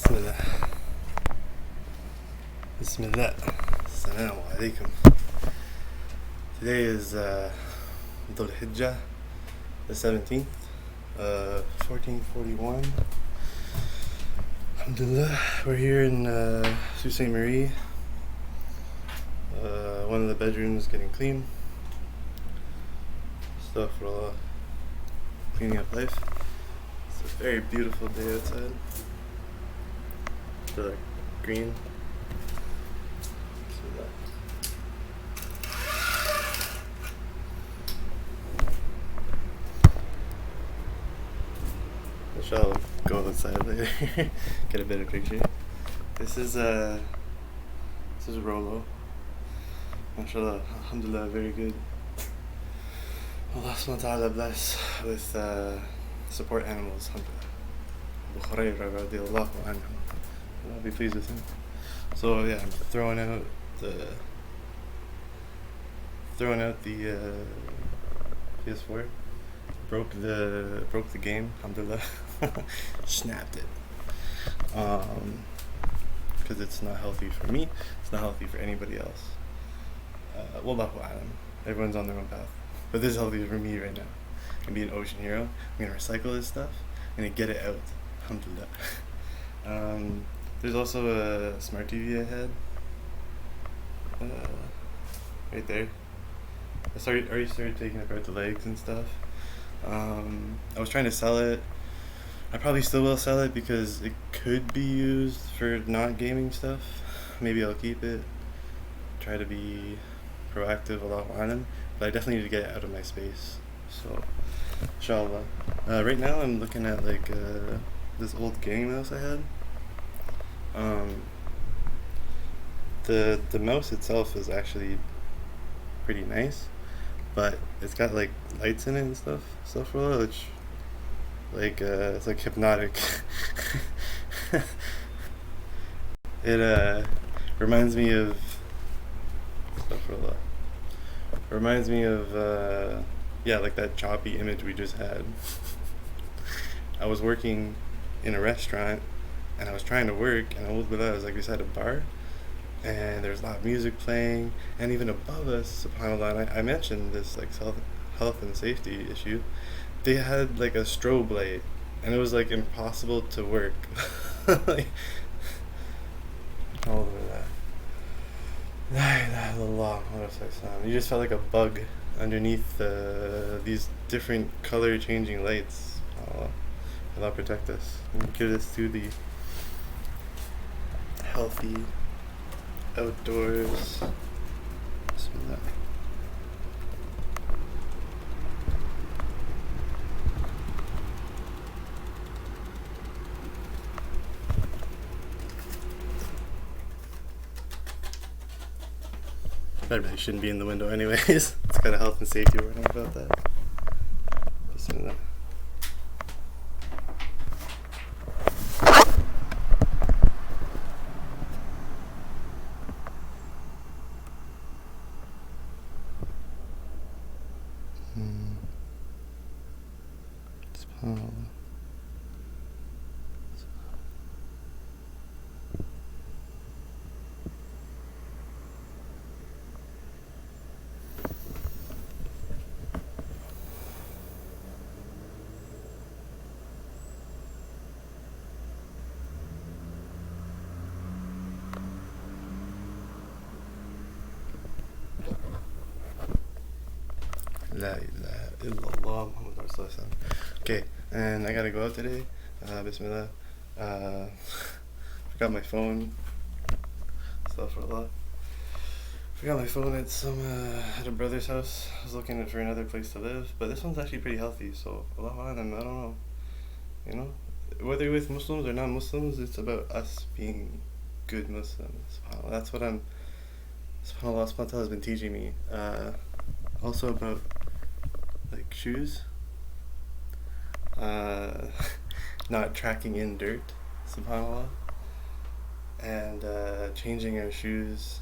Bismillah. Bismillah. Assalamu alaikum. Today is Dhul Hijjah, the 17th, 1441. Alhamdulillah. We're here in Sault Ste. Marie. One of the bedrooms getting clean. Stuff for Allah. Cleaning up life. It's a very beautiful day outside. The green. I'll go outside later. Get a better picture. This is Rolo. MashaAllah, Alhamdulillah, very good. Allah subhanahu wa ta'ala bless with support animals. Alhamdulillah. Abu Hurairah radiallahu anhu. I'll be pleased with him. So yeah, I'm throwing out the PS4. Broke the game. Alhamdulillah. Snapped it. Because it's not healthy for me. It's not healthy for anybody else. Wallahu alam. Everyone's on their own path. But this is healthy for me right now. I'm gonna be an ocean hero. I'm gonna recycle this stuff. I'm gonna get it out. Alhamdulillah. There's also a smart TV I had. Right there. I already started taking apart the legs and stuff. I was trying to sell it. I probably still will sell it because it could be used for not gaming stuff. Maybe I'll keep it. Try to be proactive, Allahu alam. But I definitely need to get it out of my space. So, inshallah. Right now I'm looking at this old gaming mouse I had. The mouse itself is actually pretty nice, but it's got lights in it and stuff which it's like hypnotic. It reminds me of that choppy image we just had. I was working in a restaurant and I was trying to work, and I was beside a bar, and there's loud music playing, and even above us, subhanAllah, and I mentioned this health and safety issue. They had a strobe light, and it was impossible to work. Alhamdulillah. La ilaha illallah, you just felt like a bug underneath these different color changing lights. Allah protect us and give us to the healthy outdoors. Bismillah. I really shouldn't be in the window anyways. It's got a health and safety warning about that. Bismillah. SubhanAllah. La ilaha illallah Muhammad Rasulullah. Okay, and I gotta go out today. Bismillah. Forgot my phone. Astaghfirullah. Forgot my phone at a brother's house. I was looking for another place to live, but this one's actually pretty healthy, so Allahu alam, I don't know. Whether you're with Muslims or non-Muslims, it's about us being good Muslims. SubhanAllah. That's what SubhanAllah subhanahu wa ta'ala has been teaching me. Also about shoes, not tracking in dirt, subhanAllah, and changing our shoes.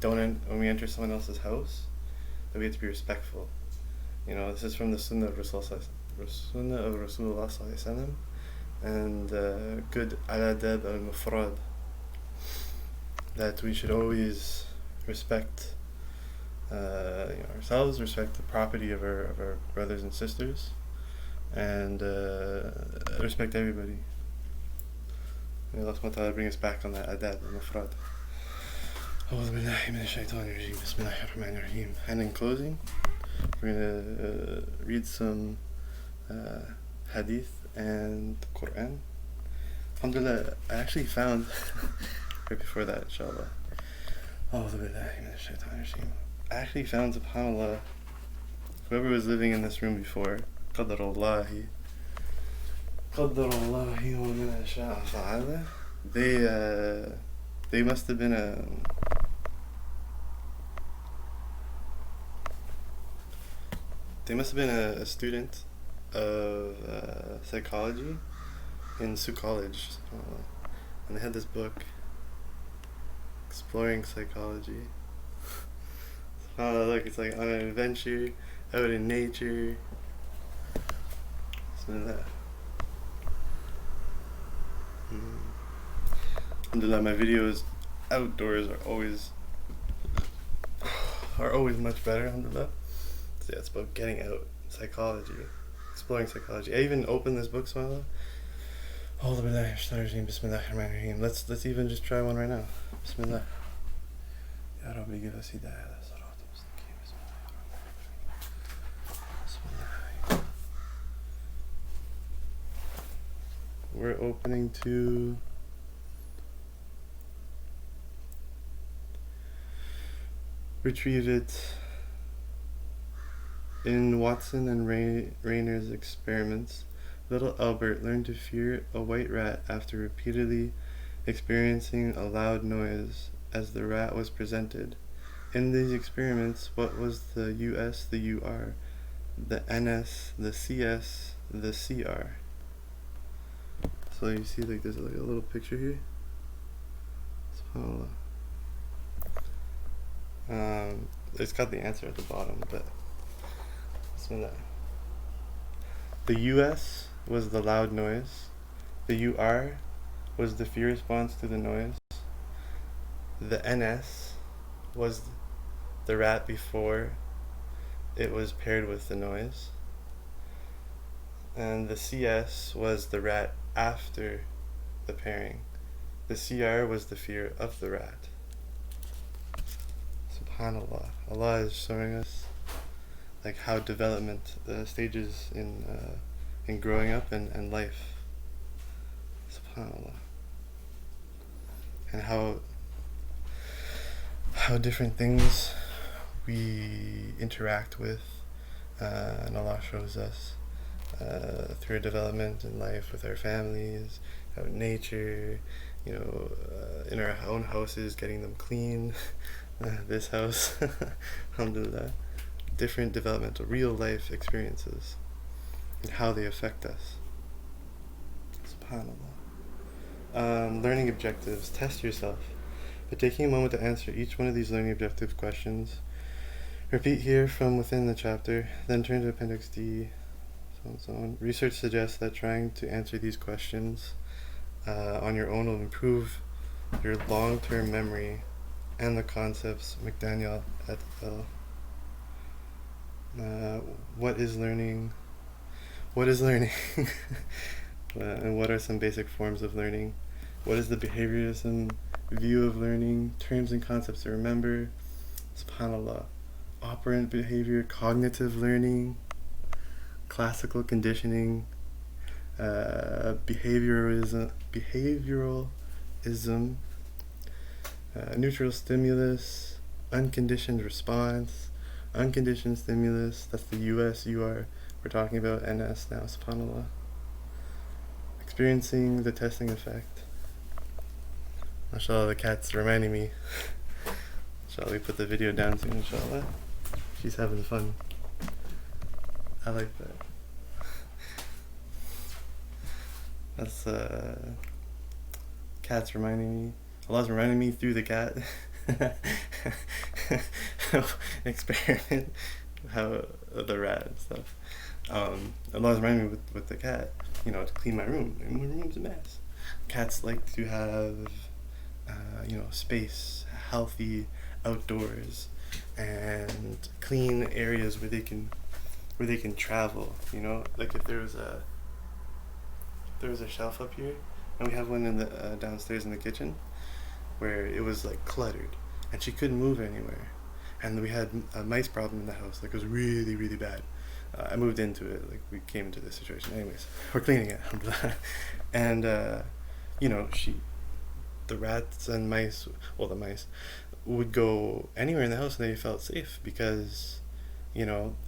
When we enter someone else's house, that we have to be respectful. This is from the Sunnah of Rasulullah Sallallahu Alaihi Wasallam, and good al-adab al-mufrad, that we should always respect ourselves, respect the property of our brothers and sisters, and respect everybody. May Allah subhanahu wa ta'ala bring us back on that adab al-mufrad. Bismillah ar-Rahman الرحيم. And in closing, we're going to read some hadith and Qur'an. Alhamdulillah, I actually found right before that, Insha Allah, I actually found, subhanAllah, whoever was living in this room before, قدر الله وما شاء فعل, they must have been a student of psychology in Sioux College, and they had this book, Exploring Psychology. Look, it's like on an adventure out in nature. Bismillah. Alhamdulillah, my videos outdoors are always much better, alhamdulillah. So yeah, it's about getting out, psychology, exploring psychology. I even opened this book, subhanAllah. Bismillah ar-Rahman الرحيم. Let's even just try one right now. Bismillah. Ya Rabbi, give us hidayah. We're opening to retrieve it in Watson and Rayner's experiments. Little Albert learned to fear a white rat after repeatedly experiencing a loud noise as the rat was presented. In these experiments, what was the US, the UR, the NS, the CS, the CR? So you see, like, there's like a little picture here. SubhanAllah. It's got the answer at the bottom, but Bismillah. The US was the loud noise. The UR was the fear response to the noise. The NS was the rat before it was paired with the noise. And the CS was the rat after the pairing. The CR was the fear of the rat. SubhanAllah. Allah is showing us like how development stages in growing up and life. SubhanAllah. And how different things we interact with, and Allah shows us through our development in life with our families, out in nature, in our own houses, getting them clean, this house, Alhamdulillah, different developmental, real life experiences, and how they affect us. SubhanAllah. Learning objectives. Test yourself by taking a moment to answer each one of these learning objective questions. Repeat here from within the chapter, then turn to Appendix D, so on and so on. Research suggests that trying to answer these questions on your own will improve your long-term memory and the concepts. McDaniel et al. What is learning? What is learning? And what are some basic forms of learning? What is the behaviorism view of learning? Terms and concepts to remember. SubhanAllah. Operant behavior, cognitive learning, classical conditioning, behavioralism, neutral stimulus, unconditioned response, unconditioned stimulus. That's the US, UR. We're talking about NS now, SubhanAllah. Experiencing the testing effect. MashaAllah, the cat's reminding me. Shall we put the video down soon, inshallah? She's having fun. I like that. That's cat's reminding me. Allah's reminding me through the cat. Experiment how the rat and stuff. Allah's reminding me with the cat. to clean my room. And my room's a mess. Cats like to have, space, healthy outdoors, and clean areas where they can travel. Like if there was a shelf up here, and we have one in the downstairs in the kitchen, where it was like cluttered, and she couldn't move anywhere, and we had a mice problem in the house. Like it was really, really bad. I moved into it. Like we came into this situation. Anyways, we're cleaning it, and the rats and mice, the mice, would go anywhere in the house and they felt safe because,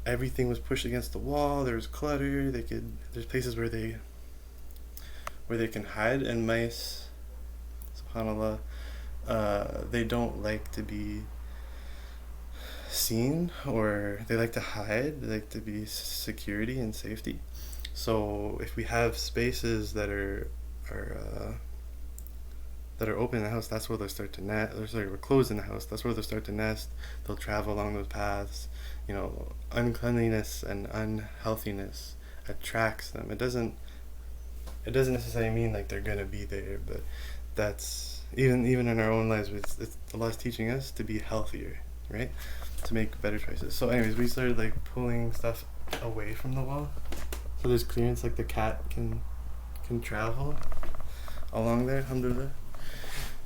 everything was pushed against the wall. There was clutter. There's places where they can hide, and mice, subhanallah, they don't like to be seen, or they like to hide. They like to be security and safety. So if we have spaces that are open in the house, that's where they'll start to nest. We're closed in the house, that's where they'll start to nest. They'll travel along those paths. Uncleanliness and unhealthiness attracts them. It doesn't necessarily mean like they're gonna be there, but that's even in our own lives. Allah's teaching us to be healthier, right? To make better choices. So anyways, we started like pulling stuff away from the wall, so there's clearance, like the cat can travel along there, alhamdulillah.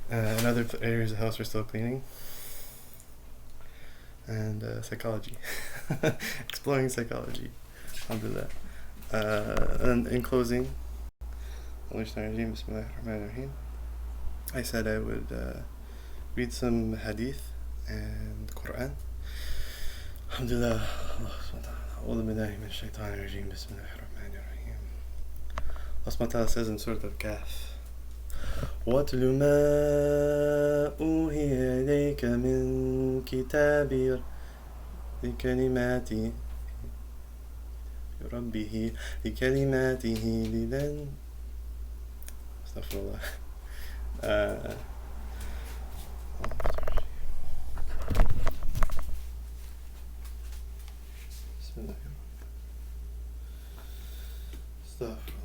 In other areas of the house we're still cleaning. And psychology. Exploring psychology, alhamdulillah. And in closing, Bismillah, الرحمن. I said I would read some hadith and Qur'an. Alhamdulillah. Bismillah, الرحمن. Allah subhanahu wa ta'ala says in Surah Al-Kahf, وَاتْلُ مَا أُوحِيَ إِلَيْكَ مِنْ كِتَابِ لِكَلِمَاتِهِ لِلَنْ Astaghfirullah. Bismillah. Astaghfirullah.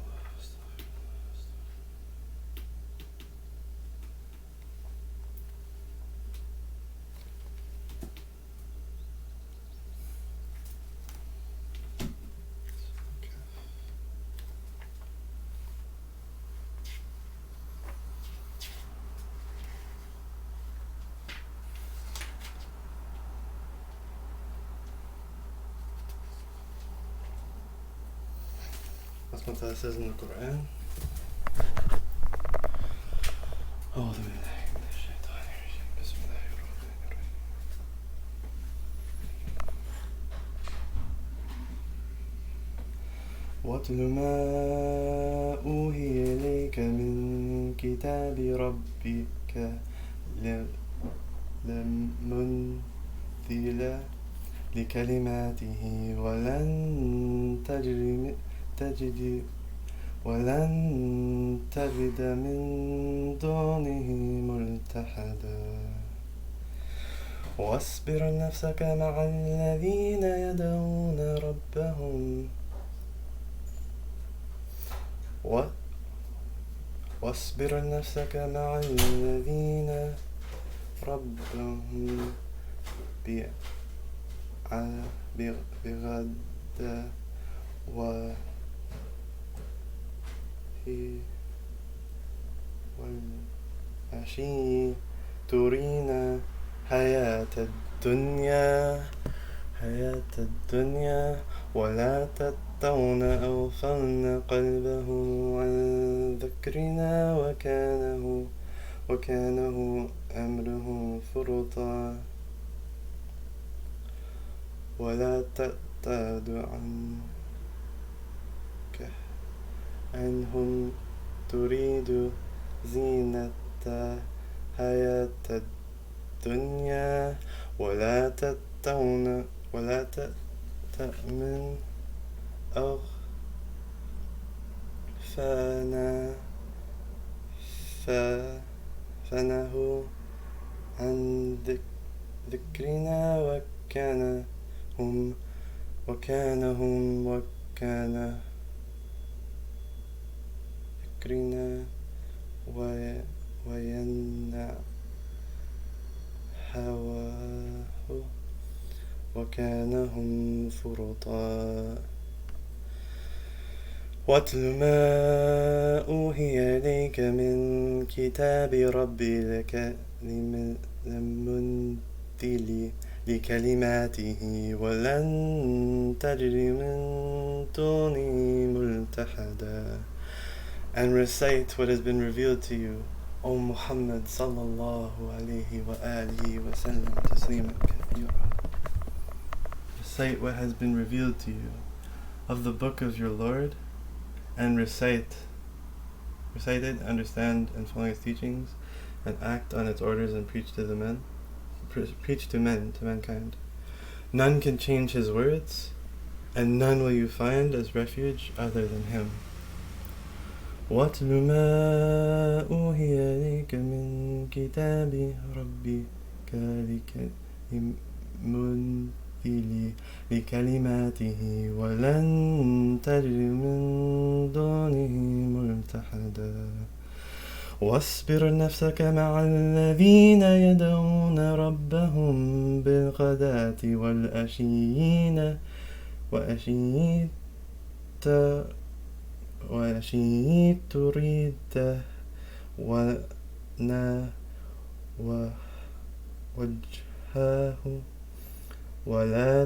That's what it says in the Qur'an. Bismillah, الرحمن. وَاتْلُ مَا أُوحِيَ إِلَيْكَ مِنْ كِتَابِ رَبِّكَ لَمُنْزِلَ لِكَلِمَاتِهِ ولن تجد من دونه ملتحدا واصبر نفسك مع الذين يدعون ربهم بغد والعشي ترين حياة الدنيا ولا تطعن أغفلن قلبه عن ذكرنا وكانه أمره فرطا ولا تعتاد عنهم تريد زينة حياة الدنيا ولا تأمن أغفلنه عن ذكرنا وكان ذكرنا وينع هواه وكان هم فرطا واتل ما أوحي إليك من كتاب ربك المنزل لكلماته ولن تجد من دونه ملتحدا. And recite what has been revealed to you, O Muhammad sallallahu alayhi wa alihi wa sallam tasliman kathira. Recite what has been revealed to you of the book of your Lord, and recite it, understand and follow its teachings, and act on its orders and preach to mankind. None can change his words, and none will you find as refuge other than him. وَاتْلُ مَا أُوحِيَ إِلَيْكَ مِنْ كِتَابِ رَبِّكَ لكلماته ولن تجد من دونه ملتحدا. واصبر نفسك مع الذين يدعون ربهم بالغداة وعشي تريد وجهه ولا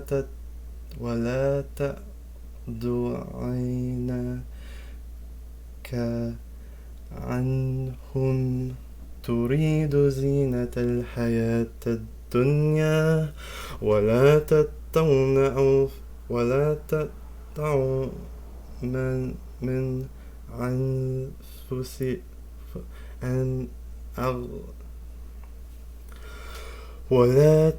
تعد عيناك عنهم تريد زينة الحياة الدنيا ولا تطع من أنفسك ولا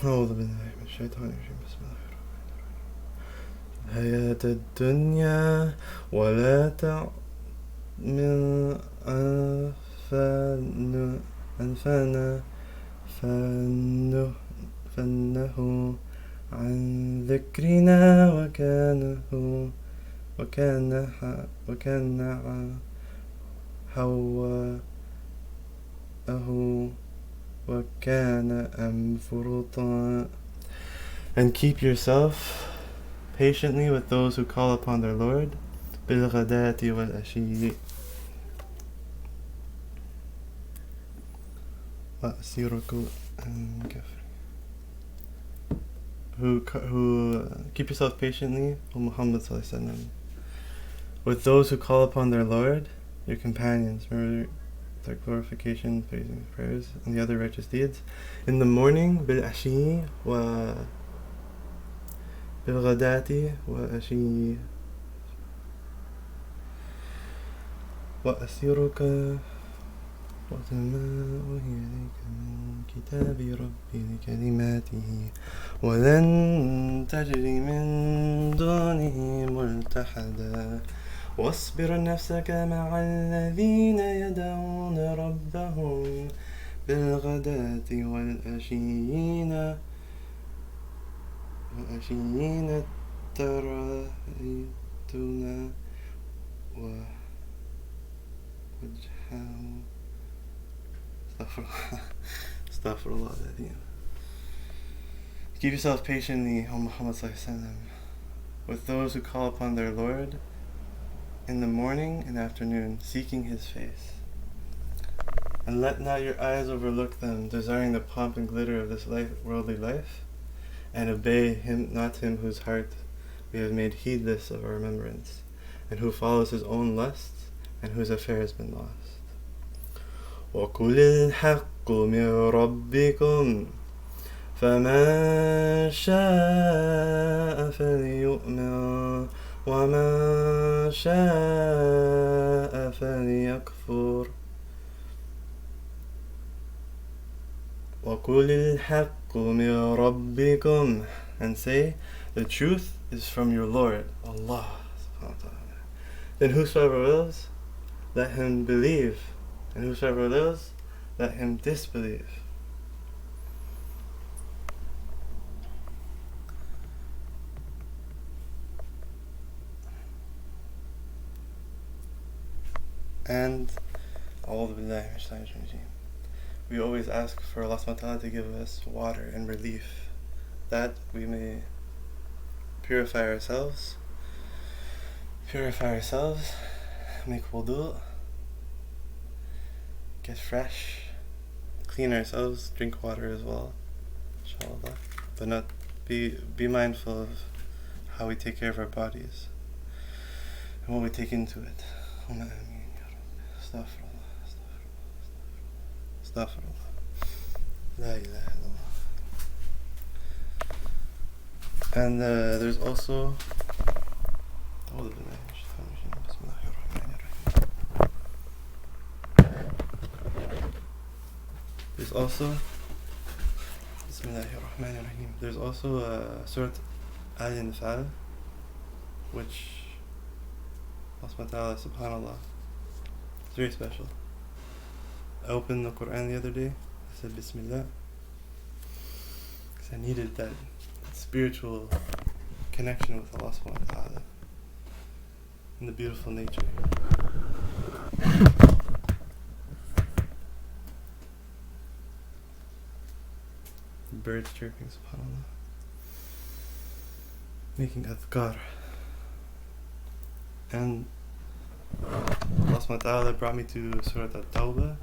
أعوذ بالله من الشيطان الرجيم. بسم الله الرحمن الرحيم. حياة الدنيا ولا تع من أنفانا فنه عن ذكرنا وكان هواه وكان فرطا. And keep yourself patiently with those who call upon their Lord بالغداة والعشي وأسيرك كفر. Who keep yourself patiently, O Muhammad sallallahu alaihi wasallam, with those who call upon their Lord, your companions, remember their glorification, praising, prayers, and the other righteous deeds, in the morning, بالعشي بالغداة والعشي وأسيرك وما أوحي إليك من كتاب ربي لكلماته ولن تجري من دونه ملتحدا. واصبر نفسك مع الذين يدعون ربهم بالغداة والعشيين تريدون وجهه. Astaghfirullah al-Azim. Keep yourself patiently, O Muhammad sallallahu alaihi wasallam, with those who call upon their Lord in the morning and afternoon, seeking His face. And let not your eyes overlook them, desiring the pomp and glitter of this worldly life, and obey not him whose heart we have made heedless of our remembrance, and who follows his own lusts, and whose affair has been lost. وَقُلِ الْحَقُّ مِنْ رَبِّكُمْ فَمَنْ شَاءَ فَلْيُؤْمِنْ وَمَنْ شَاءَ فَلْيَكْفُرْ. وَقُلِ الْحَقُّ مِنْ رَبِّكُمْ, and say, the truth is from your Lord, Allah. Then whosoever wills, let him believe, and whosoever wills, let him disbelieve. And we always ask for Allah subhanahu wa ta'ala to give us water and relief, that we may purify ourselves, make wudu, get fresh, clean ourselves, drink water as well, inshallah. But not be mindful of how we take care of our bodies and what we take into it. Astaghfirullah. La ilaha illallah. And there's also there's also Surah Al-Anfal, which Allah subhanallah, it's very special. I opened the Qur'an the other day. I said Bismillah, because I needed that spiritual connection with Allah subhanahu wa ta'ala and the beautiful nature. Birds chirping, subhanallah, making adhkar. And Allah subhanahu wa ta'ala brought me to Surah At-Tawbah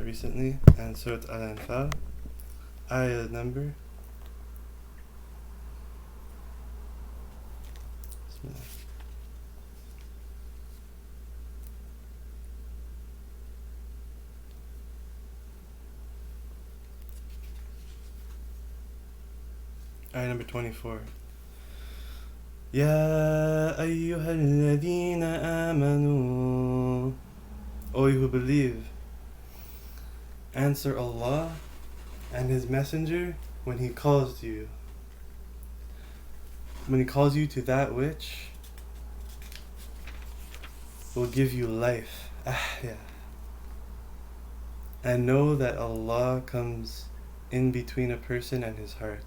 recently, and Surah Al-Anfal, ayah number Bismillah. Ayah number 24. Ya ayyuhalladhina amanu, O you who believe, answer Allah and His Messenger when He calls to you. When He calls you to that which will give you life. And know that Allah comes in between a person and his heart.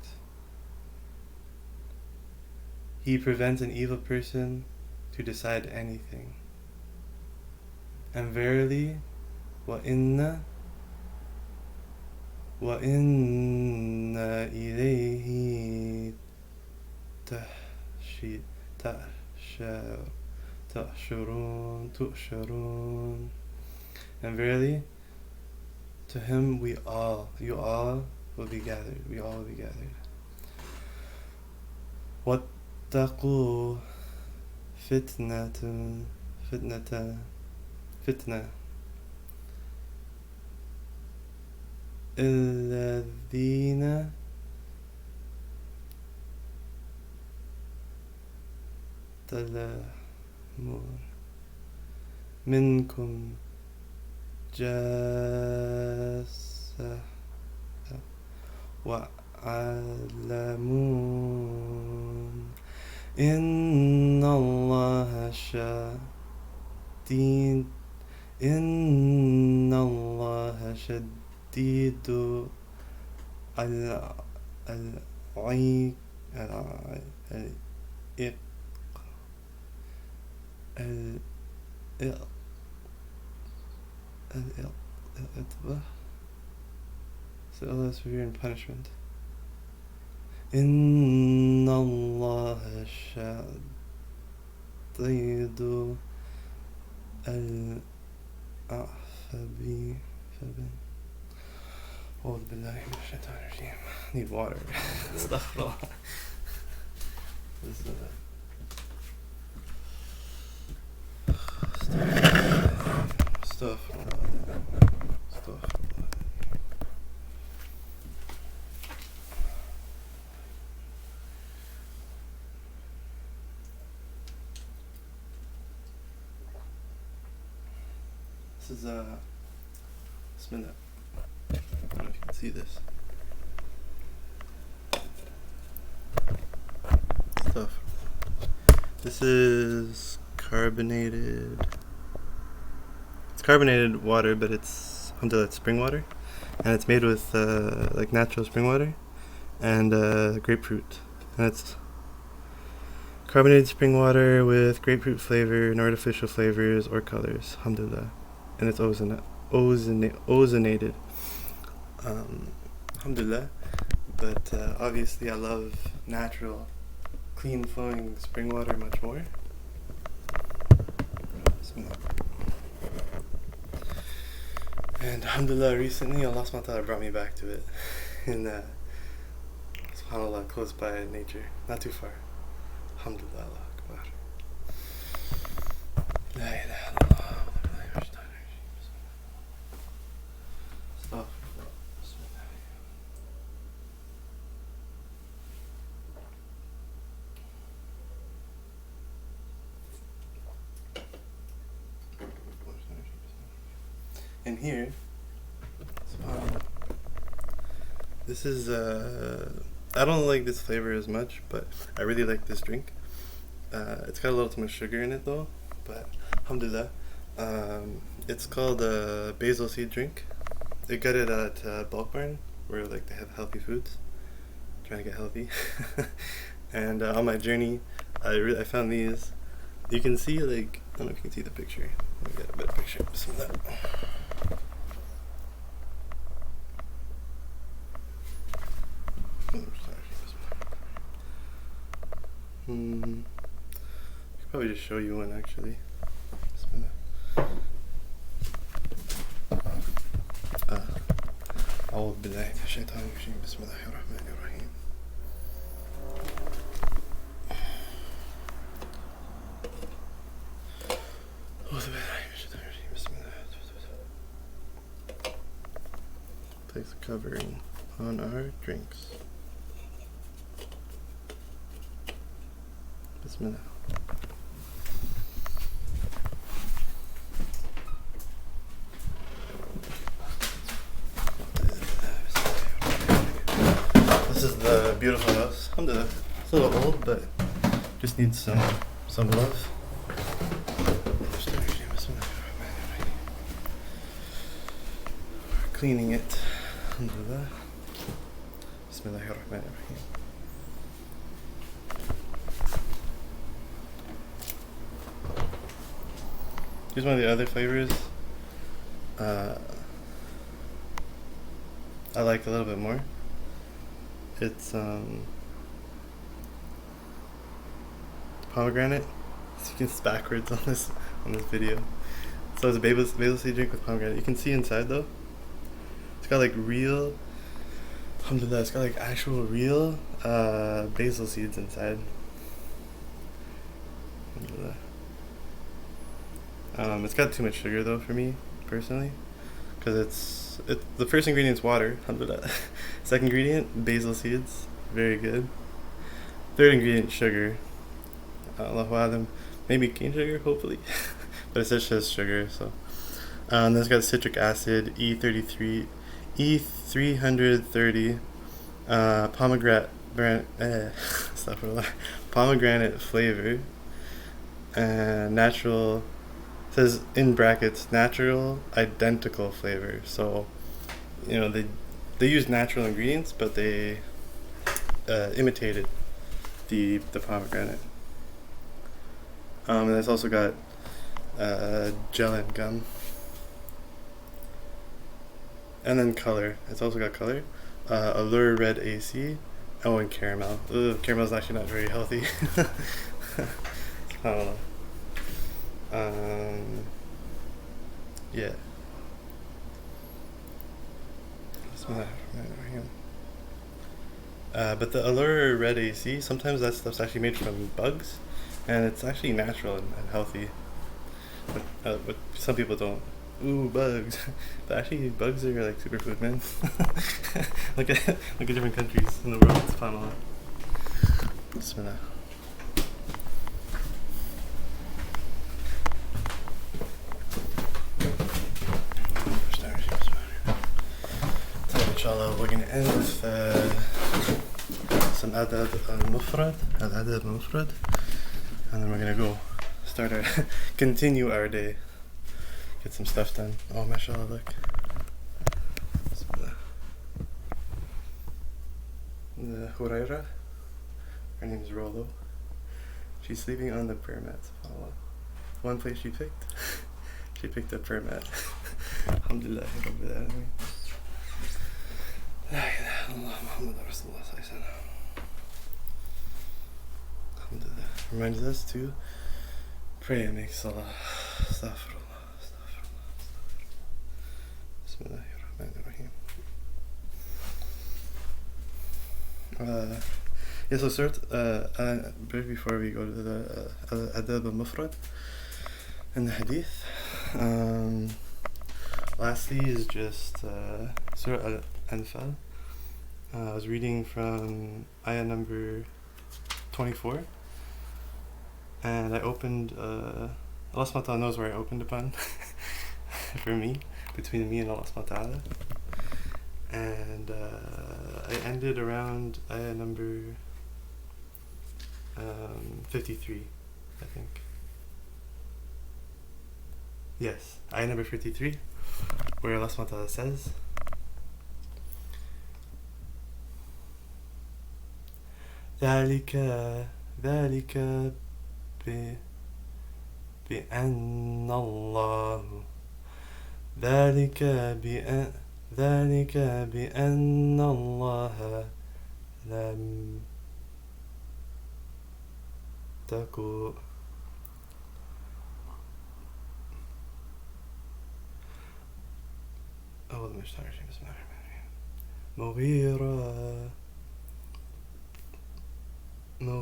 He prevents an evil person to decide anything. And verily, وَإِنَّ إِلَيْهِ تُحْشَرُونَ. And verily, to Him you all will be gathered. We all will be gathered. وَاتَّقُوا فِتْنَةً الَّذِينَ تَظْلَمُونَ مِنْكُمْ جَاسَّةً وَاعْلَمُوا إِنَّ اللَّهَ شَدِيدُ So Allah is severe in punishment. إِنَّ اللَّهَ شَدِيدُ الْعِقَابِ. أعوذ بالله من الشيطان الرجيم. Need water. Astaghfirullah. This is Bismillah. I don't know if you can see this. Stuff. This is carbonated. It's carbonated water, but it's Alhamdulillah, spring water, and it's made with like natural spring water and grapefruit, and it's Carbonated spring water with grapefruit flavor, no artificial flavors or colors. Alhamdulillah. And it's ozonated. Alhamdulillah. But obviously I love natural, clean flowing spring water much more. And alhamdulillah, recently Allah subhanahu wa ta'ala brought me back to it. In subhanAllah, close by nature. Not too far. Alhamdulillah, Allah Akbar. La ilaha illallah. And here, this is, I don't like this flavor as much, but I really like this drink. It's got a little too much sugar in it though, but alhamdulillah. It's called a basil seed drink. I got it at Bulk Barn, where like they have healthy foods. I'm trying to get healthy. And on my journey, I found these. You can see, like, I don't know if you can see the picture. Let me get a better picture. Bismillah. I could probably just show you one actually. Bismillah. أعوذ بالله من الشيطان الرجيم بسم الله الرحمن الرحيم. أعوذ بالله من الشيطان الرجيم بسم الله. Place the covering on our drinks. Bismillah. This is the beautiful house. Alhamdulillah. It's a little old, but just needs some love. We're cleaning it. Alhamdulillah. Bismillah ar-Rahman ar-Rahim. Here's one of the other flavors I like a little bit more. It's pomegranate. So you can see backwards on this video. So it's a basil seed drink with pomegranate. You can see inside though. It's got like real, alhamdulillah, it's got like actual real basil seeds inside. Alhamdulillah. It's got too much sugar though for me personally, because the first ingredient's water, alhamdulillah. Second ingredient, basil seeds, very good. Third ingredient, sugar. Allahu Alam, maybe cane sugar, hopefully, but it says sugar. So, then it's got citric acid, E330, pomegranate flavor, and natural. It says in brackets natural identical flavor. So, you know, they use natural ingredients, but they imitated the pomegranate. And it's also got gel and gum, and then color. It's also got color. Allure Red AC. Oh, and caramel. Caramel's actually not very healthy. I don't know. Yeah. But the Allure Red AC, sometimes that stuff's actually made from bugs, and it's actually natural and healthy. But some people don't. Ooh, bugs! But actually, bugs are like superfood, man. look at different countries in the world. It's fun a lot. Bismillah. Insha Allah, we're going to end with some adab al-mufrad, and then we're going to go continue our day, get some stuff done. Oh, mashallah, look. The Huraira, her name's Rollo. She's sleeping on the prayer mat, subhanAllah. One place she picked, she picked a prayer mat. Alhamdulillah, Rabbil Alameen. La ilaha illallah, Muhammad Rasulullah sallallahu alaihi wasallam. Alhamdulillah. Reminds us to pray and make salah. Astaghfirullah, astaghfirullah, astaghfirullah. Bismillah, الرحمن الرحيم. Yeah, so start before we go to the adab al-mufrad and the hadith. Lastly is just Surah Al-Anfal. I was reading from ayah number 24, and I opened, Allah subhanahu wa ta'ala knows where I opened upon for me, between me and Allah subhanahu wa ta'ala, and I ended around ayah number 53, I think. Yes, ayah number 53, where Allah subhanahu wa ta'ala says, ذلك بأن الله ذلك بأن الله لم تكن أول ما اشتغل شيء بسم الله الرحمن الرحيم مغيرا ما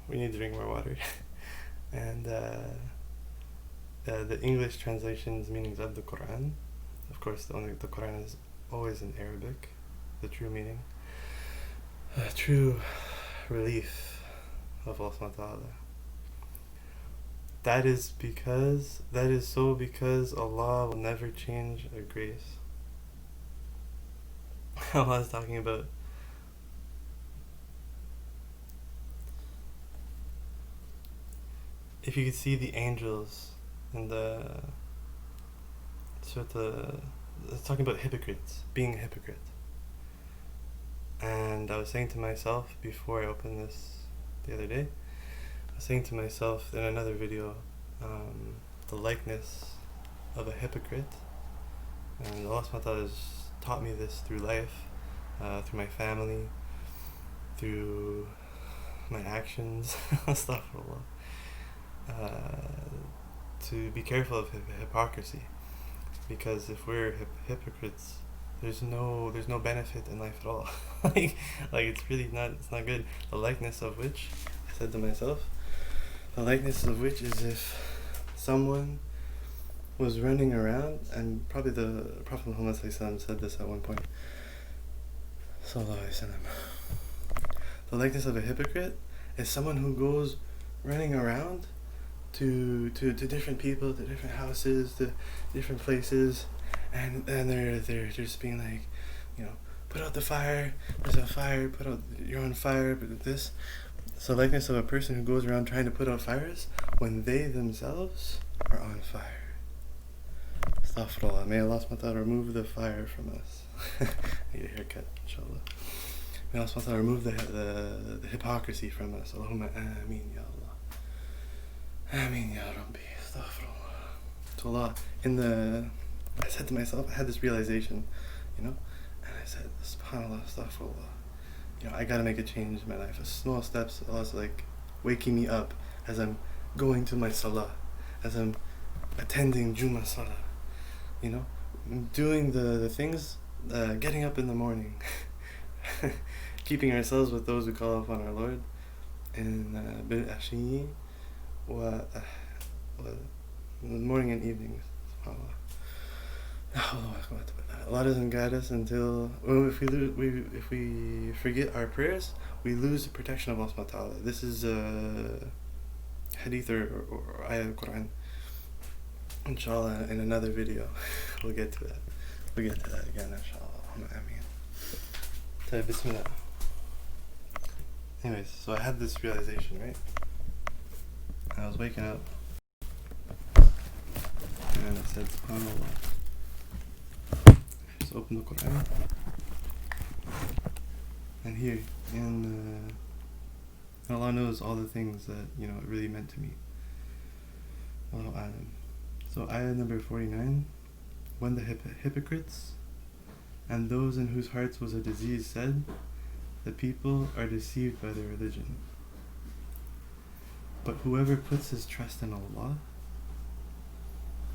we need to drink more water. And the English translations, meanings of the Qur'an, of course the Qur'an is always in Arabic, the true meaning, true relief of Allah subhanahu wa ta'ala. That is so because Allah will never change a grace. Allah is talking about if you could see the angels in the it's talking about hypocrites, being a hypocrite. And I was saying to myself before I opened this the other day, I was saying to myself in another video, the likeness of a hypocrite, and Allah subhanahu wa ta'ala has taught me this through life, through my family, through my actions, astaghfirullah, to be careful of hypocrisy, because if we're hypocrites, there's no benefit in life at all. like it's not good. The likeness of which, I said to myself, the likeness of which is if someone was running around, and probably the Prophet Muhammad said this at one point, sallallahu alaihi wasallam, the likeness of a hypocrite is someone who goes running around to different people, to different houses, to different places, and they're just being like, put out the fire, there's a fire, you're on fire, but this. So likeness of a person who goes around trying to put out fires when they themselves are on fire. Astaghfirullah. May Allah subhanahu wa ta'ala remove the fire from us. I need a haircut, inshallah. May Allah subhanahu wa ta'ala remove the hypocrisy from us. Allahumma ameen ya Allah. Ameen ya Rabbi. Astaghfirullah. So Allah, I said to myself, I had this realization, and I said, subhanAllah, astaghfirullah. I gotta make a change in my life. Small steps. Allah's like waking me up as I'm going to my salah, as I'm attending Jummah salah, doing the things, getting up in the morning, keeping ourselves with those who call upon our Lord, in the morning and evenings. SubhanAllah. Allah doesn't guide us until if we forget our prayers, we lose the protection of Allah subhanahu wa ta'ala. This is hadith or ayah of Qur'an. Insha Allah, in another video we'll get to that again, insha Allah. Ameen. So Bismillah. Anyways, so I had this realization, right? I was waking up and I said, SubhanAllah. Just opened the Qur'an. And here, and Allah knows all the things that, it really meant to me. Allahu A'lam. So ayah number 49. When the hypocrites and those in whose hearts was a disease said, the people are deceived by their religion. But whoever puts his trust in Allah,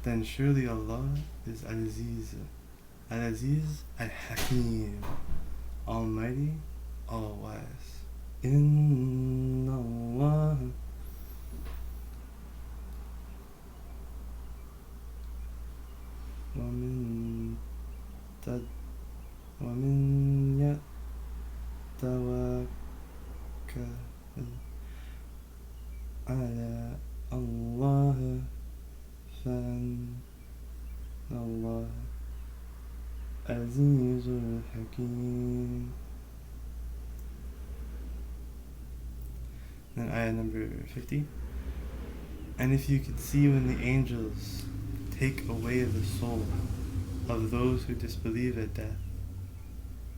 then surely Allah is Al-Aziz, Al-Hakim, Almighty, All-Wise. Inna Allah ومن يتوكل على الله فإن الله عزيز حكيم. Then ayah number 50. And if you could see when the angels take away the soul of those who disbelieve at death,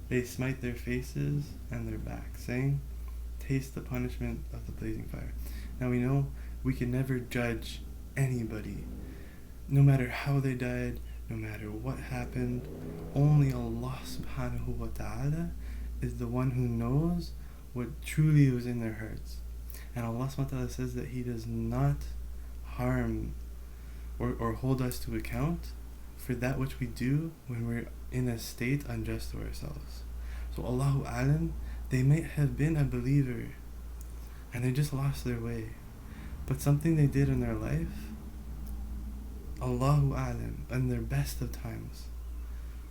they smite their faces and their backs, saying, taste the punishment of the blazing fire. Now we know we can never judge anybody, no matter how they died, no matter what happened. Only Allah subhanahu wa ta'ala is the one who knows what truly was in their hearts. And Allah subhanahu wa ta'ala says that He does not harm or hold us to account for that which we do when we're in a state unjust to ourselves. So Allahu A'lam, they might have been a believer and they just lost their way, but something they did in their life, Allahu A'lam, in their best of times,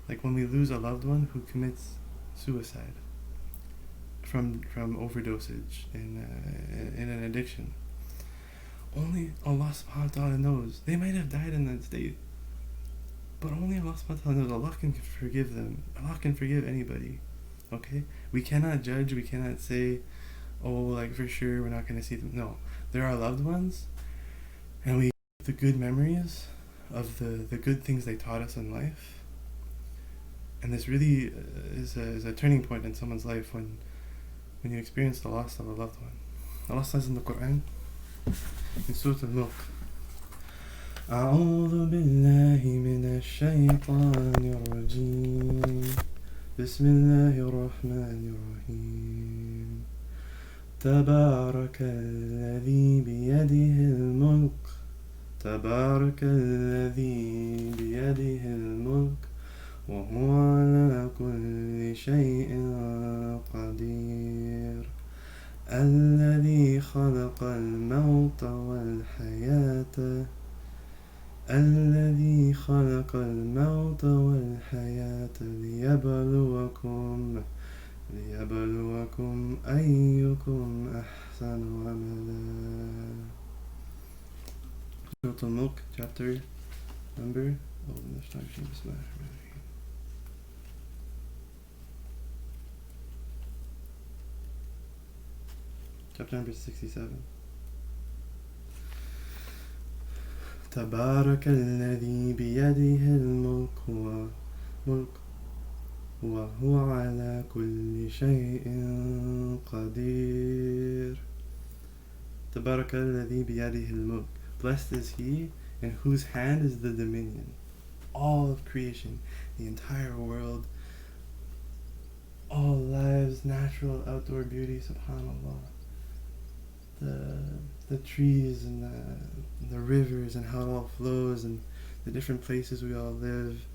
like when we lose a loved one who commits suicide from overdosage in an addiction, only Allah subhanahu wa ta'ala knows. They might have died in that state, but only Allah subhanahu wa ta'ala knows. Allah can forgive them. Allah can forgive anybody. Okay? We cannot judge, we cannot say, for sure we're not going to see them. No. They're our loved ones, and we have the good memories of the good things they taught us in life. And this really is a turning point in someone's life when you experience the loss of a loved one. Allah says in the Qur'an, in Surah Al-Mulk, أعوذ بالله من الشيطان الرجيم Bismillah الرحمن الرحيم تبارك الذي بيده الملك تبارك الذي بيده الملك وهو على كل شيء قدير الذي خلق الموت والحياة ليبلوكم أيكم أحسن عملا. Surah Al-Mulk, chapter number, Bismillah. Chapter number 67. تبارك الذي بيده الملك وهو على كل شيء قدير. تبارك الذي بيده الملك. Blessed is He in whose hand is the dominion. All of creation, the entire world, all lives, natural, outdoor beauty, subhanAllah. The trees and the rivers and how it all flows and the different places we all live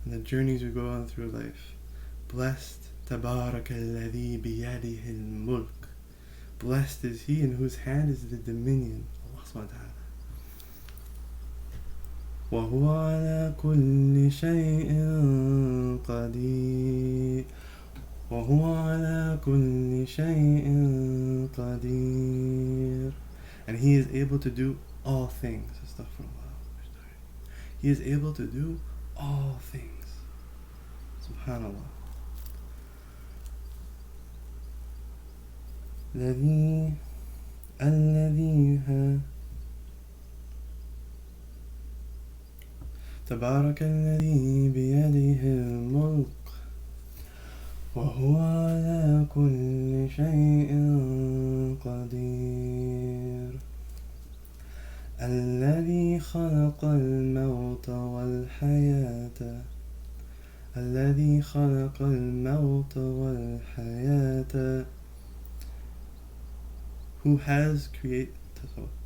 and the journeys we go on through life. Blessed, تبارك الذي بيده الملك. Blessed is He in whose hand is the dominion. Allah subhanahu wa ta'ala. وهو على كل شيء قدير وهو على كل شيء قدير. And He is able to do all things. Astaghfirullah. He is able to do all things. Subhanallah. الذي تبارك الذي بيده الملك وهو على كل شيء قدير الذي خلق الموت والحياة الذي خلق الموت والحياة who has created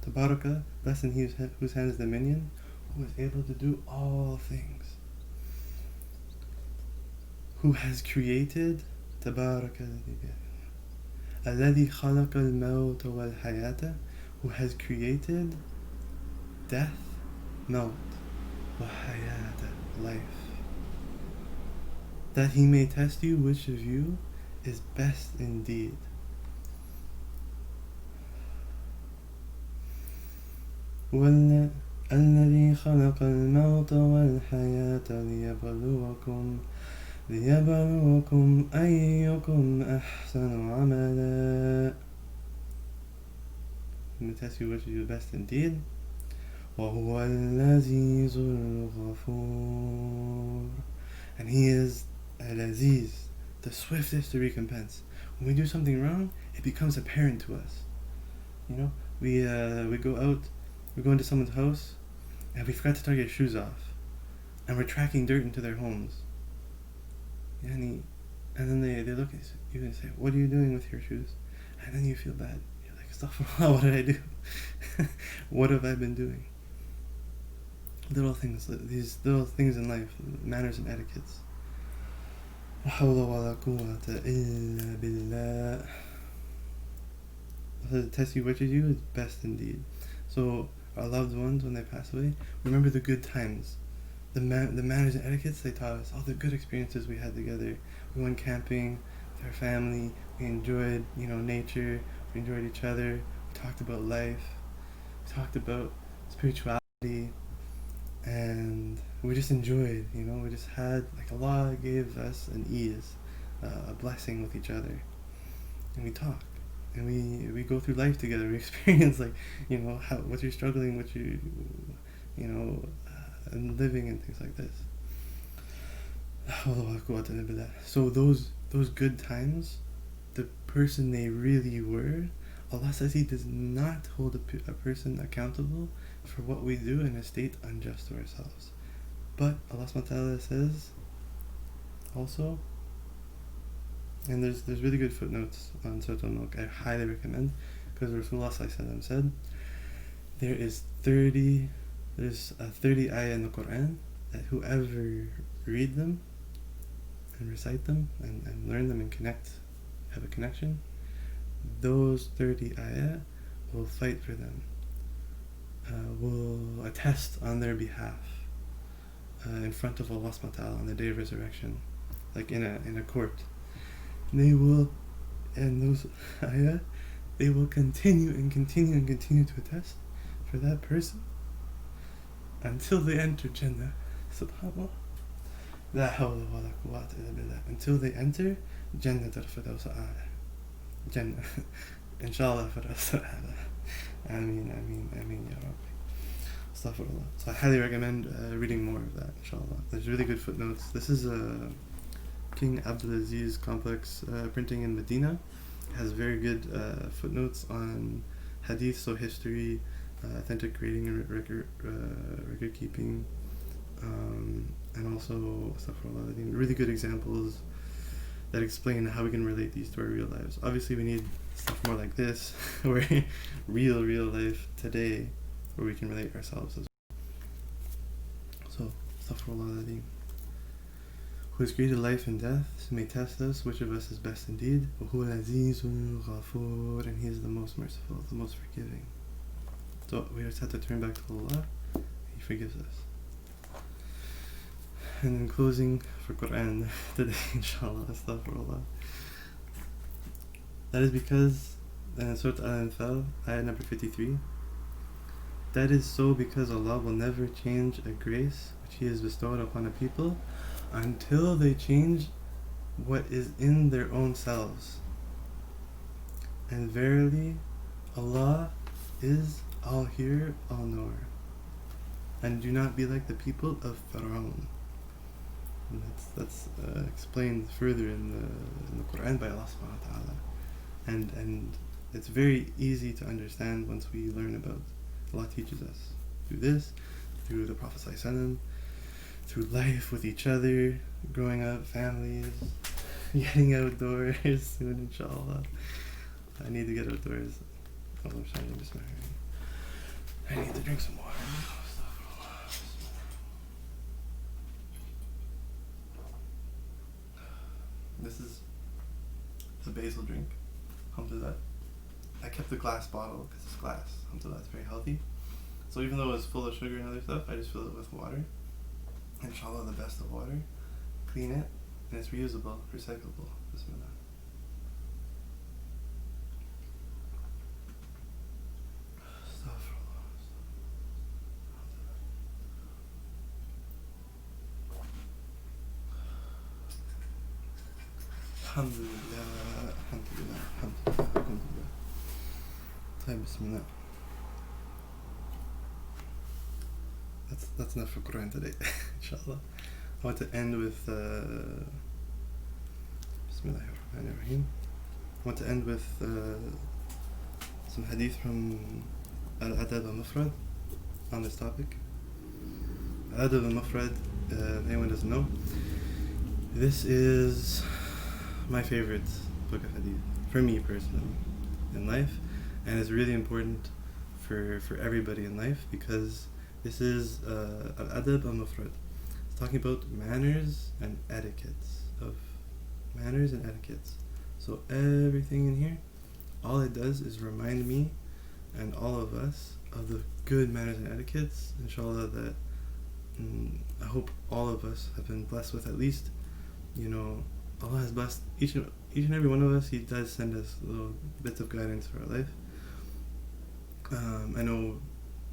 Tabaraka, blessed and he whose hand is dominion, who is able to do all things, who has created Tabaraka الذي خلق الموت والحياة, who has created death, maut, وحياة, life, that he may test you which of you is best indeed. الذي خلق الموت والحياة ليبلوكم أيكم أحسن عملا. Let me test you which of you is best indeed. وهو العزيز الغفور, and he is Al-Aziz, the swiftest to recompense. When we do something wrong, it becomes apparent to us. You know, we go out, we go into someone's house, and we forgot to take our shoes off, and we're tracking dirt into their homes. And then they look at you and say, "What are you doing with your shoes?" And then you feel bad. You're like, "Astaghfirullah, what did I do? What have I been doing?" Little things, these little things in life, manners and etiquettes. لا حول ولا قوة إلا بالله. To test you which of you is best indeed. So our loved ones, when they pass away, remember the good times, the manners and etiquettes they taught us, all the good experiences we had together. We went camping with our family. We enjoyed, nature. We enjoyed each other. We talked about life. We talked about spirituality. And we just enjoyed, we just had, Allah gave us an ease, a blessing with each other. And we talk, and we go through life together. We experience, what you're struggling, what and living and things like this. So those good times, the person they really were, Allah says He does not hold a person accountable for what we do in a state unjust to ourselves. But Allah subhanahu wa ta'ala says also, and there's really good footnotes on Surah Al-Mulk I highly recommend, because Rasulullah said there's a 30 ayah in the Qur'an that whoever read them and recite them and learn them and have a connection, those 30 ayah will fight for them, will attest on their behalf in front of Allah subhanahu wa ta'ala on the day of resurrection, like in a court. They will, and those ayah, they will continue to attest for that person until they enter Jannah. Subhanallah. La hawla wa la quwwata illa billah. Until they enter Jannah al-Firdaus al-A'la. Jannah. Insha Allah Firdaus al-A'la. Ameen, ya Rabbi. Astaghfirullah. So I highly recommend reading more of that, inshallah. There's really good footnotes. This is King Abdulaziz complex printing in Medina. It has very good footnotes on hadith, so history, authentic grading and record keeping, and also astaghfirullah, really good examples that explain how we can relate these to our real lives. Obviously we need stuff more like this, where real life today, where we can relate ourselves as well. So astaghfirullah, who has created life and death, may test us which of us is best indeed. وَهُوَ الْعَزِيزُ الْغَفُورُ, and He is the most merciful, the most forgiving. So we just have to turn back to Allah, and He forgives us. And in closing for Qur'an today, inshallah, astaghfirullah. That is because, in Surah Al-Anfal, ayah number 53, that is so because Allah will never change a grace which He has bestowed upon a people until they change what is in their own selves. And verily, Allah is all hearer, all knower. and do not be like the people of Pharaoh. And that's explained further in the Qur'an by Allah subhanahu wa ta'ala. And it's very easy to understand once we learn about. Allah teaches us through this, through the Prophet sallallahu alaihi wasallam, through life with each other, growing up, families, getting outdoors soon, Insha Allah. I need to get outdoors. Oh, I'm trying to Bismillah. I need to drink some water. This is the basil drink. Alhamdulillah. I kept the glass bottle because it's glass. Alhamdulillah, it's very healthy. So even though it's full of sugar and other stuff, I just fill it with water. Inshallah, the best of water. Clean it, and it's reusable, recyclable. Bismillah. Alhamdulillah, Alhamdulillah, Alhamdulillah, Alhamdulillah. Bismillah. That's enough for Qur'an today, inshallah. I want to end with Bismillah, الرحمن الرحيم. I want to end with some hadith from Al-Adab al-Mufrad on this topic. Al-Adab al-Mufrad, if anyone doesn't know, this is my favorite book of hadith, for me personally, in life, and it's really important for everybody in life, because this is Al-Adab al-Mufrad. It's talking about manners and etiquettes, So everything in here, all it does is remind me and all of us of the good manners and etiquettes, inshallah, that I hope all of us have been blessed with. At least, Allah has blessed each and every one of us. He does send us little bits of guidance for our life. I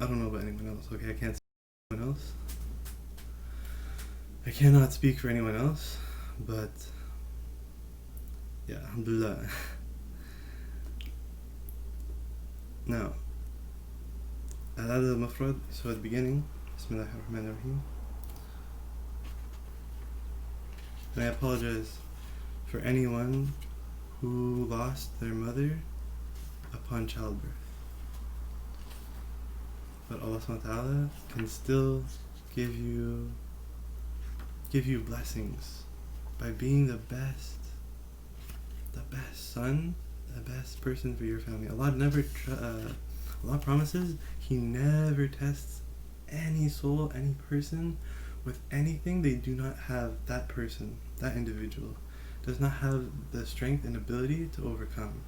don't know about anyone else. Okay, I can't speak for anyone else. I cannot speak for anyone else, but yeah, Alhamdulillah. Now, Al-Adab al-Mufrad, so at the beginning, Bismillah ar-Rahman ar-Rahim. And I apologize for anyone who lost their mother upon childbirth. But Allah subhanahu wa ta'ala can still give you blessings by being the best son, the best person for your family. Allah promises He never tests any soul, any person with anything they do not have. That person, that individual, does not have the strength and ability to overcome.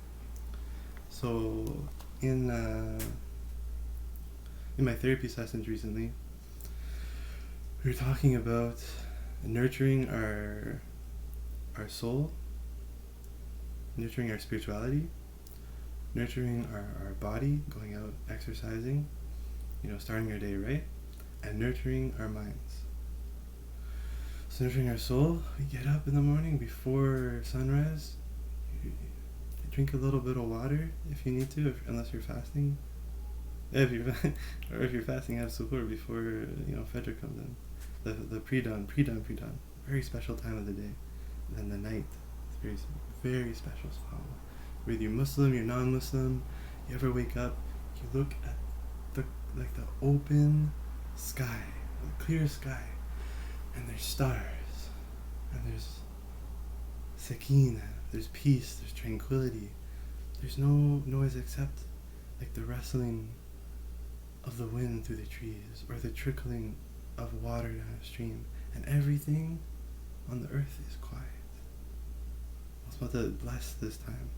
So in my therapy sessions recently, we were talking about nurturing our soul, nurturing our spirituality, nurturing our body, going out exercising, starting our day right, and nurturing our minds. So nurturing our soul, we get up in the morning before sunrise, you drink a little bit of water if you need to, unless you're fasting. If you're fasting, have suhoor before Fajr comes in. The pre-dawn, very special time of the day. And then the night, it's very, very special. SubhanAllah. Whether you're Muslim, you're non-Muslim, you ever wake up, you look at the open sky, the clear sky, and there's stars, and there's sakina, there's peace, there's tranquility. There's no noise except the rustling of the wind through the trees, or the trickling of water down a stream, and everything on the earth is quiet. I was about to bless this time.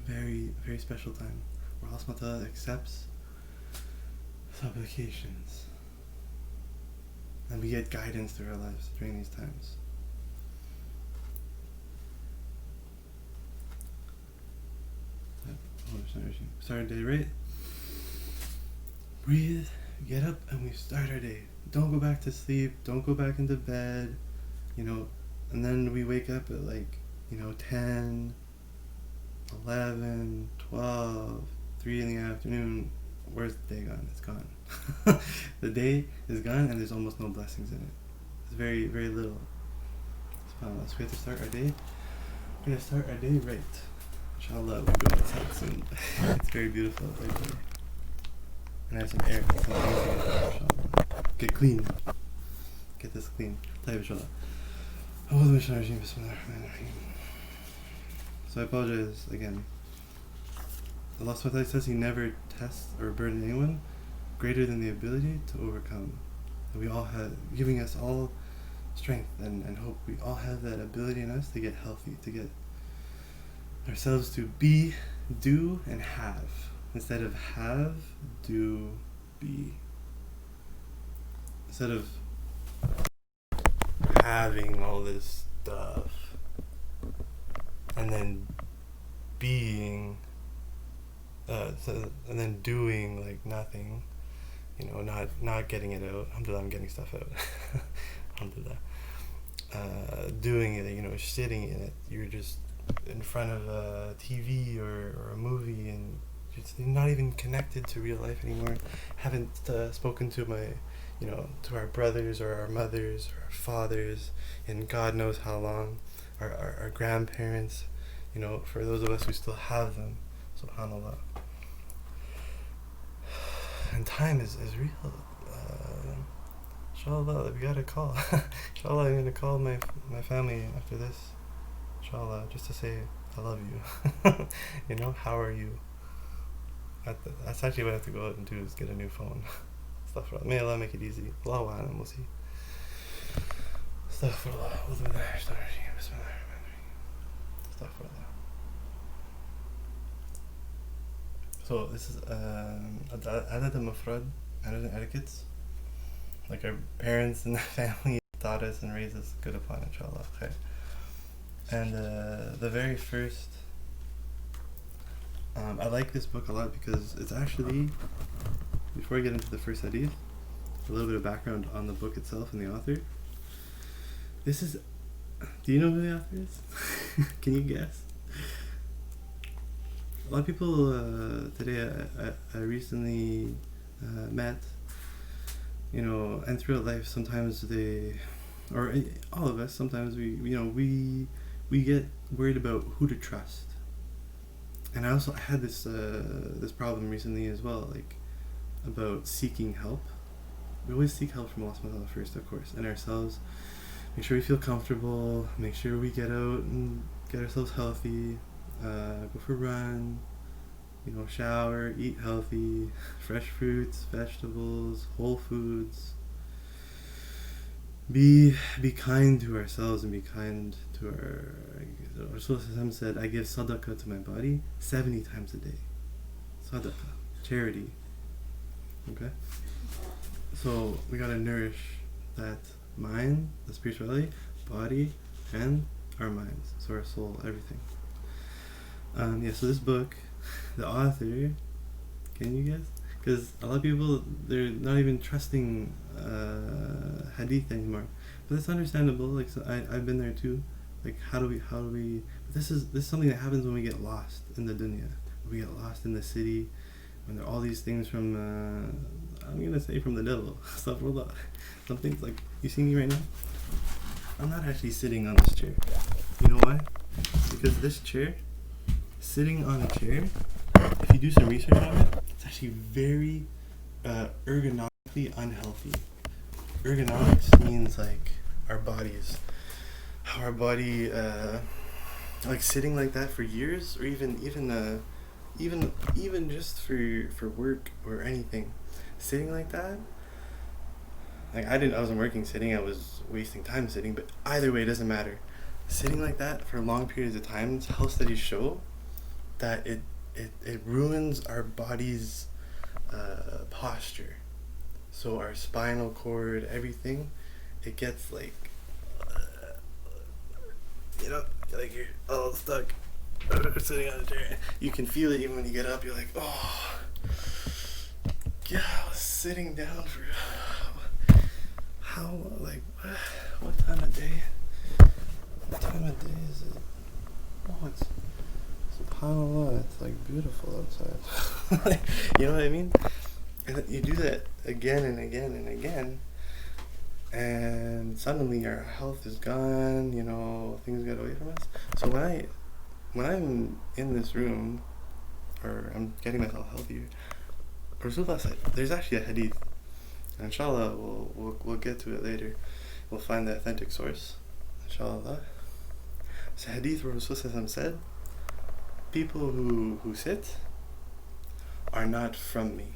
Very, very special time where Allah accepts supplications, and we get guidance through our lives during these times. Start our day right. Breathe, get up, and we start our day. Don't go back to sleep, don't go back into bed, and then we wake up at 10, 11, 12, 3 in the afternoon, where's the day gone? It's gone. The day is gone and there's almost no blessings in it. It's very, very little. SubhanAllah. So we have to start our day. We're going to start our day right. Inshallah, we'll go outside soon. It's very beautiful outside today. And I have some air. Some inshallah. Get clean. Get this clean. طيب inshallah. Bismillah, الرحمن الرحيم. So I apologize again. Allah subhanahu wa ta'ala says He never tests or burdens anyone greater than the ability to overcome. And we all have, giving us all strength and hope. We all have that ability in us to get healthy, to get ourselves to be, do, and have. Instead of have, do, be. Instead of having all this stuff and then being and then doing like nothing, not getting it out. Alhamdulillah, I'm getting stuff out. Alhamdulillah. Doing it, sitting in it. You're just in front of a TV or a movie and you're not even connected to real life anymore. Haven't spoken to to our brothers or our mothers or our fathers in God knows how long. Our grandparents, for those of us who still have them. SubhanAllah. And time is real. Inshallah, we got a call. Inshallah, I'm going to call my family after this. Inshallah, just to say I love you. How are you? That's actually what I have to go out and do, is get a new phone. Astaghfirullah. May Allah make it easy. Allahu a'lam, we'll see. Astaghfirullah. Bismillah, Bismillah, Astaghfirullah. So this is adad al-mufrad, adad etiquettes. Like our parents and the family taught us and raised us good upon, inshallah. Okay. And the very first, I like this book a lot because it's actually, before I get into the first hadith, a little bit of background on the book itself and the author. This is, do you know who the author is? Can you guess? A lot of people today I recently met, and throughout life sometimes or all of us, sometimes we get worried about who to trust. And I had this this problem recently as well, like about seeking help. We always seek help from Allah subhanahu wa ta'ala first, of course, and ourselves. Make sure we feel comfortable, make sure we get out and get ourselves healthy, go for a run, shower, eat healthy, fresh fruits, vegetables, whole foods. Be kind to ourselves and be kind to our... Rasulullah said, I give sadaqah to my body 70 times a day. Sadaqah, charity. Okay? So we gotta nourish that mind, the spirituality, body, and our minds. So our soul, everything. So this book, the author, can you guess? Because a lot of people, they're not even trusting hadith anymore. But that's understandable. Like, so I've been there too. Like, how do we? This is something that happens when we get lost in the dunya. When we get lost in the city. When there are all these things from, I'm gonna say from the devil. Astaghfirullah. Some things, like, you see me right now? I'm not actually sitting on this chair. You know why? Because this chair, sitting on a chair, if you do some research on it, it's actually very ergonomically unhealthy. Ergonomics means like our bodies, how our body, like sitting like that for years, or even just for work or anything, sitting like that. Like I wasn't working sitting, I was wasting time sitting, but either way, it doesn't matter. Sitting like that for long periods of time, health studies show that it ruins our body's posture. So our spinal cord, everything, it gets like, like you're all stuck sitting on a chair. You can feel it even when you get up. You're like, oh, yeah, I was sitting down for how, like, what time of day? What time of day is it? Oh, it's SubhanAllah, it's like beautiful outside. You know what I mean? And you do that again and again and again, and suddenly our health is gone, things get away from us. So when I'm in this room, or I'm getting myself healthier, Rasulullah said, there's actually a hadith, and Insha Allah we'll get to it later. We'll find the authentic source, Insha Allah. It's a hadith where Rasulullah said, people who sit are not from me.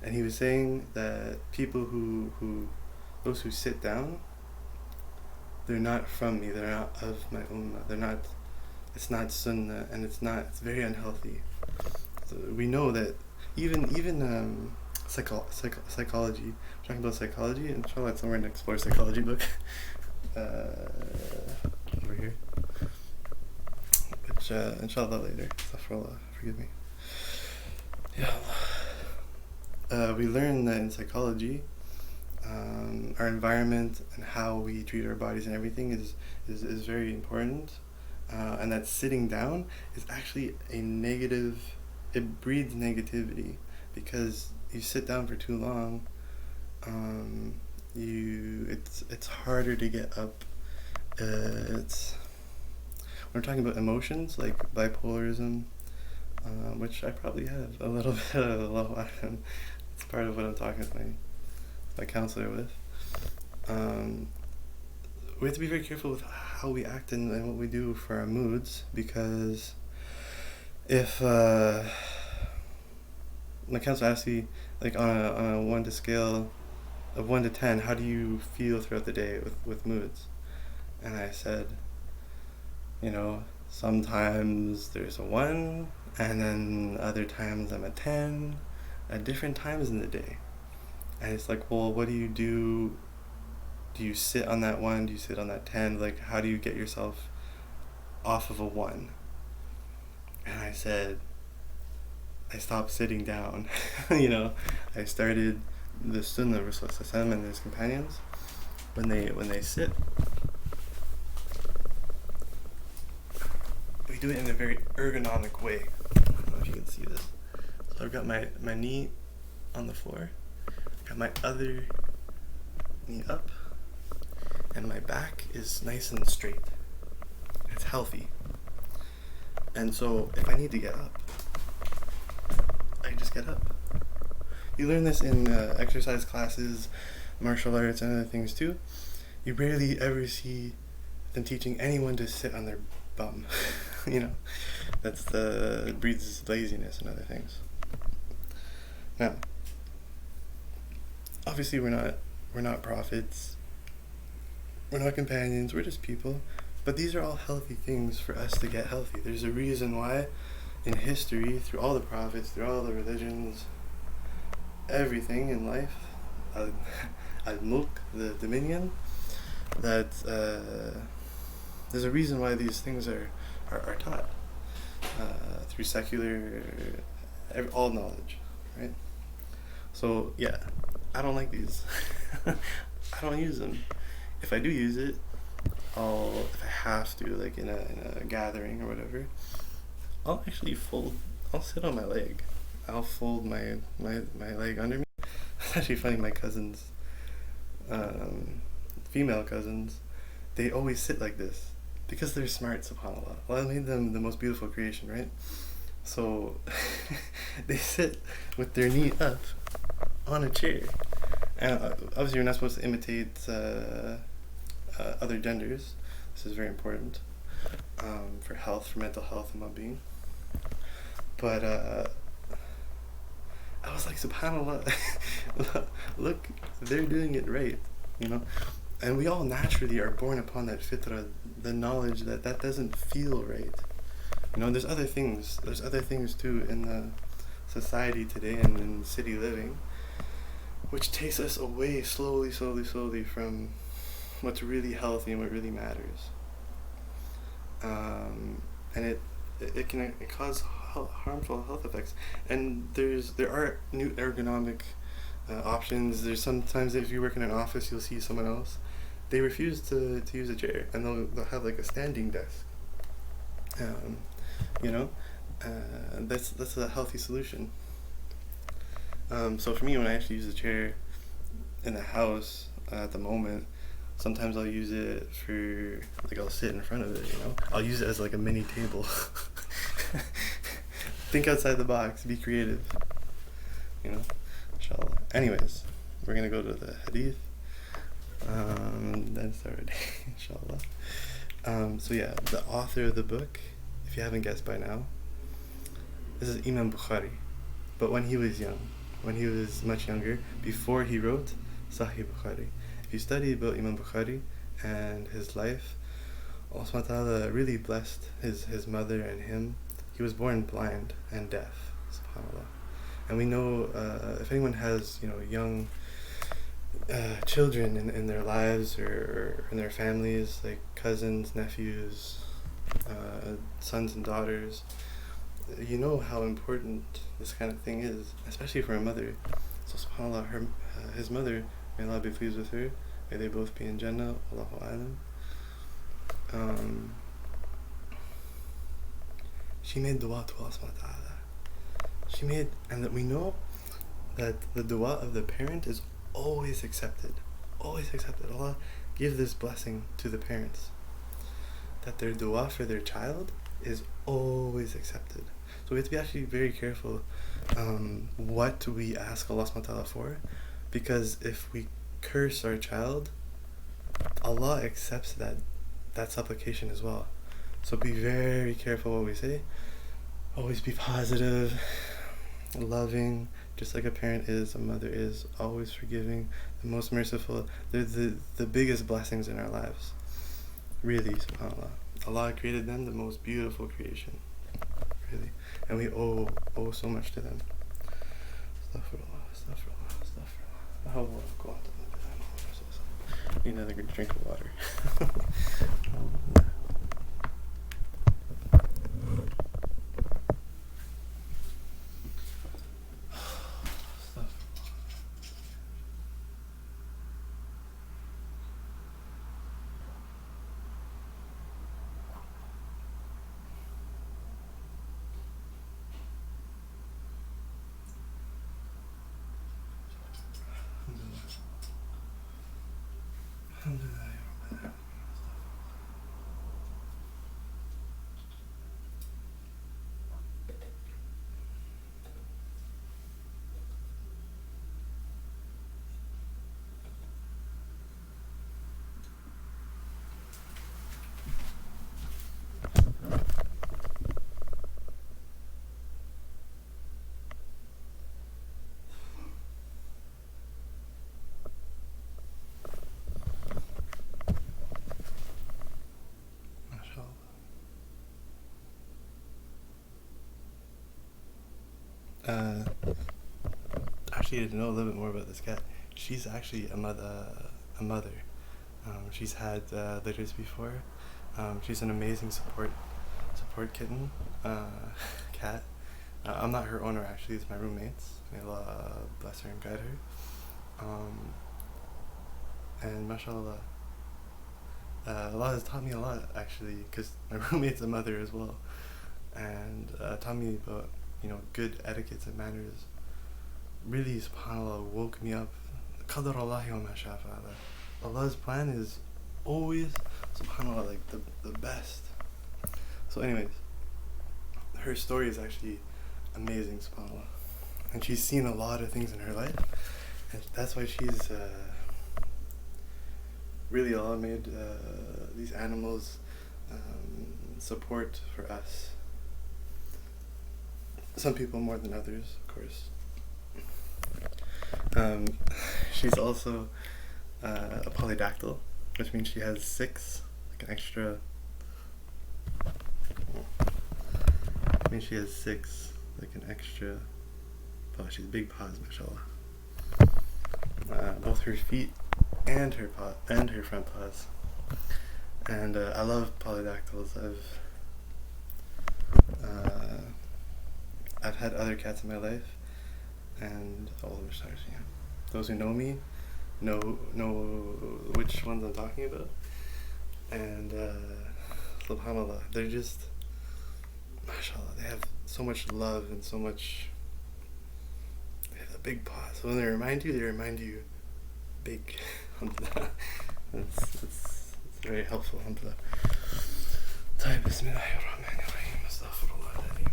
And he was saying that people those who sit down, they're not from me, they're not of my ummah, it's not sunnah, and it's very unhealthy. So we know that even psychology, we're talking about psychology, and inshallah it's somewhere in the Explore Psychology book, over here, which inshallah later, astaghfirullah, forgive me. Ya Allah. We learn that in psychology, our environment and how we treat our bodies and everything is very important, and that sitting down is actually a negative. It breeds negativity, because you sit down for too long. It's harder to get up. We're talking about emotions like bipolarism, which I probably have a little bit of. It's part of what I'm talking with my counselor with. We have to be very careful with how we act and what we do for our moods, because if my counselor asked me, like, on a 1 to scale of 1 to 10, how do you feel throughout the day with moods? And I said, sometimes there's a 1, and then other times I'm a 10, at different times in the day. And it's like, well, what do you do? Do you sit on that 1? Do you sit on that 10? Like, how do you get yourself off of a 1? And I said, I stopped sitting down. I started the sunnah of Rasulullah and his companions. When they sit, we do it in a very ergonomic way. I don't know if you can see this. So I've got my knee on the floor, got my other knee up, and my back is nice and straight. It's healthy. And so if I need to get up, I just get up. You learn this in exercise classes, martial arts, and other things too. You rarely ever see them teaching anyone to sit on their bum. It breeds laziness and other things. Now, obviously we're not prophets, we're not companions, we're just people, but these are all healthy things for us to get healthy. There's a reason why in history, through all the prophets, through all the religions, everything in life, al-mulk, the dominion, that there's a reason why these things are taught through secular, all knowledge, right? So yeah, I don't like these. I don't use them. If I do use it, if I have to, like in a gathering or whatever, I'll actually I'll sit on my leg. I'll fold my leg under me. It's actually funny, my cousins, female cousins, they always sit like this because they're smart, subhanAllah. Allah made them the most beautiful creation, right? So they sit with their knee up on a chair. And obviously you're not supposed to imitate other genders. This is very important for health, for mental health and well-being. But I was like, subhanAllah, look, they're doing it right, And we all naturally are born upon that fitrah, the knowledge that doesn't feel right. There's other things too in the society today and in city living, which takes us away slowly from what's really healthy and what really matters. And it can cause harmful health effects. And there are new ergonomic options. There's sometimes if you work in an office, you'll see someone else, they refuse to use a chair, and they'll have like a standing desk. That's a healthy solution. So for me, when I actually use the chair in the house at the moment, sometimes I'll use it for, like, I'll sit in front of it, you know? I'll use it as like a mini table. Think outside the box, be creative, you know? Inshallah. Anyways, we're gonna go to the hadith. Then start our day, inshallah. So yeah, the author of the book, if you haven't guessed by now, this is Imam Bukhari. But when he was young, when he was much younger, before he wrote Sahih Bukhari. If you study about Imam Bukhari and his life, Allah subhanahu wa ta'ala really blessed his mother and him. He was born blind and deaf, subhanAllah. And we know, if anyone has, young children in their lives or in their families, like cousins, nephews, sons and daughters, you know how important this kind of thing is, especially for a mother. So subhanAllah, his mother, may Allah be pleased with her, may they both be in Jannah, Allahu A'lam. She made dua to Allah subhanahu wa ta'ala. And that we know that the dua of the parent is always accepted. Always accepted. Allah give this blessing to the parents, that their dua for their child is always accepted. So we have to be actually very careful what we ask Allah subhanahu wa ta'ala for, because if we curse our child, Allah accepts that supplication as well. So be very careful what we say. Always be positive, loving, just like a parent is, a mother is, always forgiving, the most merciful. They're the biggest blessings in our lives. Really, subhanAllah. Allah created them the most beautiful creation. Really. And we owe so much to them. Astaghfirullah, astaghfirullah, astaghfirullah. Oh, go on. Need another good drink of water. Alhamdulillah. Actually, to know a little bit more about this cat, she's actually a mother. She's had litters before. She's an amazing support kitten, cat. I'm not her owner, actually. It's my roommate's. May Allah bless her and guide her. And mashallah, Allah has taught me a lot, actually, because my roommate's a mother as well, and taught me about good etiquettes and manners. Really, subhanAllah, woke me up. Qadar Allahi wa ma shaa fa'ala. Allah's plan is always, subhanAllah, like the best. So anyways, her story is actually amazing, subhanAllah. And she's seen a lot of things in her life. And that's why she's, really, Allah made these animals support for us. Some people more than others, of course. She's also a polydactyl, which means she has 6, like an extra. I mean, she has 6, like an extra. Oh, she's big paws, mashallah. Both her feet and her front paws. And I love polydactyls. I've had other cats in my life, and those who know me know which ones I'm talking about. And subhanAllah, they're just, mashallah, they have so much love and so much, they have the big pause. So when they remind you big. Alhamdulillah. That's very helpful. Alhamdulillah. Bismillah, الرحمن الرحيم. Astaghfirullah al-Azim.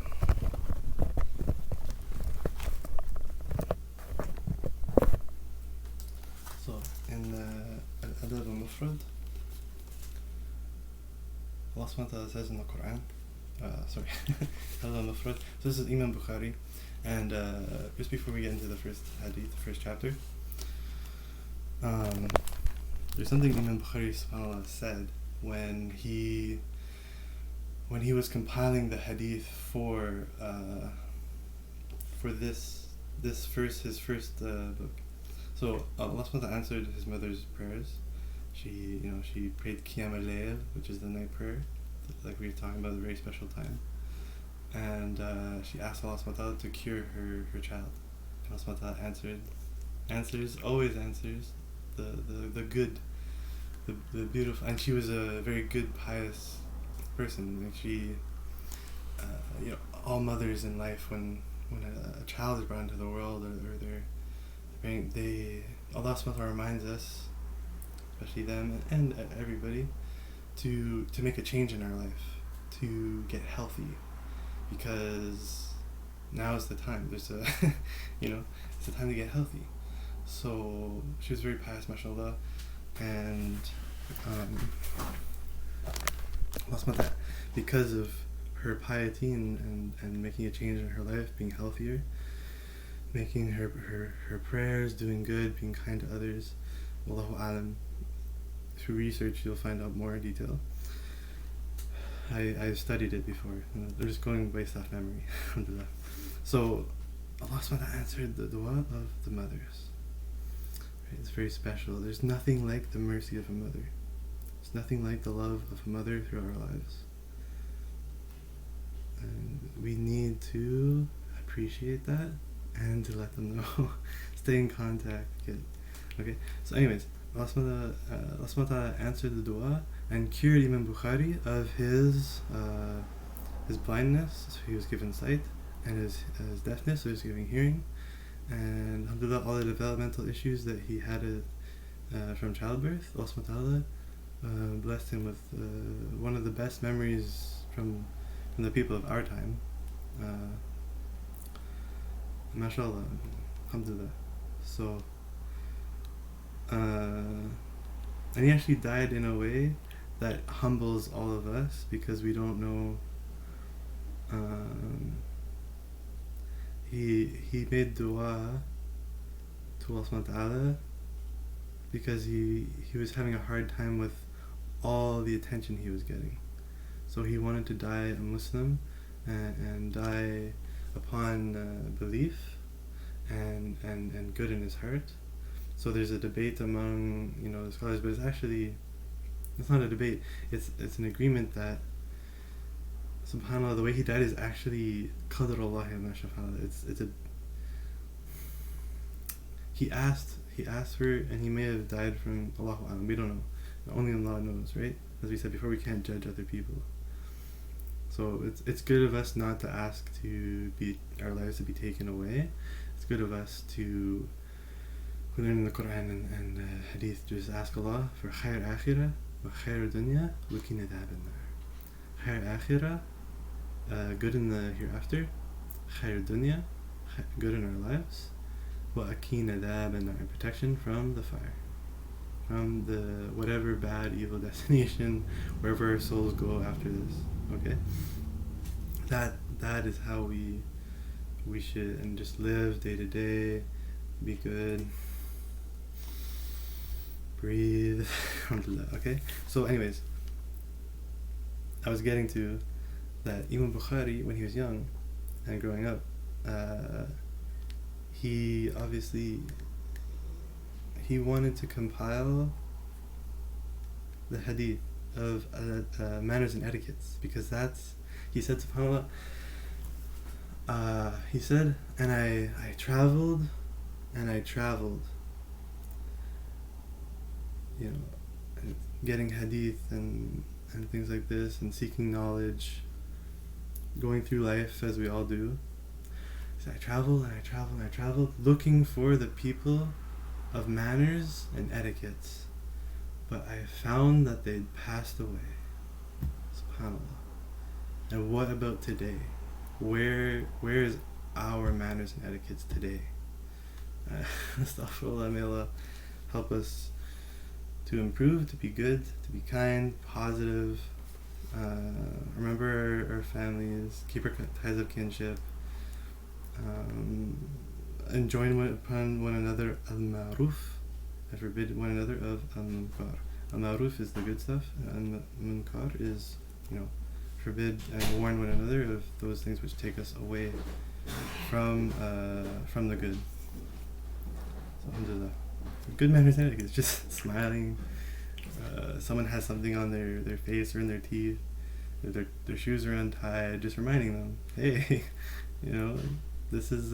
So in Al-Adab al-Mufrad, Allah subhanahu wa ta'ala says in the Qur'an, Al-Adab al-Mufrad. So this is Imam Bukhari, and just before we get into the first hadith, the first chapter, there's something Imam Bukhari subhanAllah said when he was compiling the hadith for this his first book. So Allah subhanahu wa ta'ala answered his mother's prayers. She prayed Qiyam al-Layl, which is the night prayer, like we were talking about, a very special time. And she asked Allah subhanahu wa ta'ala to cure her child. And Allah subhanahu wa ta'ala always answers the good, the beautiful. And she was a very good, pious person. Like she, all mothers in life, when a child is brought into the world, or Allah subhanahu wa ta'ala reminds us, especially them and everybody, to make a change in our life, to get healthy, because now is the time. There's a it's the time to get healthy. So she was very pious, mashallah, and because of her piety and making a change in her life, being healthier, making her prayers, doing good, being kind to others, wallahu alam. Through research you'll find out more detail. I've studied it before. They're just going based off memory. Alhamdulillah. So Allah subhanahu wa ta'ala answered the dua of the mothers. Right? It's very special. There's nothing like the mercy of a mother. There's nothing like the love of a mother through our lives. And we need to appreciate that and to let them know. Stay in contact. Okay. So anyways, Allah subhanahu wa ta'ala answered the dua and cured Imam Bukhari of his blindness, so he was given sight, and his deafness, so he was given hearing, and alhamdulillah, all the developmental issues that he had from childbirth. Allah subhanahu wa ta'ala blessed him with one of the best memories from the people of our time. MashaAllah, alhamdulillah. So and he actually died in a way that humbles all of us, because we don't know. He made dua to Allah subhanahu wa ta'ala because he was having a hard time with all the attention he was getting. So he wanted to die a Muslim and die upon belief and good in his heart. So there's a debate among the scholars, but it's not a debate. It's an agreement that, subhanAllah, the way he died is actually qadarullah ma sha'a. It's a he asked for it, and he may have died from Allahu a'lam. We don't know. Only Allah knows, right? As we said before, we can't judge other people. So it's good of us not to ask our lives to be taken away. It's good of us to learn in the Qur'an and hadith, just ask Allah for khair akhirah wa khair dunya wa qina adhaban nar. Khair akhirah, good in the hereafter, khair dunya, good in our lives, wa qina adhaban nar, protection from the fire, from the whatever bad, evil destination, wherever our souls go after this. Okay, that is how we should, and just live day to day, be good, breathe, alhamdulillah. Okay, so anyways, I was getting to that Imam Bukhari, when he was young and growing up, he wanted to compile the hadith of manners and etiquettes, because he said, subhanAllah, he said, and I traveled, getting hadith and things like this, and seeking knowledge, going through life as we all do. I traveled and I traveled and I traveled looking for the people of manners and etiquettes, but I found that they'd passed away. SubhanAllah. And what about today? Where is our manners and etiquettes today? Astaghfirullah, may Allah help us to improve, to be good, to be kind, positive. Remember our families, keep our ties of kinship, enjoin upon one another al-ma'ruf, and forbid one another of al-munkar. Al-ma'ruf is the good stuff, and munkar is, forbid and warn one another of those things which take us away from the good. So, Alhamdulillah. Good manners and etiquette is just smiling. Someone has something on their face or in their teeth, or their shoes are untied, just reminding them, hey, this is,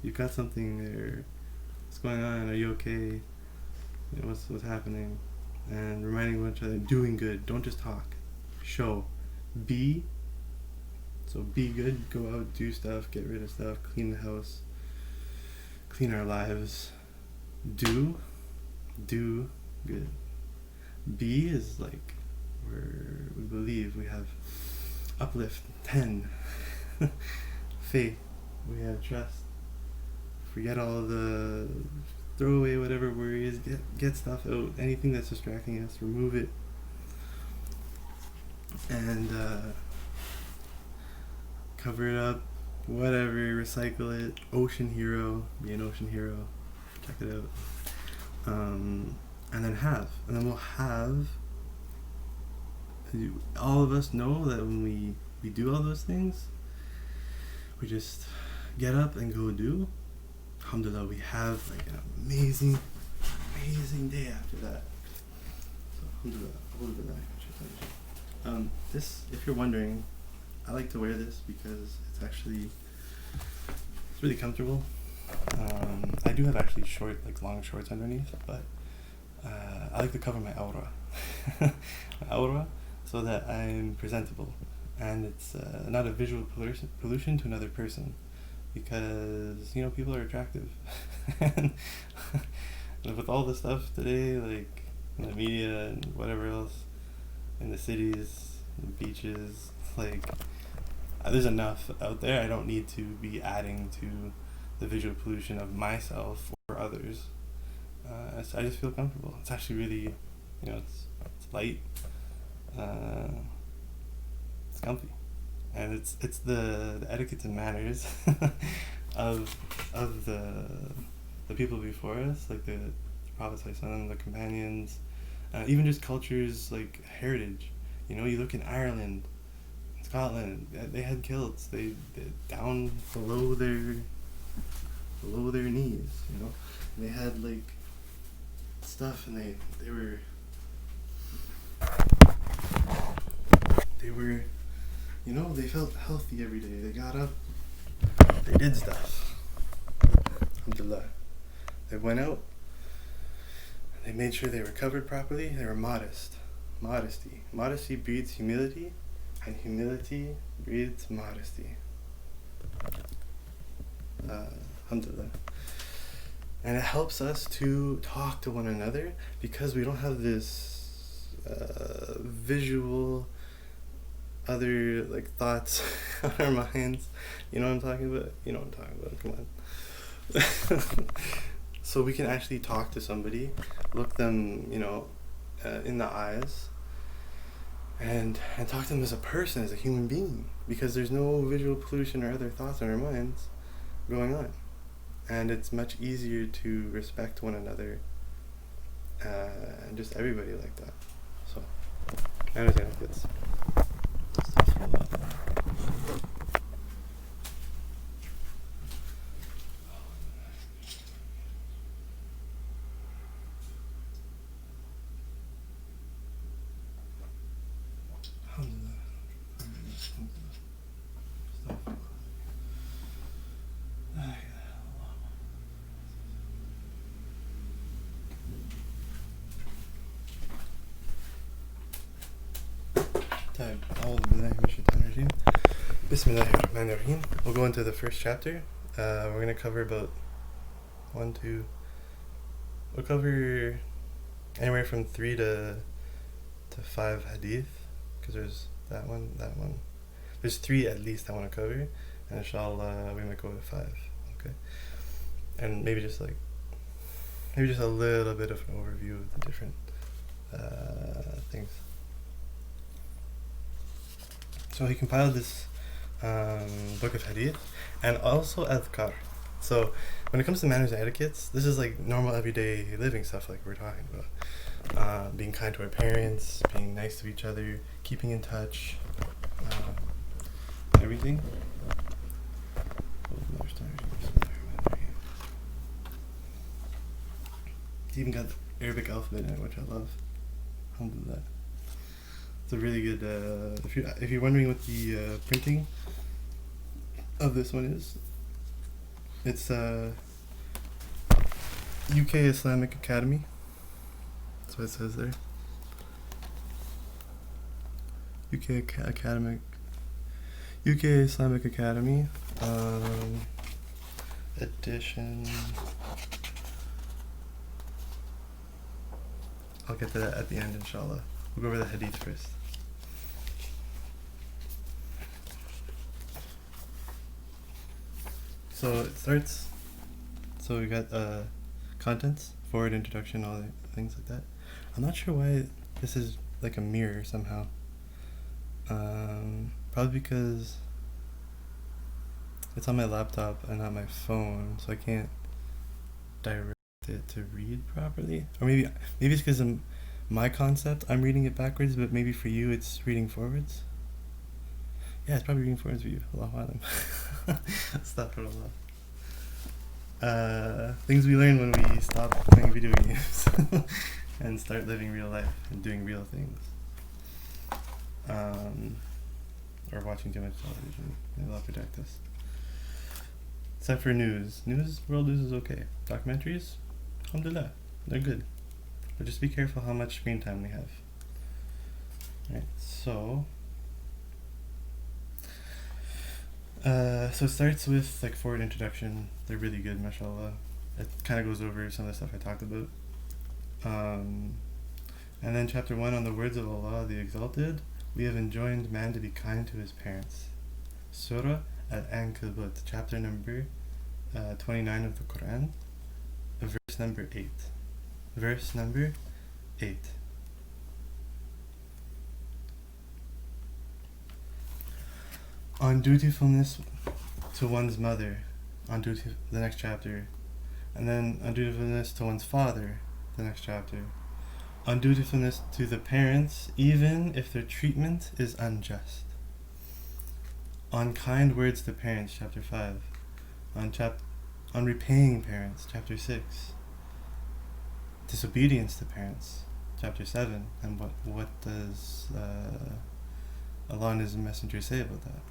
you've got something there, what's going on, are you okay, what's happening, and reminding each other, doing good, don't just talk, show, be good, go out, do stuff, get rid of stuff, clean the house, clean our lives, do good. Be is like where we believe, we have uplift, 10, faith, we have trust, forget all the, throw away whatever worries, get stuff out, anything that's distracting us, remove it, and cover it up, whatever, recycle it, ocean hero, be an ocean hero, check it out. And then we'll have, all of us know that when we do all those things, we just get up and go do. Alhamdulillah, we have like an amazing day after that. So Alhamdulillah. This, if you're wondering, I like to wear this because it's really comfortable. I do have actually long shorts underneath, but I like to cover my aura, so that I'm presentable, and it's not a visual pollution to another person, because people are attractive, and with all the stuff today, like in the media and whatever else, in the cities, the beaches, there's enough out there. I don't need to be adding to the visual pollution of myself or others. So I just feel comfortable. It's actually really, it's light, it's comfy, and it's the etiquette and manners of the people before us, like the Prophet ﷺ, the companions, even just cultures like heritage. You look in Ireland, Scotland, they had kilts. They down below their knees. They had stuff, and they were they felt healthy every day. They got up, they did stuff. Alhamdulillah. They went out, they made sure they were covered properly. They were modest. Modesty breeds humility, and humility breeds modesty. Alhamdulillah. And it helps us to talk to one another, because we don't have this visual other thoughts on our minds. You know what I'm talking about? Come on. So we can actually talk to somebody, look them, in the eyes, and talk to them as a person, as a human being, because there's no visual pollution or other thoughts in our minds going on. And it's much easier to respect one another, and just everybody like that. So, I understand if it's أعوذ بالله من الشيطان الرجيم Bismillah, الرحمن الرحيم. We'll go into the first chapter. We're going to cover about we'll cover anywhere from 3 to 5 hadith, because there's that one. There's 3 at least I want to cover, and Insha Allah we might go to 5. Okay, and maybe just a little bit of an overview of the different things. So he compiled this book of hadith and also adhkar. So when it comes to manners and etiquettes, this is like normal everyday living stuff like we're talking about. Being kind to our parents, being nice to each other, keeping in touch, everything. It's even got the Arabic alphabet in it, which I love. Alhamdulillah. It's a really good, if you're wondering what the printing of this one is, it's UK Islamic Academy. That's what it says there. UK Islamic Academy edition. I'll get to that at the end, inshallah. We'll go over the hadith first. So it starts. So we got contents, forward, introduction, all the things like that. I'm not sure why this is like a mirror somehow. Probably because it's on my laptop and not my phone, so I can't direct it to read properly. Or maybe it's because my concept, I'm reading it backwards, but maybe for you it's reading forwards. Yeah, it's probably reading forwards for you. Allahu alam. Astaghfirullah. Things we learn when we stop playing video games and start living real life and doing real things. Or watching too much television. May Allah protect us. Except for news. World news is okay. Documentaries, Alhamdulillah, they're good. But just be careful how much screen time we have. Alright, so it starts with like forward introduction. They're really good, mashallah. It kind of goes over some of the stuff I talked about. And then chapter 1 on the words of Allah, the Exalted. We have enjoined man to be kind to his parents. Surah Al-Ankabut, chapter number 29 of the Qur'an, verse number 8. Verse number 8. On dutifulness to one's mother, the next chapter, and then on dutifulness to one's father, the next chapter, on dutifulness to the parents, even if their treatment is unjust, on kind words to parents, chapter 5, on repaying parents, chapter 6, disobedience to parents, chapter 7, and what does Allah and His Messenger say about that?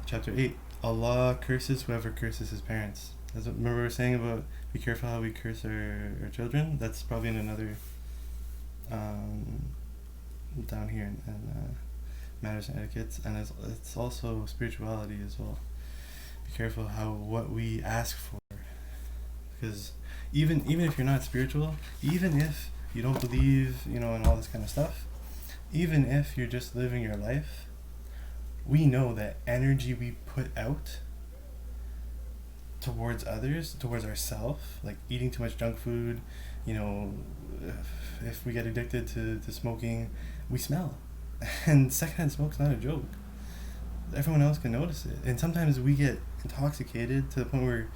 Chapter 8, Allah curses whoever curses his parents. Remember we were saying about be careful how we curse our children? That's probably in another down here in manners and etiquettes, and it's also spirituality as well. Be careful what we ask for, because even if you're not spiritual, even if you don't believe in all this kind of stuff, even if you're just living your life, we know that energy we put out towards others, towards ourselves, like eating too much junk food, if we get addicted to smoking, we smell. And secondhand smoke's not a joke. Everyone else can notice it. And sometimes we get intoxicated to the point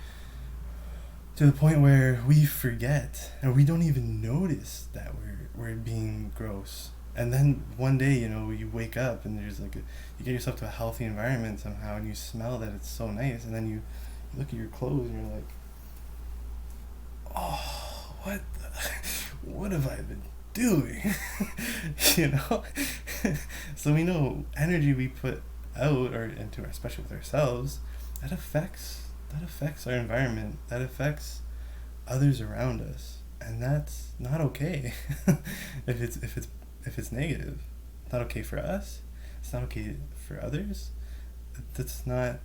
where we forget, and we don't even notice that we're being gross. And then one day, you wake up and there's you get yourself to a healthy environment somehow, and you smell that it's so nice, and then you look at your clothes and you're like, oh, what have I been doing? So we know energy we put out or into, especially with ourselves, that affects our environment, that affects others around us, and that's not okay. if it's negative, not okay for us, it's not okay for others, that's not,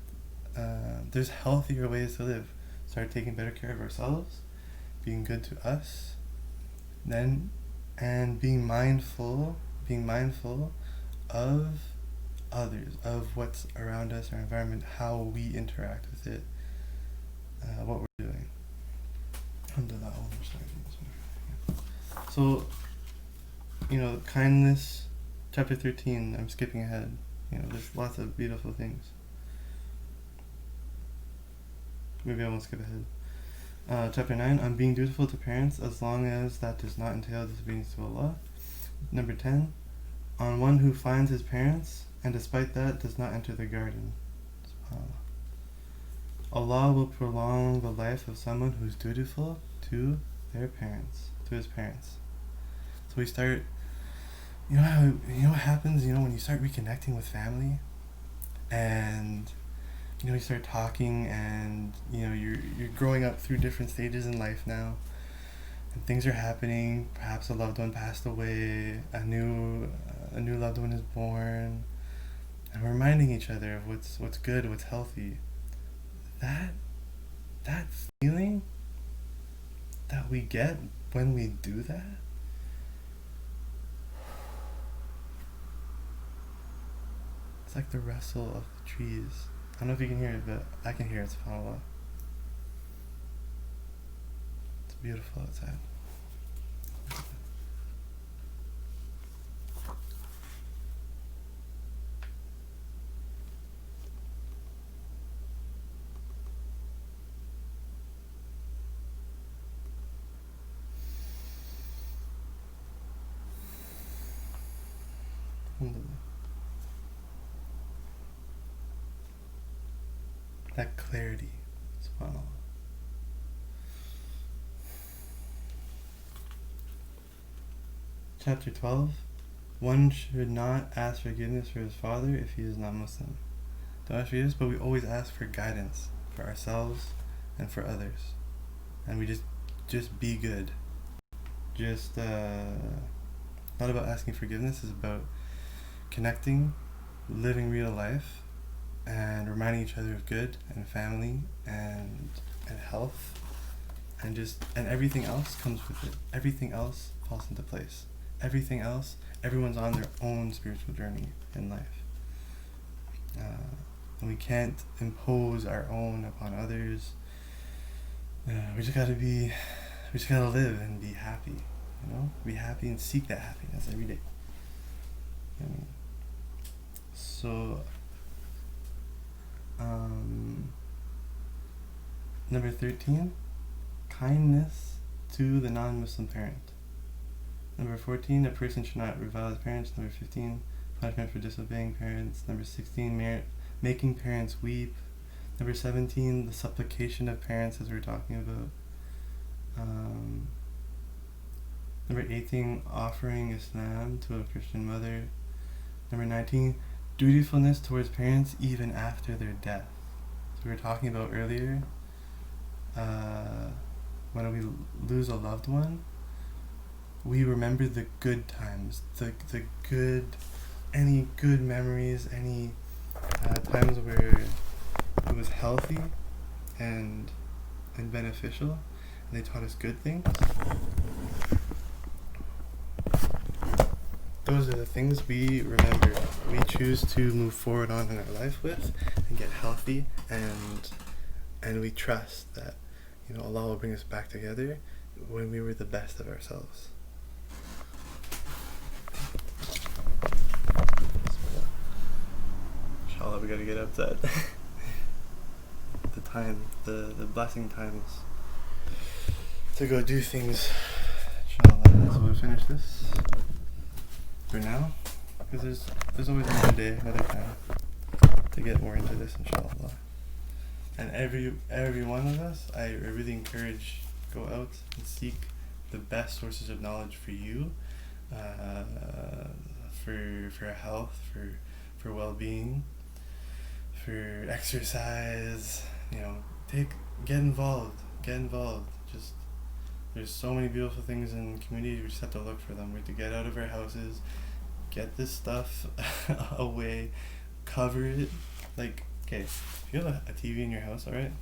there's healthier ways to live. Start taking better care of ourselves, being good to us, then, and being mindful of others, of what's around us, our environment, how we interact with it, what we're doing. Alhamdulillah. So, kindness, chapter 13, I'm skipping ahead. There's lots of beautiful things. Maybe I won't skip ahead. Chapter 9, on being dutiful to parents as long as that does not entail disobedience to Allah. Number 10, on one who finds his parents and despite that does not enter the garden. SubhanAllah. Allah will prolong the life of someone who's dutiful to his parents. So we start, what happens, when you start reconnecting with family, and you start talking, and you're growing up through different stages in life now, and things are happening. Perhaps a loved one passed away, a new loved one is born, and we're reminding each other of what's good, what's healthy. That feeling that we get when we do that, it's like the rustle of the trees. I don't know if you can hear it, but I can hear it, subhanAllah. It's beautiful outside. Alhamdulillah. That clarity, subhanAllah. Chapter 12, one should not ask forgiveness for his father if he is not Muslim. Don't ask forgiveness, but we always ask for guidance for ourselves and for others. And we just be good. Not about asking forgiveness, it's about connecting, living real life, and reminding each other of good and family and health, and everything else comes with it. Everything else falls into place. Everything else, everyone's on their own spiritual journey in life, and we can't impose our own upon others. We just gotta live and be happy. Be happy and seek that happiness every day. So, number 13, kindness to the non-Muslim parent. Number 14, a person should not revile his parents. Number 15, punishment for disobeying parents. Number 16, making parents weep. Number 17, the supplication of parents, as we were talking about. Number 18, offering Islam to a Christian mother. Number 19, dutifulness towards parents even after their death. So we were talking about earlier, when we lose a loved one, we remember the good times, any good memories, any times where it was healthy and beneficial, and they taught us good things. Those are the things we remember. We choose to move forward on in our life with and get healthy, and we trust that Allah will bring us back together when we were the best of ourselves. Inshallah, we gotta get upset. The blessing times to go do things. Inshallah, so we'll finish this for now, because there's always another day, another time to get more into this, inshallah. And every one of us, I really encourage, go out and seek the best sources of knowledge for you, for health, for well-being, for exercise. Get involved. Just, there's so many beautiful things in communities. We just have to look for them. We have to get out of our houses, get this stuff away, cover it. Like, okay, if you have a TV in your house, alright?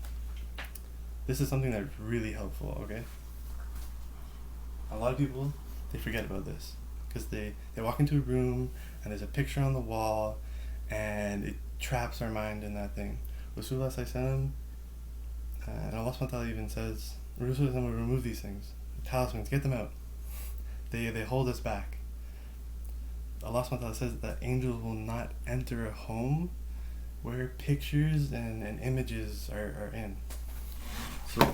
This is something that's really helpful, okay? A lot of people, they forget about this. Because they walk into a room, and there's a picture on the wall, and it traps our mind in that thing. Rasulullah sallallahu and Allah subhanahu wa ta'ala even says, Rasulullah will remove these things. Talismans, get them out. They hold us back. Allah subhanahu wa ta'ala says that angels will not enter a home where pictures and images are in. So,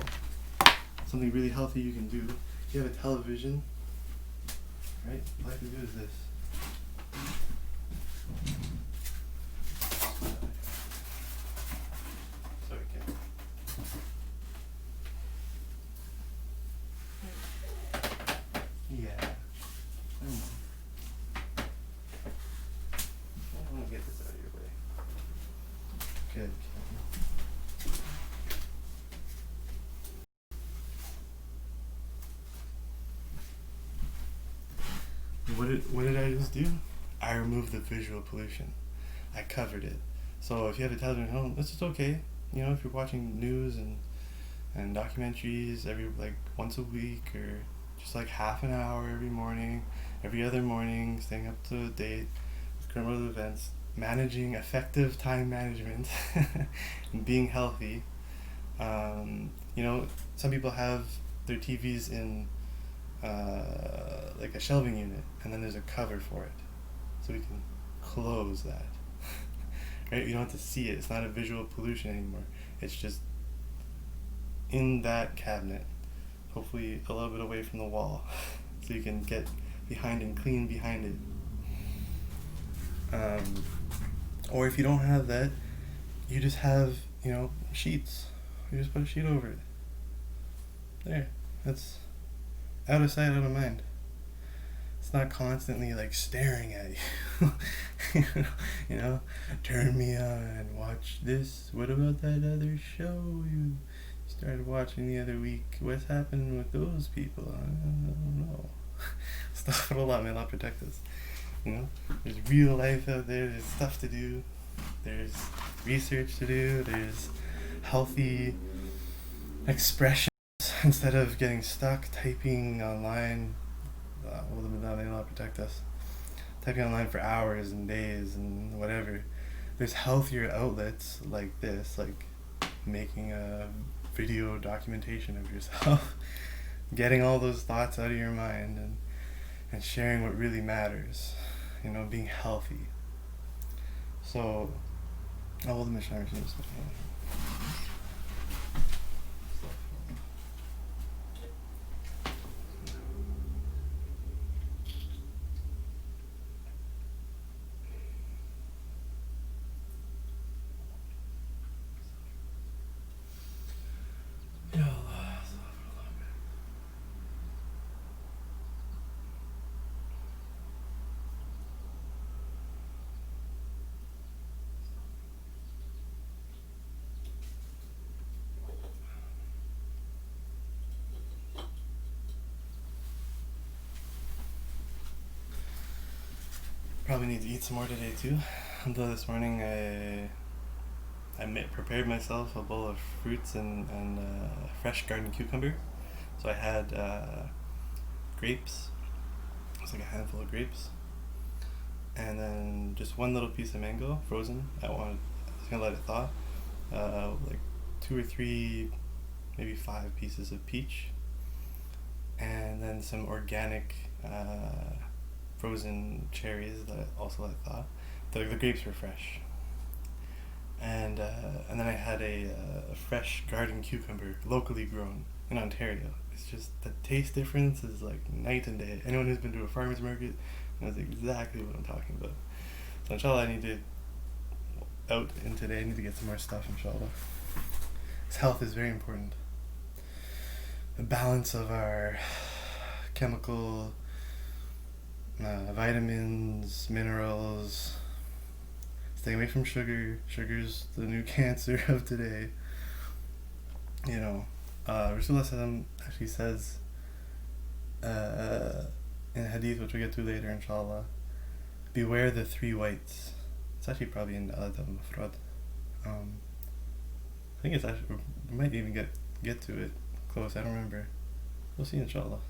something really healthy you can do. If you have a television, right, all you can do is this. Sorry, Kim. Yeah. I want to get this out of your way. Good. What did I just do? I removed the visual pollution. I covered it. So if you have a television at home, this is okay. You know, if you're watching news and documentaries like once a week, or just like half an hour every morning, every other morning, staying up to date with current world events, managing effective time management, and being healthy. You know, some people have their TVs in like a shelving unit, and then there's a cover for it, so we can close that. Right? You don't have to see it. It's not a visual pollution anymore. It's just in that cabinet, hopefully a little bit away from the wall, so you can get behind and clean behind it. Or if you don't have that, you just have, you know, sheets. You just put a sheet over it. There. That's out of sight, out of mind. It's not constantly like staring at you. You know, turn me on, watch this. What about that other show you started watching the other week? What's happening with those people? I don't know. Astaghfirullah, may Allah protect us. You know, there's real life out there. There's stuff to do. There's research to do. There's healthy expression. Instead of getting stuck typing online, may Allah protect us, typing online for hours and days and whatever, there's healthier outlets like this, like making a video documentation of yourself, getting all those thoughts out of your mind, and sharing what really matters, you know, being healthy. So, all the missionaries. Ya Allah, probably need to eat some more today too. Until this morning, I prepared myself a bowl of fruits and fresh garden cucumber. So I had grapes. It's like a handful of grapes, and then just one little piece of mango, frozen. I was gonna let it thaw. Like 2 or 3, maybe 5 pieces of peach, and then some organic frozen cherries that I also let thaw. The grapes were fresh. And then I had a fresh garden cucumber, locally grown in Ontario. It's just the taste difference is like night and day. Anyone who's been to a farmer's market knows exactly what I'm talking about. So inshallah, I need to out in today. I need to get some more stuff, inshallah. Because health is very important. The balance of our chemical vitamins, minerals. Stay away from sugar. Sugar's the new cancer of today. You know, Rasulullah sallam actually says in hadith, which we'll get to later, inshallah, beware the three whites. It's actually probably in the Adab Mufrad. I think it's actually, we might even get to it close, I don't remember. We'll see, Insha Allah.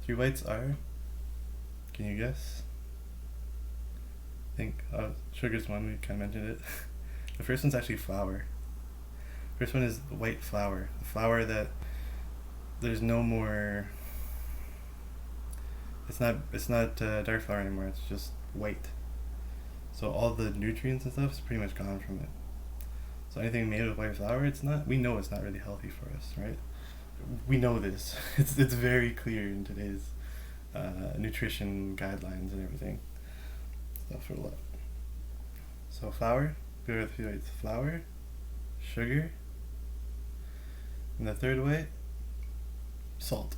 Three whites are, can you guess? I think sugar's one, we kind of mentioned it. The first one's actually flour. First one is white flour. The flour that there's no more, it's not dark flour anymore, it's just white. So all the nutrients and stuff is pretty much gone from it. So anything made with white flour, we know it's not really healthy for us, right? We know this. It's very clear in today's nutrition guidelines and everything. Stuff for a lot. So flour, it's flour, sugar, and the third way, salt.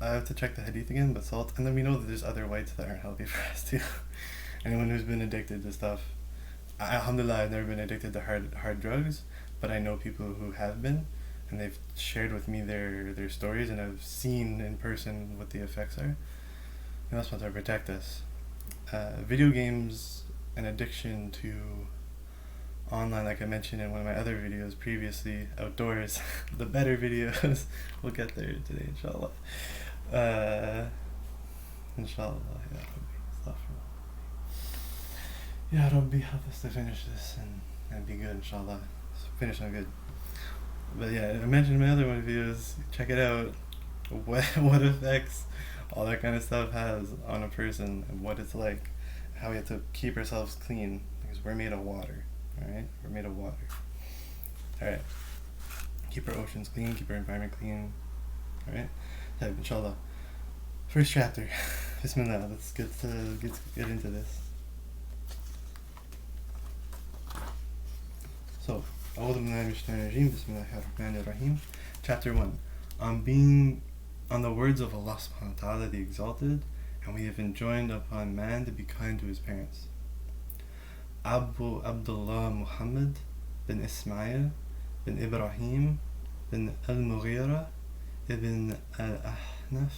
I have to check the hadith again, but salt. And then we know that there's other whites that aren't healthy for us too. Anyone who's been addicted to stuff, Alhamdulillah, I've never been addicted to hard drugs, but I know people who have been, and they've shared with me their stories, and I've seen in person what the effects are. And that's what's to protect us. Video games and addiction to online, like I mentioned in one of my other videos previously, outdoors, the better videos, we'll get there today, inshallah. Inshallah, Ya Rabbi, help us to finish this and be good, inshallah. Finish on good. But yeah, I mentioned in my other one videos, check it out, what effects all that kind of stuff has on a person, and what it's like, how we have to keep ourselves clean, because we're made of water, alright? We're made of water. Alright. Keep our oceans clean, keep our environment clean, alright? Inshallah. First chapter. Bismillah, let's get into this. So, Bismillah, الرحمن الرحيم. Chapter 1. On the words of Allah subhanahu wa ta'ala, the Exalted, and we have enjoined upon man to be kind to his parents. Abu Abdullah Muhammad bin Ismail bin Ibrahim bin al-Mughira ibn al-Ahnaf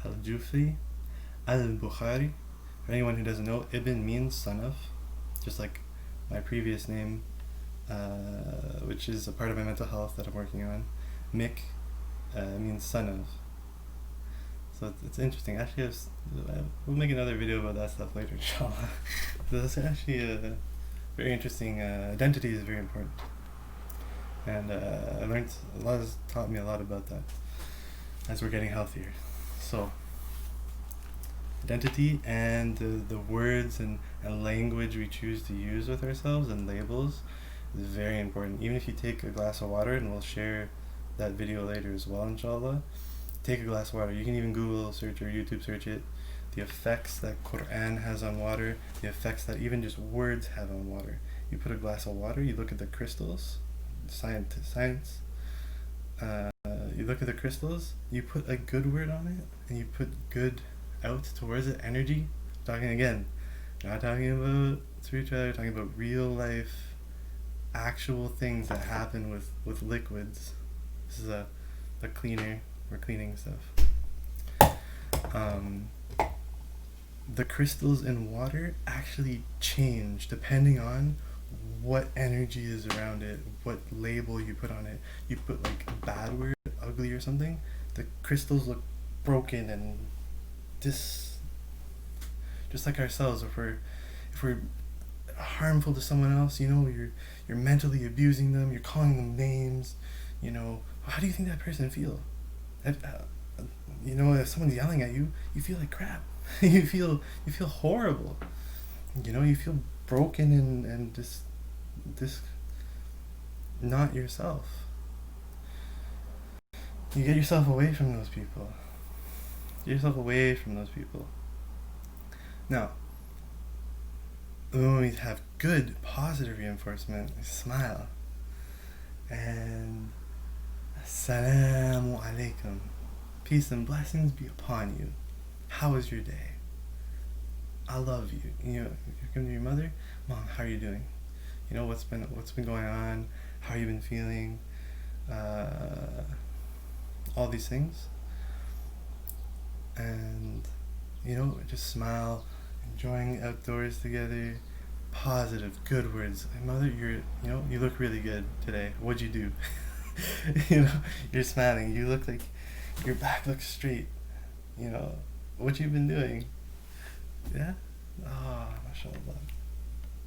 al-Jufi al-Bukhari. For anyone who doesn't know, Ibn means son of, just like my previous name, which is a part of my mental health that I'm working on. Mik means son of. So it's interesting. Actually, we'll make another video about that stuff later, inshallah. That's actually a very interesting. Identity is very important, and I learned Allah has taught me a lot about that as we're getting healthier. So identity and the words and language we choose to use with ourselves and labels is very important. Even if you take a glass of water, and we'll share that video later as well, inshallah. Take a glass of water. You can even Google search or YouTube search it. The effects that Qur'an has on water, the effects that even just words have on water. You put a glass of water, you look at the crystals, science. You look at the crystals, you put a good word on it, and you put good out towards it, energy. Talking again, not talking about spirituality, talking about real life, actual things that happen with liquids. This is a cleaner. We're cleaning stuff. The crystals in water actually change depending on what energy is around it, what label you put on it. You put like a bad word, ugly or something, the crystals look broken and just like ourselves. If we're harmful to someone else, you're mentally abusing them, you're calling them names, how do you think that person feel? If someone's yelling at you, you feel like crap. you feel horrible. You feel broken and just not yourself. You get yourself away from those people. Now, when we have good, positive reinforcement, smile. And Assalamu alaikum. Peace and blessings be upon you. How was your day? I love you. You come to your mother, Mom, how are you doing? What's been going on? How you been feeling? All these things. And just smile enjoying outdoors together, positive, good words. Hey, mother, you look really good today. What'd you do? You're smiling. You look like your back looks straight. What you been doing? Yeah? Oh, mashallah.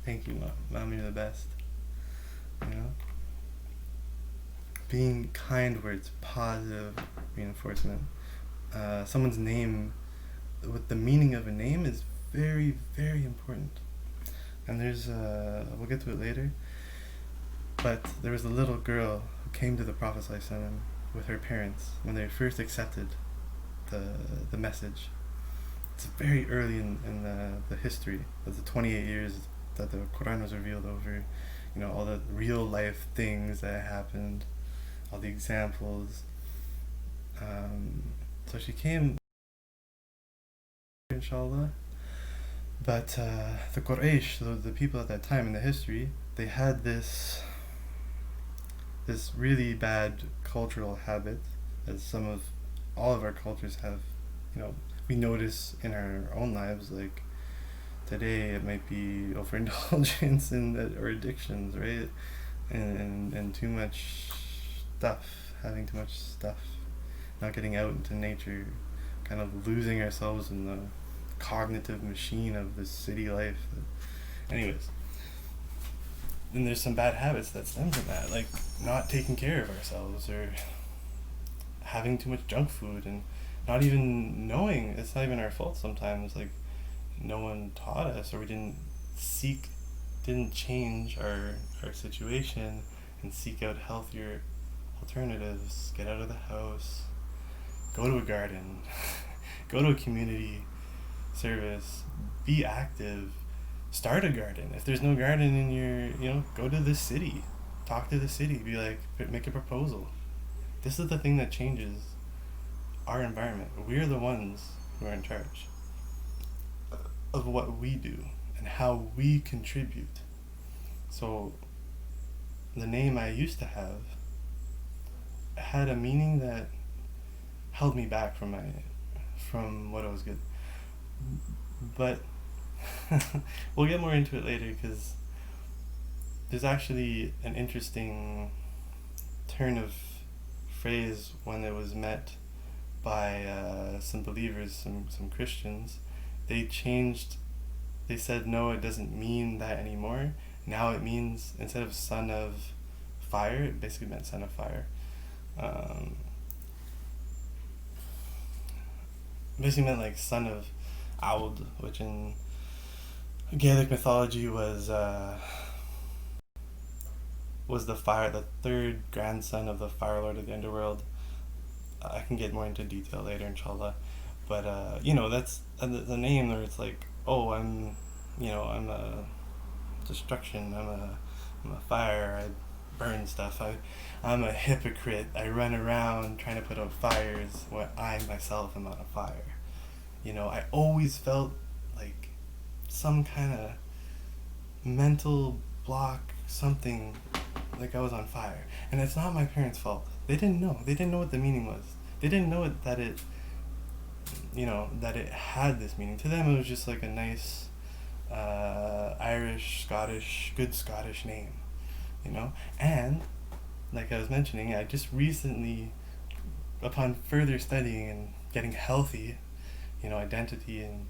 Thank you, Mom. Mom, you're the best. You know? Being kind words, positive reinforcement. Someone's name, with the meaning of a name is very, very important. And we'll get to it later, but there was a little girl who came to the Prophet ﷺ with her parents when they first accepted the message. It's very early in the history of the 28 years that the Qur'an was revealed over, all the real life things that happened, all the examples. So she came, Insha Allah. But the Quraysh, the people at that time in the history, they had this really bad cultural habit, as all of our cultures have. We notice in our own lives, like today it might be overindulgence or addictions, right? And too much stuff, having too much stuff, not getting out into nature, kind of losing ourselves in the cognitive machine of this city life. Anyways, then there's some bad habits that stem from that, like not taking care of ourselves or having too much junk food and not even knowing it's not even our fault sometimes. Like no one taught us, or we didn't change our situation and seek out healthier alternatives. Get out of the house, go to a garden, go to a community service, be active, start a garden. If there's no garden in your, go to the city, talk to the city, be like, make a proposal. This is the thing that changes our environment. We're the ones who are in charge of what we do and how we contribute. So the name I used to have had a meaning that held me back from what I was good. But we'll get more into it later, because there's actually an interesting turn of phrase when it was met by some believers, some Christians. They said, no, it doesn't mean that anymore. Now it means, instead of son of fire, it basically meant son of fire. Basically meant like son of Aud, which in Gaelic mythology was the third grandson of the Fire Lord of the Underworld. I can get more into detail later, inshallah. But that's the name where it's like, oh, I'm a destruction. I'm a fire. I burn stuff. I'm a hypocrite. I run around trying to put out fires when I myself am on a fire. I always felt like some kind of mental block, something like I was on fire. And it's not my parents' fault. They didn't know. They didn't know what the meaning was. They didn't know that it had this meaning. To them, it was just like a nice Irish, Scottish, good Scottish name, And like I was mentioning, I just recently, upon further studying and getting healthy, identity and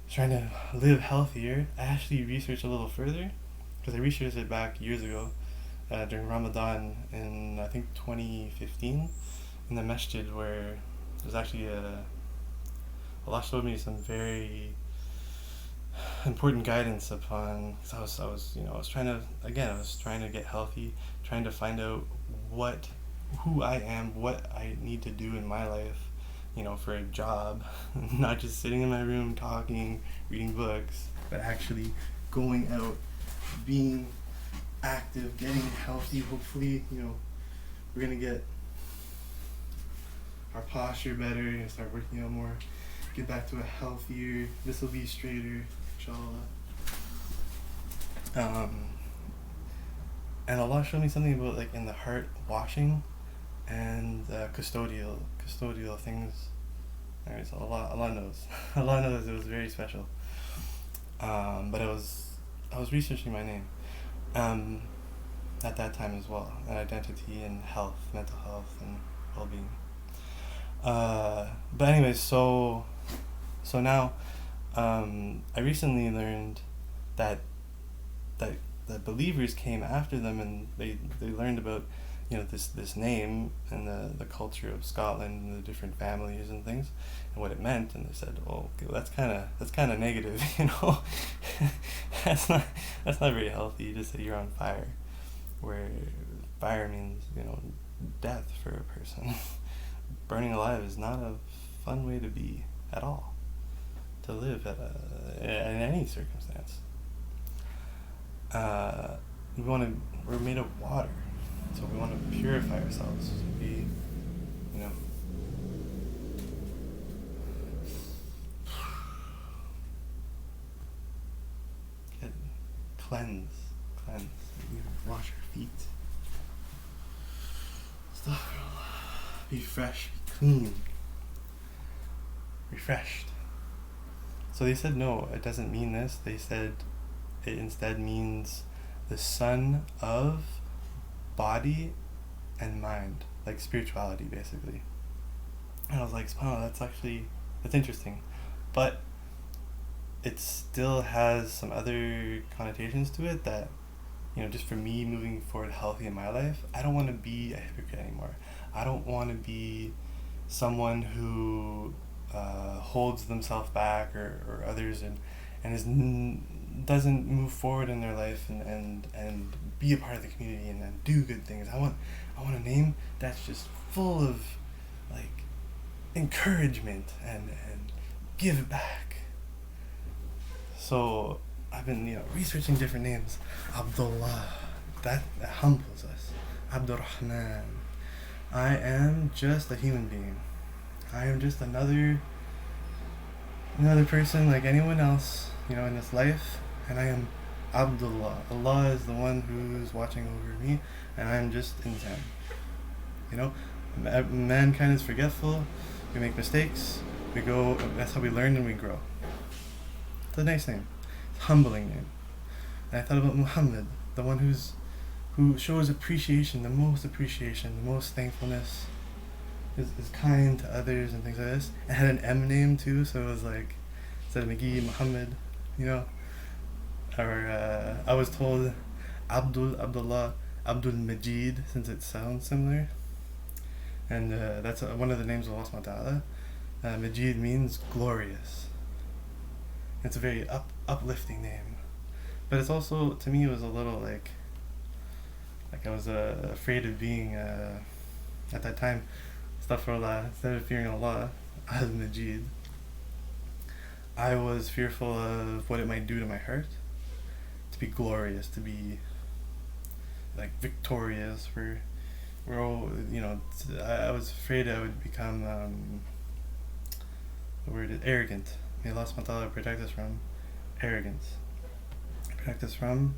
trying to live healthier, I actually researched a little further, because I researched it back years ago during Ramadan in, I think, 2015, in the masjid, where there's actually Allah showed me some very important guidance upon, because I was trying to get healthy, trying to find out who I am, what I need to do in my life, for a job, not just sitting in my room talking, reading books, but actually going out, being active, getting healthy. Hopefully, we're gonna get our posture better, start working out more, get back to a healthier, this will be straighter, inshallah. And Allah showed me something about, like, in the heart, washing and custodial things. Alright, so Allah knows. Allah knows it was very special. But I was researching my name at that time as well, and identity and health, mental health and well-being. But anyways, so now I recently learned that the believers came after them, and they learned about this name and the culture of Scotland and the different families and things and what it meant, and they said, oh, okay, well, that's kind of negative. that's not very healthy. You just say you're on fire, where fire means death for a person. Burning alive is not a fun way to be at all, to live in any circumstance. We're made of water, so we want to purify ourselves, to be, get cleanse, wash your feet, be fresh, be clean, refreshed. So they said no, it doesn't mean this. They said it instead means the son of body and mind, like spirituality, basically. And I was like, oh, that's interesting, but it still has some other connotations to it that, just for me moving forward healthy in my life, I don't want to be a hypocrite anymore. I don't want to be someone who holds themselves back or others and doesn't move forward in their life and be a part of the community and do good things. I want a name that's just full of like encouragement and give back. So I've been researching different names. Abdullah, that humbles us. Rahman, I am just a human being. I am just another person like anyone else, in this life, and I am Abdullah. Allah is the one who's watching over me, and I am just insan. Mankind is forgetful. We make mistakes. We go. That's how we learn and we grow. It's a nice name. It's a humbling name. And I thought about Muhammad, the one who shows appreciation, the most thankfulness, is kind to others and things like this. It had an M name too, so it was like, instead of McGee, Muhammad, or I was told Abdullah, Abdul Majid, since it sounds similar. And that's one of the names of Allah subhanahu wa ta'ala. Majid means glorious. It's a very uplifting name. But it's also, to me, it was a little like I was afraid of being, at that time, astaghfirullah, instead of fearing Allah, al-Majid, I was fearful of what it might do to my heart. To be glorious, to be like victorious, we're all, I was afraid I would become, the word is arrogant. May Allah subhanahu wa ta'ala protect us from arrogance, protect us from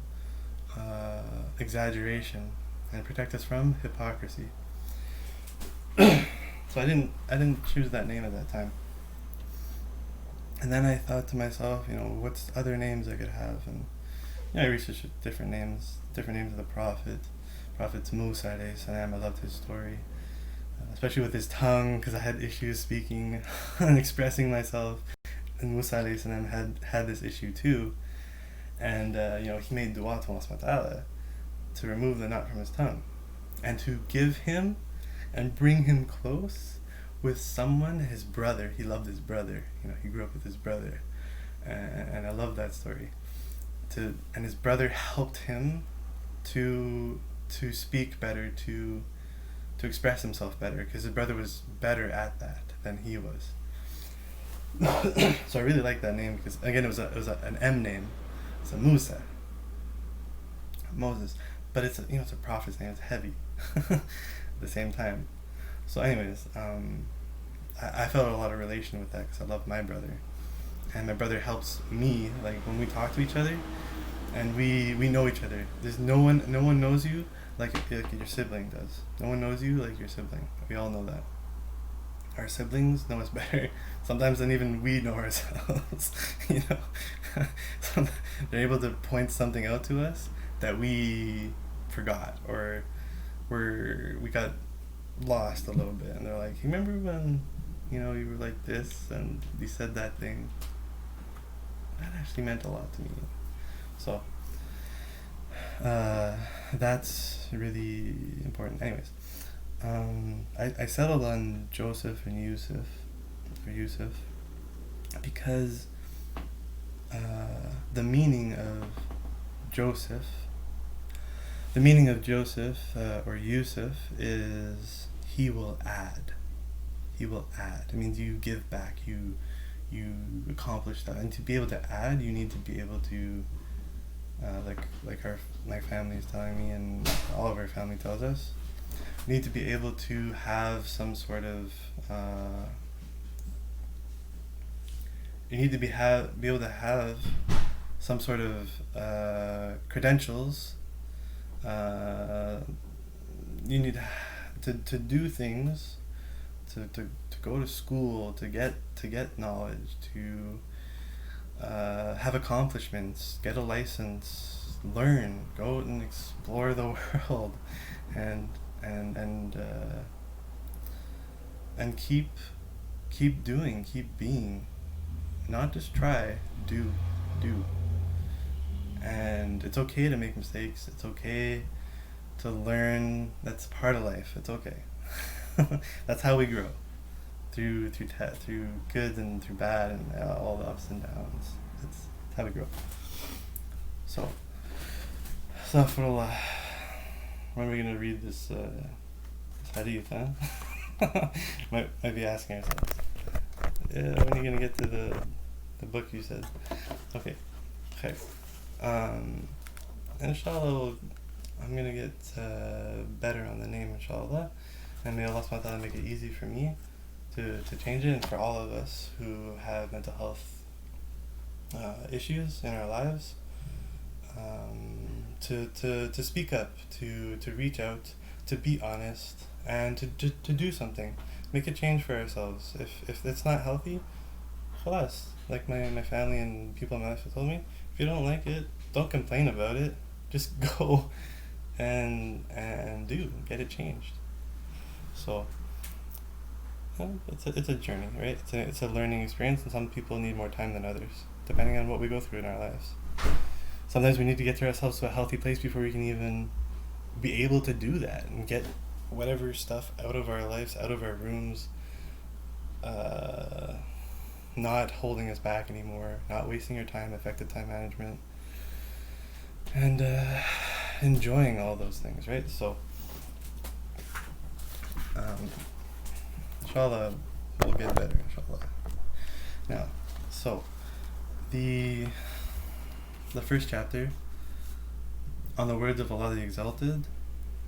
exaggeration, and protect us from hypocrisy. So I didn't choose that name at that time. And then I thought to myself, what's other names I could have? And I researched different names of the Prophet Musa alayhi salam. I loved his story, especially with his tongue, because I had issues speaking and expressing myself. And Musa alayhi salam had this issue too. And he made dua to Allah subhanahu wa ta'ala to remove the knot from his tongue, and to give him and bring him close with someone, his brother. He loved his brother. He grew up with his brother, and I love that story. And his brother helped him to speak better, to express himself better, because his brother was better at that than he was. So I really like that name, because again, it was an M name. It's a Musa, Moses, but it's a prophet's name. It's heavy at the same time. So anyways, I felt a lot of relation with that, because I love my brother, and my brother helps me, like when we talk to each other, and we know each other. There's no one knows you like your sibling does. No one knows you like your sibling. We all know that. our siblings know us better sometimes than even we know ourselves. You know, so they're able to point something out to us that we forgot, or we got lost a little bit, and they're like, "You remember when, you know, you were like this and you said that thing? That actually meant a lot to me." So that's really important. Anyways, I settled on Joseph and Yusuf, because the meaning of Joseph, or Yusuf, is he will add. He will add. It means you give back. You accomplish that, and to be able to add, you need to be able to, like my family is telling me, and all of our family tells us, we need to be able to have some sort of you need to be able to have some sort of credentials. You need to do things, to go to school, to get knowledge, to have accomplishments, get a license, learn, go out and explore the world, and keep doing, keep being, not just try, do. And it's okay to make mistakes. It's okay to learn. That's part of life. It's okay. That's how we grow, through good and through bad, and all the ups and downs. It's how we grow. So, astaghfirullah. When are we gonna read this hadith? Huh? might be asking ourselves. When are you gonna get to the book you said? Okay. Inshallah, I'm gonna get better on the name, inshallah, and may Allah subhanahu wa ta'ala make it easy for me to change it, and for all of us who have mental health issues in our lives, to speak up, to reach out, to be honest, and to do something, make a change for ourselves. If it's not healthy, khalas, like my family and people in my life have told me, if you don't like it, don't complain about it. Just go and get it changed. So it's a journey, right? It's a learning experience, and some people need more time than others, depending on what we go through in our lives. Sometimes we need to get to ourselves to a healthy place before we can even be able to do that and get whatever stuff out of our lives, out of our rooms, not holding us back anymore, not wasting your time, effective time management, and enjoying all those things, right? So inshallah, we'll get better, inshallah. Now, so the first chapter, on the words of Allah the Exalted,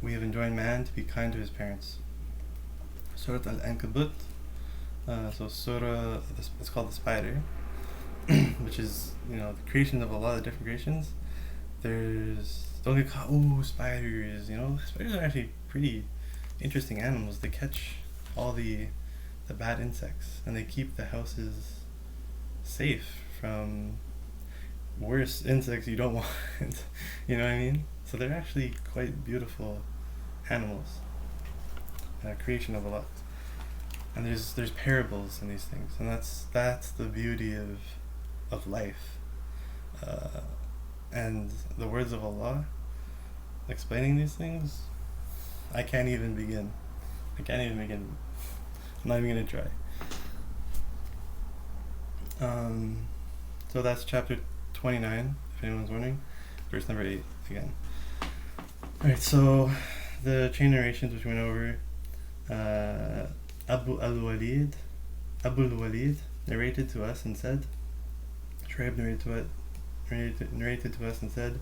we have enjoined man to be kind to his parents. Surah Al-Ankabut, so surah, it's called the spider, which is, the creation of Allah, the different creations. Don't get caught, spiders, spiders are actually pretty interesting animals. They catch all the bad insects, and they keep the houses safe from worse insects you don't want. You know what I mean? So they're actually quite beautiful animals, creation of Allah. And there's parables in these things, and that's the beauty of life. And the words of Allah explaining these things, I can't even begin. I'm not even gonna try. So that's chapter 29, if anyone's wondering, verse number 8 again. Alright, so the chain narrations which we went over, Abu al-Walid narrated to us and said, Shu'aib narrated to us and said,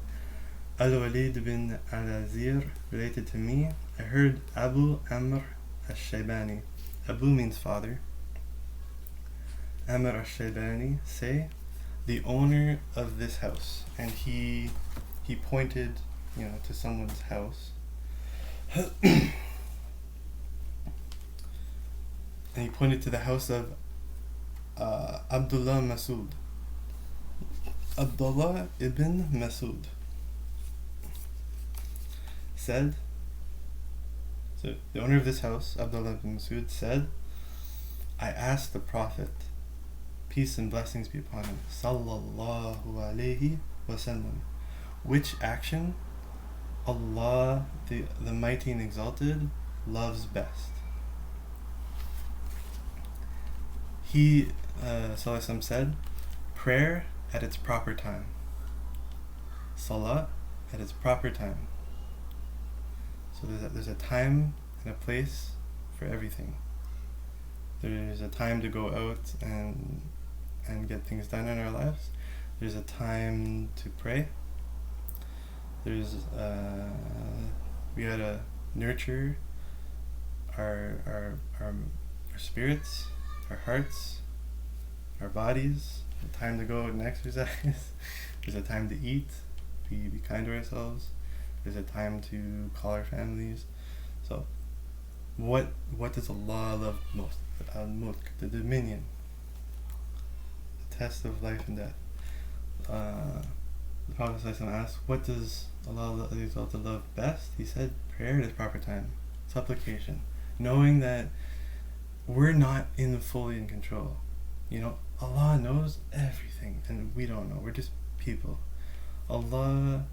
Al-Walid bin al-Azir related to me, I heard Abu Amr al-Shaybani, Abu means father, Amr al-Shaybani say, the owner of this house, and he pointed, to someone's house. and he pointed to the house of Abdullah Masud. Abdullah ibn Masud said, so the owner of this house, Abdullah ibn Masud, said, I asked the Prophet, peace and blessings be upon him, sallallahu alayhi wasallam, which action Allah, the mighty and exalted, loves best. He, Sallallahu said, prayer at its proper time. Salah at its proper time. So there's a time and a place for everything. There's a time to go out and get things done in our lives. There's a time to pray. There's we gotta nurture our spirits, our hearts, our bodies. There's a time to go out and exercise. There's a time to eat. Be kind to ourselves. There's a time to call our families. So, what does Allah love most? Al-Mulk, the dominion, the test of life and death. The Prophet ﷺ asked, what does Allah love best? He said, prayer at its proper time, supplication, knowing that we're not fully in control. You know, Allah knows everything, and we don't know. We're just people. Allah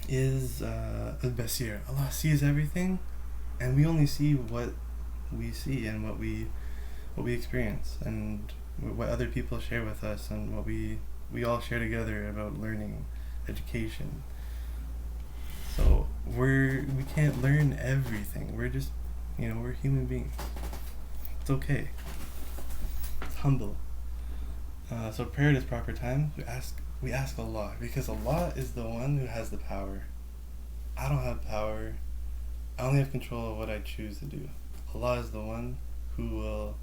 is al-Basir. Allah sees everything, and we only see what we see and what we experience, and what other people share with us, and what we all share together about learning, education. So we can't learn everything. We're just, we're human beings. It's okay. It's humble. So prayer at its proper time. We ask Allah, because Allah is the one who has the power. I don't have power. I only have control of what I choose to do. Allah is the one who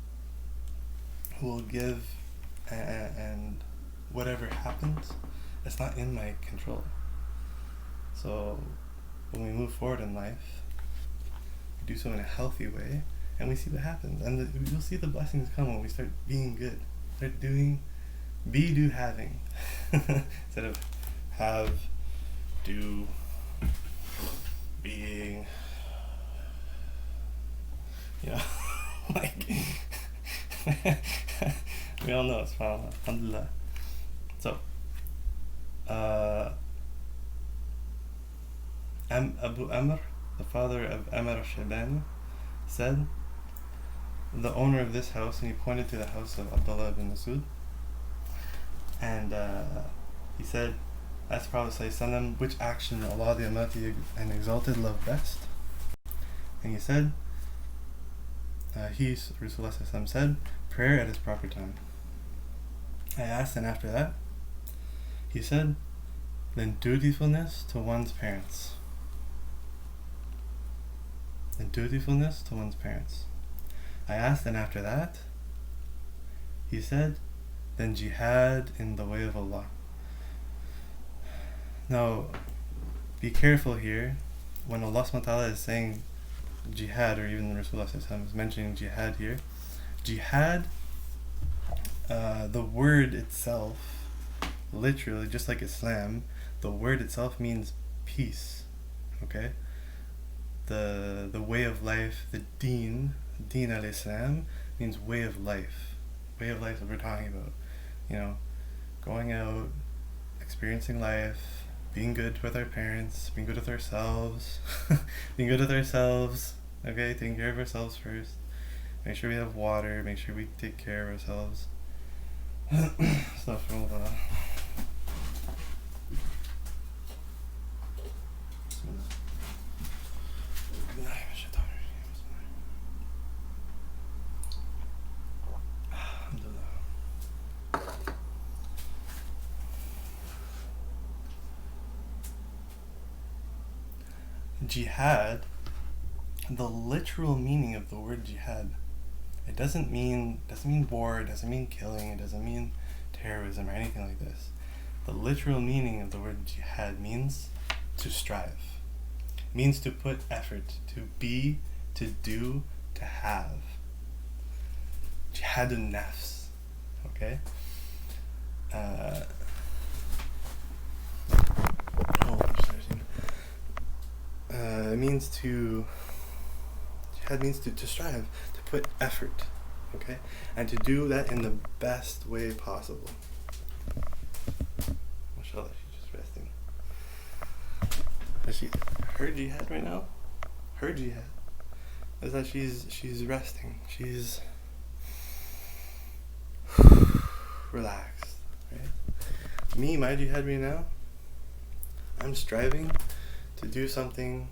will give, and whatever happens, it's not in my control. So when we move forward in life, we do so in a healthy way, and we see what happens, and you'll see the blessings come when we start being good, start doing, do, having, instead of have, do, being, like we all know, subhanAllah, Alhamdulillah. So, Abu Amr, the father of Amr al-Shaybani, said, the owner of this house, and he pointed to the house of Abdullah ibn Masud, and he said, asked the Prophet ﷺ, which action Allah the Almighty and Exalted love best? And he said, Rasulullah ﷺ said, prayer at its proper time. I asked, and after that, he said, then dutifulness to one's parents. Then dutifulness to one's parents. I asked, and after that, he said, then jihad in the way of Allah. Now, be careful here. When Allah SWT is saying jihad, or even Rasulullah is mentioning jihad here, jihad, the word itself, literally, just like Islam, the word itself means peace. Okay? The way of life, the deen al-Islam, means way of life. Way of life that we're talking about. Going out, experiencing life, being good with our parents, being good with ourselves, okay, taking care of ourselves first, make sure we have water, make sure we take care of ourselves. Astaghfirullah. Jihad, the literal meaning of the word jihad, it doesn't mean war, it doesn't mean killing, it doesn't mean terrorism or anything like this. The literal meaning of the word jihad means to strive. It means to put effort, to be, to do, to have. jihad al-nafs, okay? It means jihad means to strive, to put effort, okay? And to do that in the best way possible. MashaAllah, she's just resting. Is she her jihad right now? Her jihad is that she's resting. She's relaxed, right? Me, my jihad right now, I'm striving to do something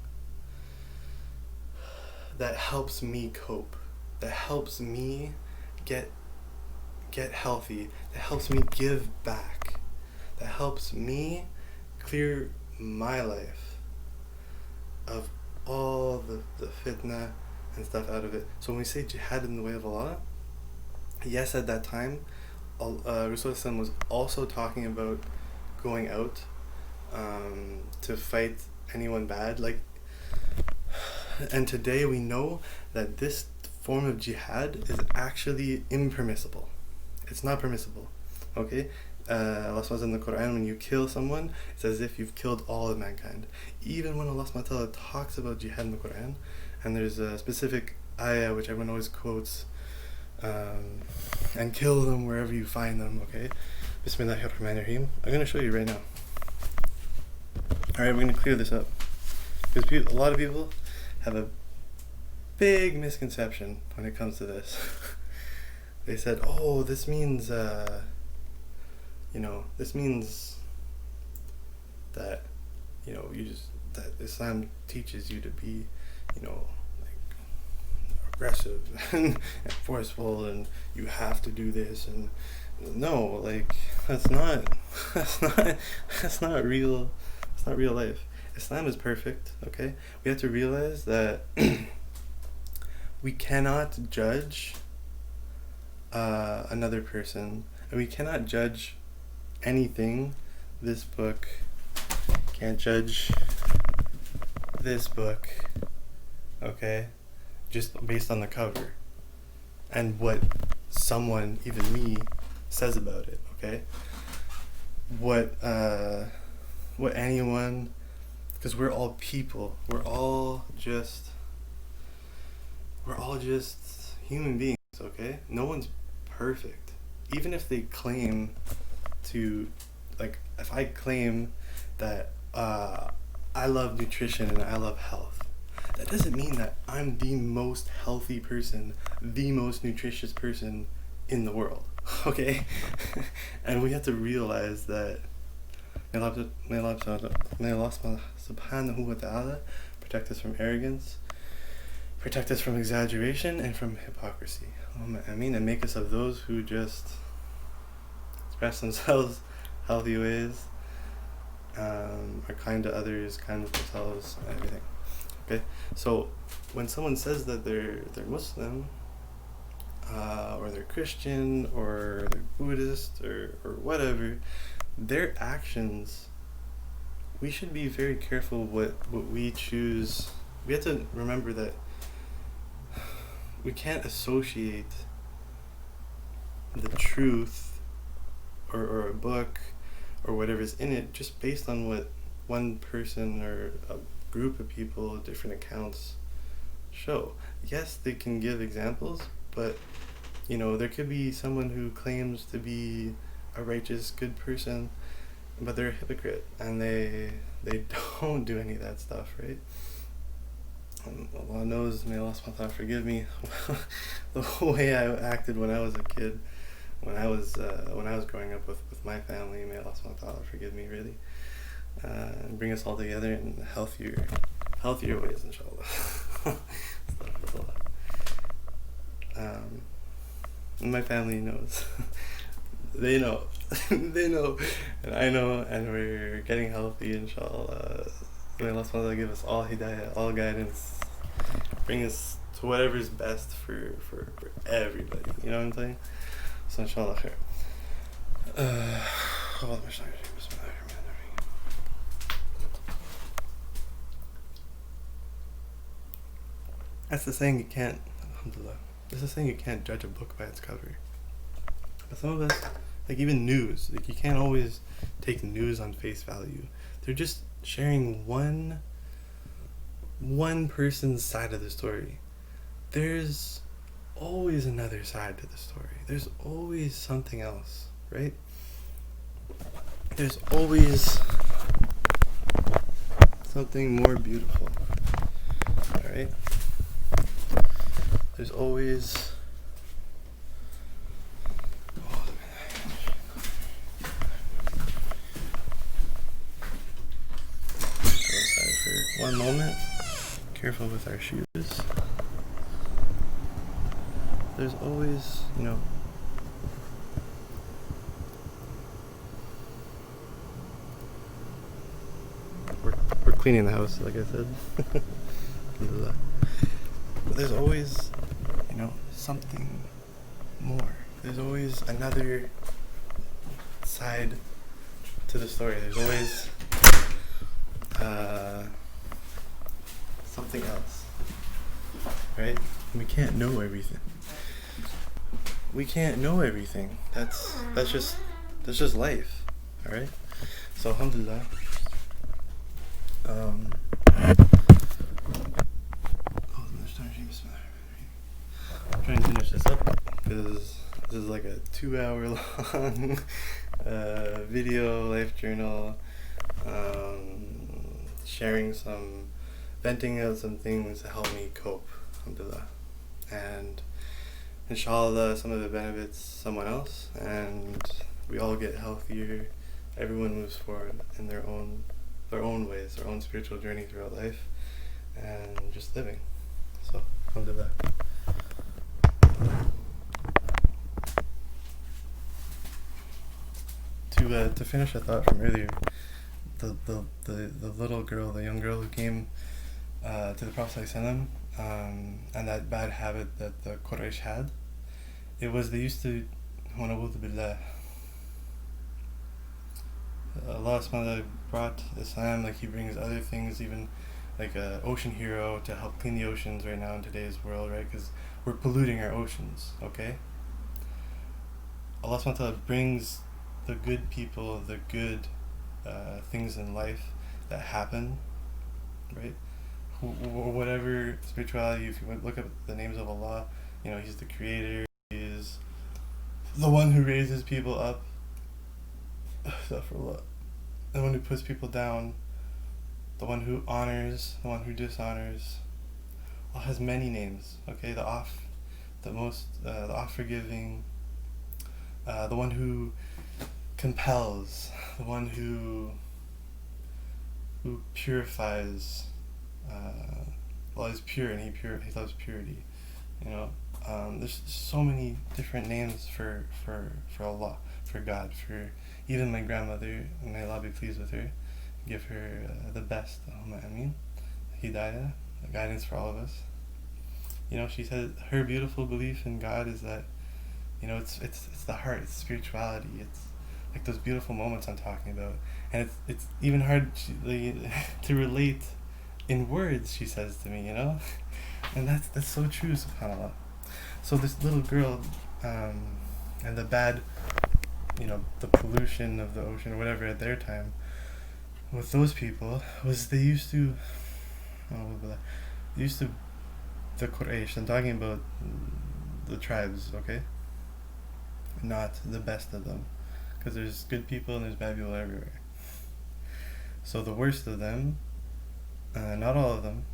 that helps me cope, that helps me get healthy, that helps me give back, that helps me clear my life of all the fitna and stuff out of it. So when we say jihad in the way of Allah, yes, at that time Rasulullah was also talking about going out to fight anyone bad, like, and today we know that this form of jihad is actually impermissible. It's not permissible, okay? Allah says in the Qur'an, when you kill someone, it's as if you've killed all of mankind. Even when Allah talks about jihad in the Qur'an, and there's a specific ayah which everyone always quotes, and kill them wherever you find them, okay? Bismillah, الرحمن الرحيم. I'm going to show you right now. Alright, we're going to clear this up. Because a lot of people have a big misconception when it comes to this. They said, oh, this means, this means that, that Islam teaches you to be, aggressive and forceful, and you have to do this, and no, that's not real life. Islam is perfect, okay? We have to realize that we cannot judge another person, and we cannot judge anything. This book can't judge this book, okay? Just based on the cover and what someone, even me, says about it, okay? What anyone, because we're all people, we're all just human beings, okay? No one's perfect. Even if they claim to, if I claim that I love nutrition and I love health, that doesn't mean that I'm the most healthy person, the most nutritious person in the world, okay? And we have to realize that may Allah subhanahu wa ta'ala protect us from arrogance, protect us from exaggeration, and from hypocrisy. And make us of those who just express themselves healthy ways, are kind to others, kind with themselves, everything. Okay, so when someone says that they're Muslim, or they're Christian, or they're Buddhist, or whatever, their actions, we should be very careful what we choose. We have to remember that we can't associate the truth or a book or whatever's in it just based on what one person or a group of people, different accounts show. Yes, they can give examples, but there could be someone who claims to be a righteous, good person, but they're a hypocrite, and they don't do any of that stuff, right? Allah knows, may Allah subhanahu wa ta'ala forgive me, the way I acted when I was a kid, when I was growing up with my family. May Allah subhanahu wa ta'ala forgive me, really, and bring us all together in healthier ways, inshallah. And my family knows. They know, and I know, and we're getting healthy, inshallah. May Allah subhanahu wa ta'ala give us all hidayah, all guidance, bring us to whatever's best for everybody, you know what I'm saying? So inshallah khair. That's the saying, you can't, Alhamdulillah. There's this saying, you can't judge a book by its cover. But some of us, like even news, like you can't always take news on face value. They're just sharing one person's side of the story. There's always another side to the story. There's always something else, right? There's always something more beautiful, alright? There's always... One moment. Careful with our shoes. There's always, we're cleaning the house, like I said. Alhamdulillah. But there's always, something more. There's always another side to the story. There's always something else, right? We can't know everything. That's just life, all right? So alhamdulillah. I'm trying to finish this up because this is like a 2-hour long video, life journal, venting out some things to help me cope, alhamdulillah. And Insha Allah, some of it benefits someone else, and we all get healthier. Everyone moves forward in their own ways, their own spiritual journey throughout life, and just living. So, alhamdulillah. To finish a thought from earlier, the little girl, the young girl who came to the Prophet ﷺ, and that bad habit that the Quraysh had, they used to, Billah, Allah subhanahu brought Islam, like He brings other things, even like a ocean hero to help clean the oceans right now in today's world, right? Because we're polluting our oceans, okay? Allah subhanahu brings the good people, the good things in life that happen, right? Whatever spirituality, if you look at the names of Allah, He's the creator, He is the one who raises people up, the one who puts people down, the one who honors, the one who dishonors. Allah has many names, okay? The oft-forgiving, the one who compels, the one who purifies. Allah is pure, and He loves purity. There's so many different names for Allah, for God, for even my grandmother. May Allah be pleased with her. Give her the best. Ameen. Hidayah, guidance for all of us. She said her beautiful belief in God is that, it's the heart, it's spirituality, it's like those beautiful moments I'm talking about, and it's even hard to relate in words, she says to me, and that's so true, subhanAllah. So this little girl, and the bad, the pollution of the ocean or whatever at their time, with those people, was the Quraysh, I'm talking about the tribes, okay? Not the best of them, because there's good people and there's bad people everywhere. So the worst of them, not all of them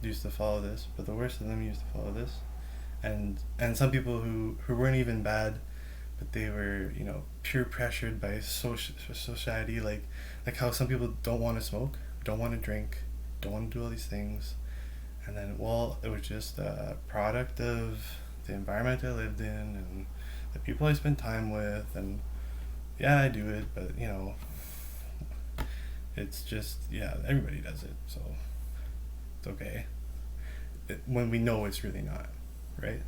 used to follow this, but the worst of them used to follow this, and some people who weren't even bad, but they were peer pressured by society, like how some people don't want to smoke, don't want to drink, don't want to do all these things, and then it was just a product of the environment I lived in and the people I spent time with, and yeah, I do it, but it's just, everybody does it, so it's okay. When we know it's really not, right?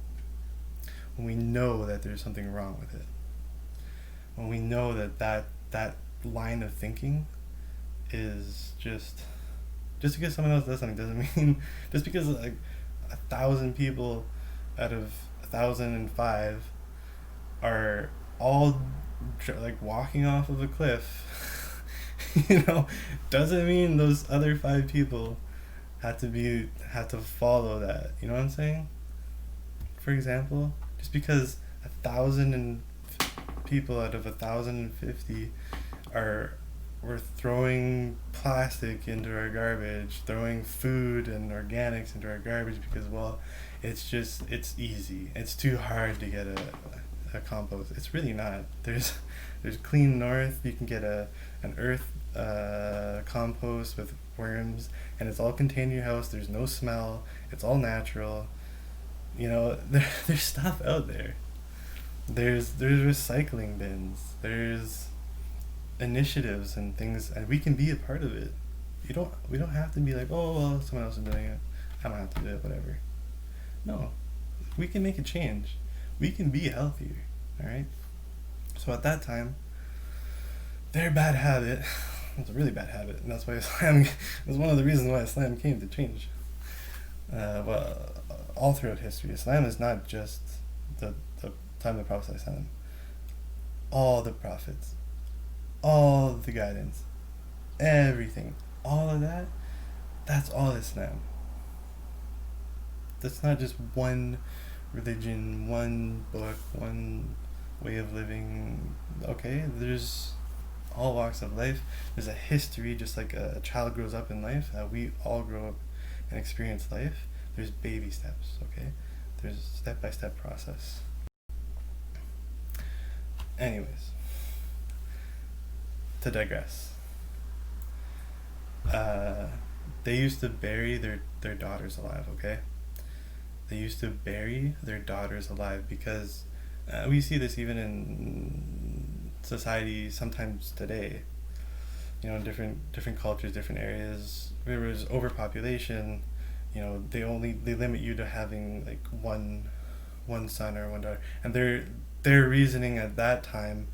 When we know that there's something wrong with it. When we know that line of thinking is just because someone else does something doesn't mean, just because like 1,000 people out of 1,005 are all like walking off of a cliff, doesn't mean those other 5 people had to follow that. You know what I'm saying? For example, just because 1,000 people out of 1,050 are we're throwing plastic into our garbage, throwing food and organics into our garbage because, well, it's easy. It's too hard to get a compost. It's really not. There's Clean North. You can get an earth compost with worms, and it's all contained in your house. There's no smell. It's all natural. There's stuff out there. There's recycling bins. There's initiatives and things, and we can be a part of it. We don't have to be like, oh well, someone else is doing it, I don't have to do it, whatever. No, we can make a change. We can be healthier. All right. So at that time, their bad habit was a really bad habit, and that's why Islam was one of the reasons why Islam came to change. All throughout history, Islam is not just the time of the Prophet ﷺ. All the prophets, all the guidance, everything, all of that, that's all Islam. That's not just one religion, one book, one way of living. Okay, there's all walks of life. There's a history, just like a child grows up in life, we all grow up and experience life. There's baby steps, okay? There's a step-by-step process. Anyways, to digress. They used to bury their daughters alive, okay? They used to bury their daughters alive because we see this even in society sometimes today. Different cultures, different areas. There was overpopulation. They limit you to having like one son or one daughter, and their reasoning at that time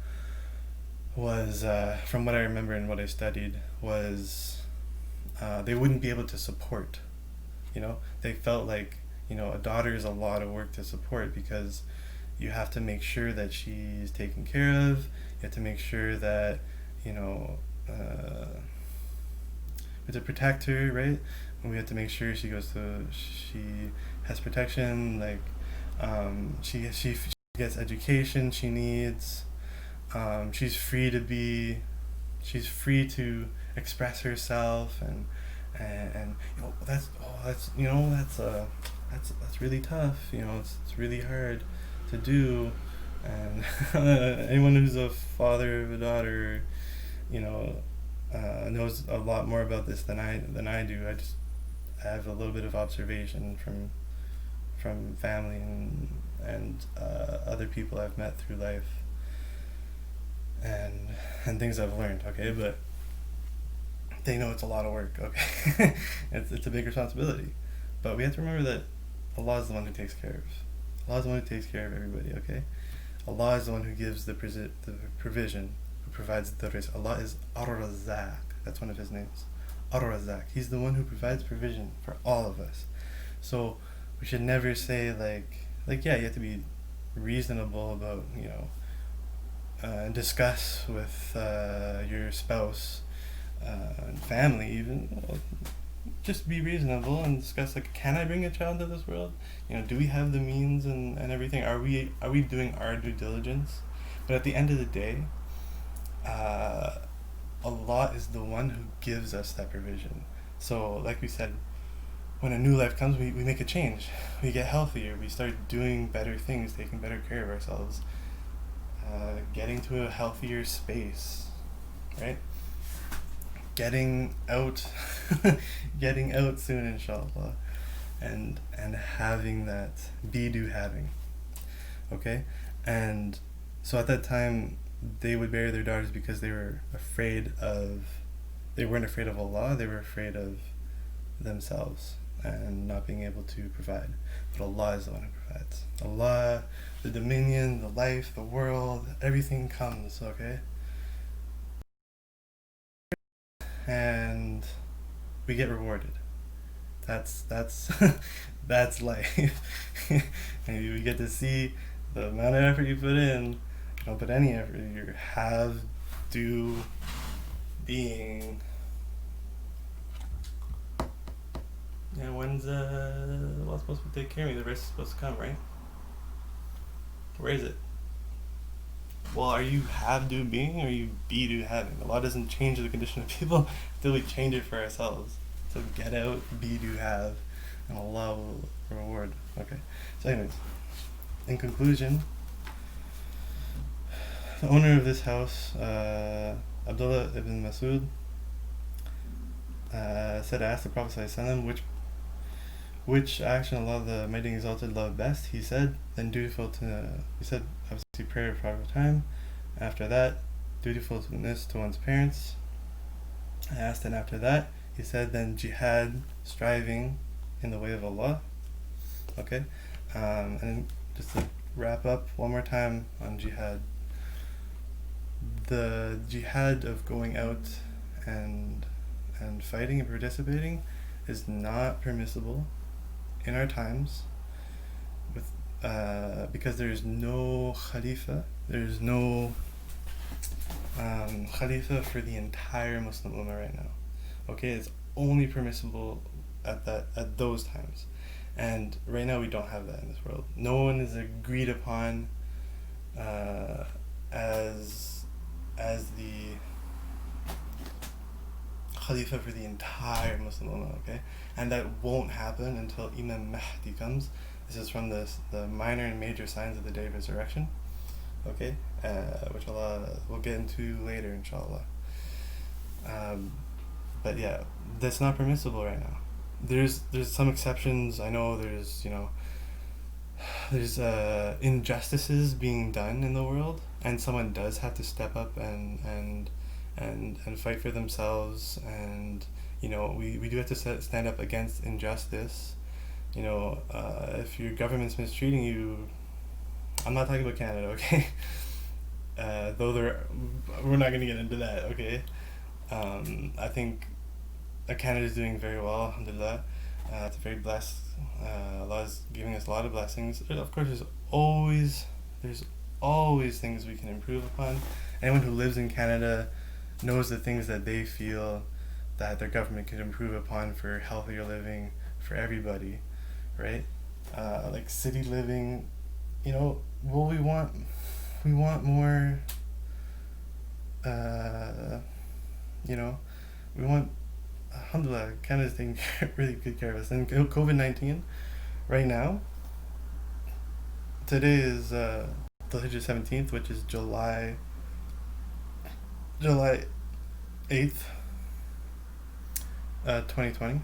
was, from what I remember and what I studied, was they wouldn't be able to support. They felt like a daughter is a lot of work to support because you have to make sure that she's taken care of. You have to make sure that we have to protect her, right? And we have to make sure she has protection, like she gets education she needs. She's free to express herself, and that's really tough. It's really hard to do, and anyone who's a father of a daughter, knows a lot more about this than I do. I have a little bit of observation from family and other people I've met through life, and things I've learned. Okay, but they know it's a lot of work. Okay, it's a big responsibility, but we have to remember that Allah is the one who takes care of. Allah is the one who takes care of everybody. Okay, Allah is the one who gives the provision, who provides the rizq. Allah is Ar-Razzaq. That's one of His names. Ar-Razzaq. He's the one who provides provision for all of us. So we should never say like yeah, you have to be reasonable about and discuss with your spouse and family even. Just be reasonable and discuss, like, can I bring a child into this world? Do we have the means and everything? Are we doing our due diligence? But at the end of the day, Allah is the one who gives us that provision. So like we said, when a new life comes, we make a change. We get healthier. We start doing better things, taking better care of ourselves, getting to a healthier space, right? Getting out soon, Insha Allah, and having that having, okay? And so at that time, they would bury their daughters because they weren't afraid of Allah. They were afraid of themselves and not being able to provide. But Allah is the one who provides. Allah, the dominion, the life, the world, everything comes, okay? And we get rewarded. That's that's life. And you get to see the amount of effort you put in. You don't put any effort. You have do being. Yeah, when's what's supposed to take care of me? The rest is supposed to come, right? Where is it? Well, are you have do being or are you be do having? The law doesn't change the condition of people until we change it for ourselves. So get out, be do have, and Allah will reward. Okay. So anyways, in conclusion, the owner of this house, Abdullah ibn Masud, said, I asked the Prophet ﷺ which action Allah the Mighty and Exalted loved best. He said, then dutiful to, he said, obviously prayer at proper time. After that, dutifulness to one's parents. I asked, and after that, he said, then jihad, striving in the way of Allah. Okay, and just to wrap up one more time on jihad. The jihad of going out and fighting and participating is not permissible in our times, with because there is no khalifa. There is no khalifa for the entire Muslim ummah right now. Okay, it's only permissible at those times, and right now we don't have that in this world. No one is agreed upon as the Khalifa for the entire Muslim Ummah, okay? And that won't happen until Imam Mahdi comes. This is from the minor and major signs of the Day of Resurrection, okay? Which Allah will get into later, Insha Allah. But yeah, that's not permissible right now. There's some exceptions. I know there's injustices being done in the world, and someone does have to step up and fight for themselves, and we do have to stand up against injustice. If your government's mistreating you, I'm not talking about Canada, okay? Though we're not going to get into that, okay? I think Canada is doing very well, Alhamdulillah. It's very blessed. Allah is giving us a lot of blessings. Of course, there's always things we can improve upon. Anyone who lives in Canada knows the things that they feel that their government could improve upon for healthier living for everybody, right? Like city living, well, we want more, we want, Alhamdulillah, Canada's taking really good care of us. And COVID-19, right now, today is the Hijrah 17th, which is July 8th, 2020. Let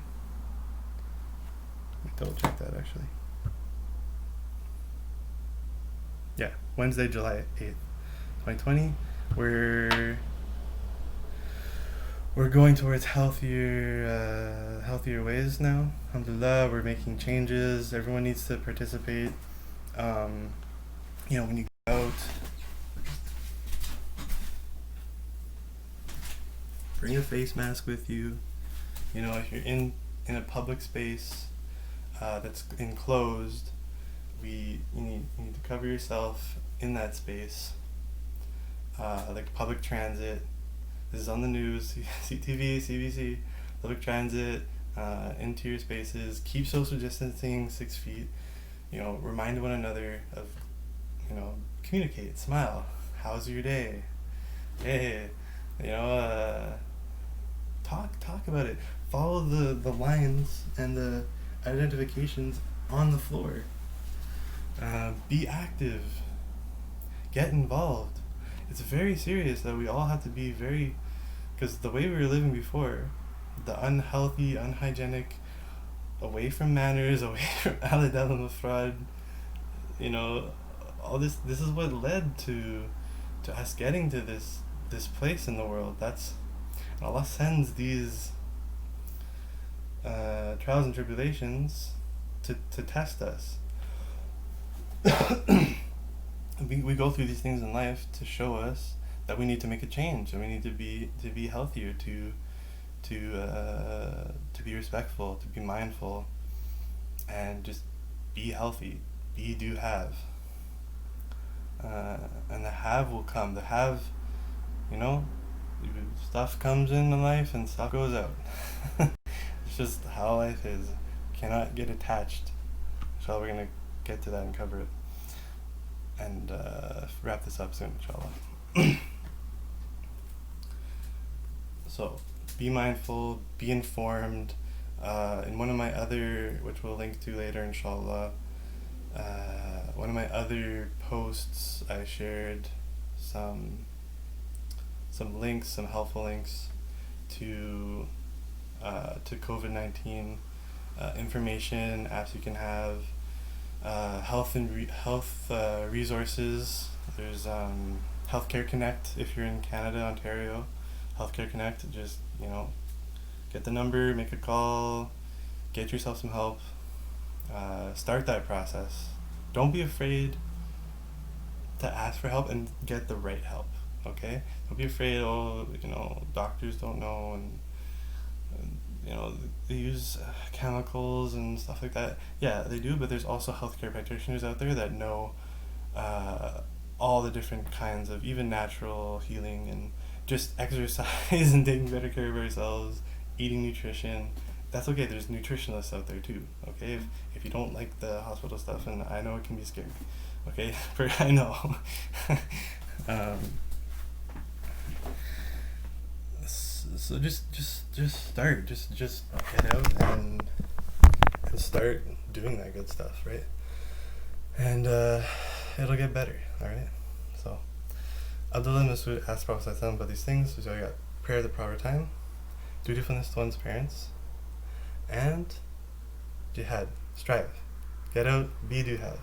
me double check that actually. Yeah, Wednesday, July 8th, 2020. We're going towards healthier ways now. Alhamdulillah, we're making changes. Everyone needs to participate. When you go out, bring a face mask with you. If you're in a public space that's enclosed, you need to cover yourself in that space. Like public transit. This is on the news, CTV, CBC, public transit, interior spaces. Keep social distancing 6 feet. Remind one another of, communicate, smile. How's your day? Hey, talk about it. Follow the lines and the identifications on the floor. Be active. Get involved. It's very serious that we all have to be very, because the way we were living before, the unhealthy, unhygienic, away from manners, away from al-adab al-mufrad, all this is what led to us getting to this place in the world. Allah sends these trials and tribulations to test us. We go through these things in life to show us that we need to make a change, and we need to be healthier, to to be respectful, to be mindful, and just be healthy. Be, do, have. And the have will come. The have, you know, stuff comes into life and stuff goes out. It's just how life is. Cannot get attached. So we're gonna get to that and cover it, and wrap this up soon, inshallah. So, be mindful, be informed. In one of my other, which we'll link to later, inshallah, one of my other posts, I shared some links, some helpful links to COVID-19 information, apps you can have, health resources. There's Healthcare Connect if you're in Canada, Ontario. Healthcare Connect, just, you know, get the number, make a call, get yourself some help, start that process. Don't be afraid to ask for help and get the right help, okay? Don't be afraid, doctors don't know, and they use chemicals and stuff like that. Yeah, they do, but there's also healthcare practitioners out there that know all the different kinds of even natural healing, and just exercise and taking better care of ourselves, eating nutrition. That's okay. There's nutritionists out there too, okay? If you don't like the hospital stuff, and I know it can be scary, okay? I know. So just start. Just get out and start doing that good stuff, right? And it'll get better, all right? So Abdullah Masud asked Prophet ﷺ about these things. So I got prayer at the proper time, dutifulness to one's parents, and jihad, strive, get out, be, do, have,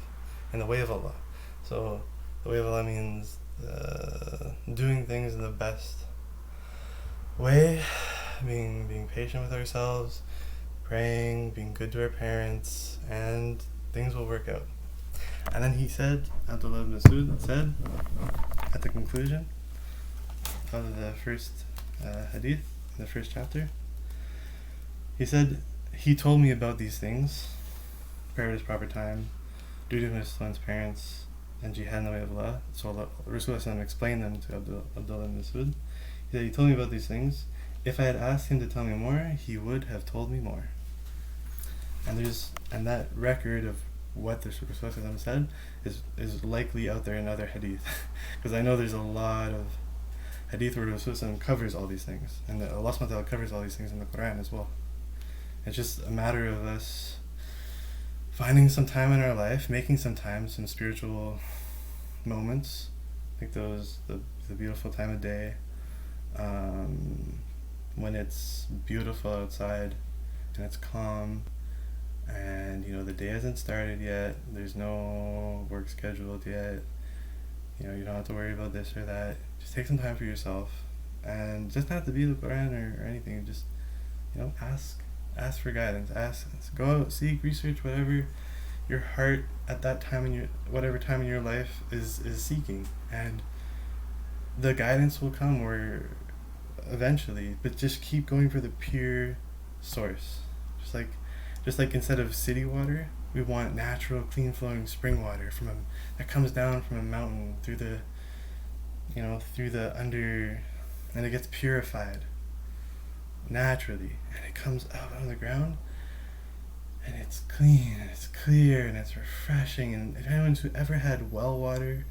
in the way of Allah. So the way of Allah means doing things in the best way, being patient with ourselves, praying, being good to our parents, and things will work out. And then he said, Abdullah ibn Masud said, at the conclusion of the first hadith, the first chapter, he said, he told me about these things: prayer at its proper time, dutifulness to one's parents, and jihad in the way of Allah. So Rasulullah explained them to Abdullah ibn Masud. He said, he told me about these things. If I had asked him to tell me more, he would have told me more. And that record of what the Rasulullah said is likely out there in other hadith, because I know there's a lot of hadith where Rasulullah covers all these things, and Allah subhanahu wa ta'ala covers all these things in the Qur'an as well. It's just a matter of us finding some time in our life, making some time, some spiritual moments, like those the beautiful time of day, when it's beautiful outside and it's calm, and the day hasn't started yet, there's no work scheduled yet, you don't have to worry about this or that. Just take some time for yourself, and just not have to be the Quran or anything. Just ask for guidance, go out, seek, research, whatever your heart at that time whatever time in your life is seeking, and the guidance will come or eventually. But just keep going for the pure source. Just like instead of city water, we want natural, clean flowing spring water that comes down from a mountain through the under, and it gets purified naturally, and it comes out on the ground, and it's clean and it's clear and it's refreshing. And if anyone's who ever had well water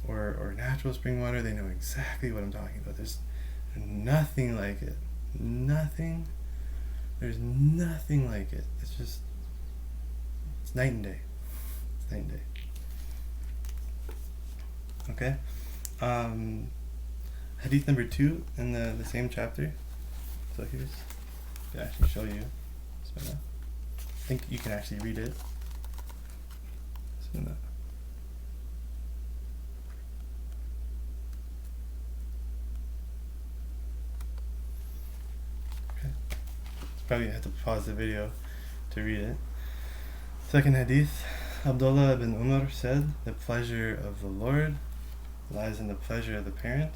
or natural spring water, they know exactly what I'm talking about. There's nothing like it. There's nothing like it. It's night and day. It's night and day. Okay? Hadith number 2 in the same chapter. So I can actually show you. Bismillah. I think you can actually read it. Bismillah. Okay. Probably have to pause the video to read it. Second hadith. Abdullah ibn Umar said, the pleasure of the Lord lies in the pleasure of the parent,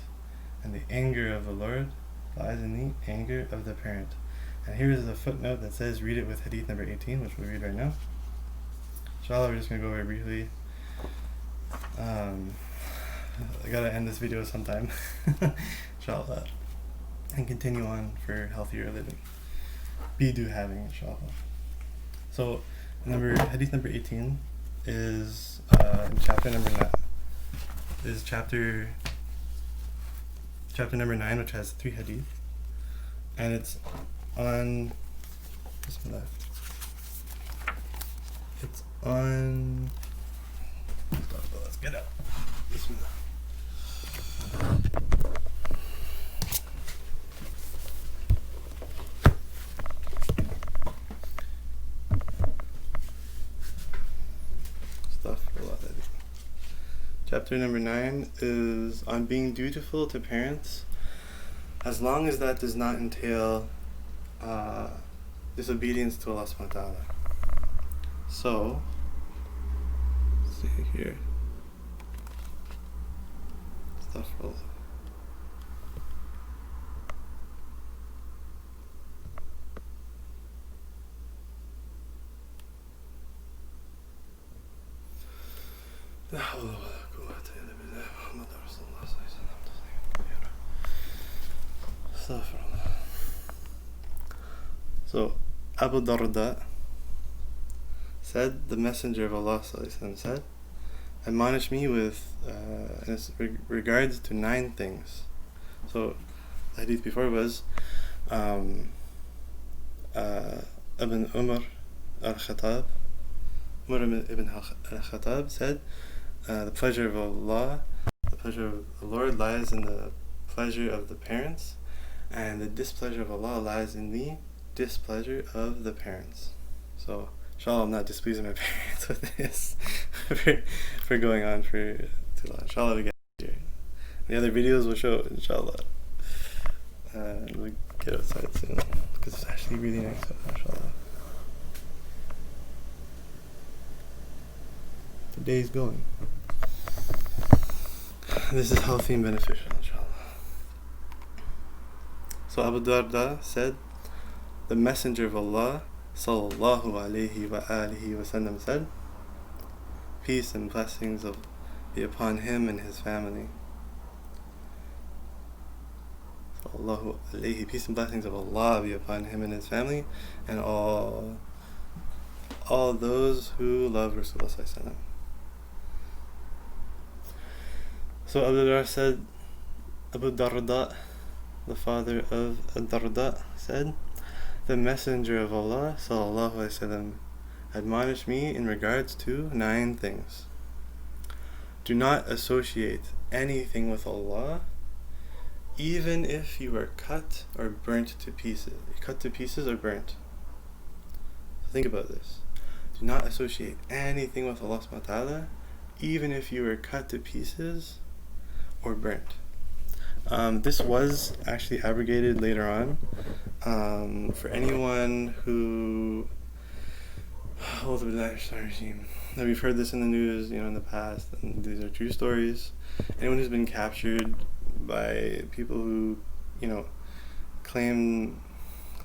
and the anger of the Lord lies in the anger of the parent. And here's the footnote that says read it with hadith number 18, which we'll read right now. Inshallah, we're just going to go over it briefly. I gotta end this video sometime, inshallah, and continue on for healthier living. Be having, inshallah. So, hadith number 18 is in chapter number 9. Is chapter number 9, which has 3 hadith, and it's on. Bismillah. It's on. Let's get out. Bismillah. Chapter number 9 is on being dutiful to parents, as long as that does not entail disobedience to Allah subhanahu wa ta'ala. So, let's see here. Astaghfirullah. So, Abu Darda said, the Messenger of Allah said, admonish me with regards to 9 things. So, the hadith before was Ibn Umar al-Khattab. Umar ibn al-Khattab said, the pleasure of Allah, the pleasure of the Lord lies in the pleasure of the parents, and the displeasure of Allah lies in the displeasure of the parents. So, inshallah, I'm not displeasing my parents with this for going on for too long. Inshallah, we get here. The other videos will show, inshallah. And we'll get outside soon, because it's actually really nice out, inshallah. The day's going. This is healthy and beneficial, inshallah. So Abu Darda said, the Messenger of Allah sallallahu alayhi wa alihi wasallam said, peace and blessings be upon him and his family. Sallallahu alayhi, peace and blessings of Allah be upon him and his family, and all those who love Rasulullah sallallahu alayhi wa sallam. So Abu Darda, the father of Darda, said, the Messenger of Allah sallallahu alaihi wasallam admonished me in regards to 9 things. Do not associate anything with Allah, even if you are cut or burnt to pieces. Cut to pieces or burnt. Think about this. Do not associate anything with Allah subhanahu wa ta'ala, even if you were cut to pieces or burnt. This was actually abrogated later on. For anyone who, now we've heard this in the news, in the past, and these are true stories. Anyone who's been captured by people who, claim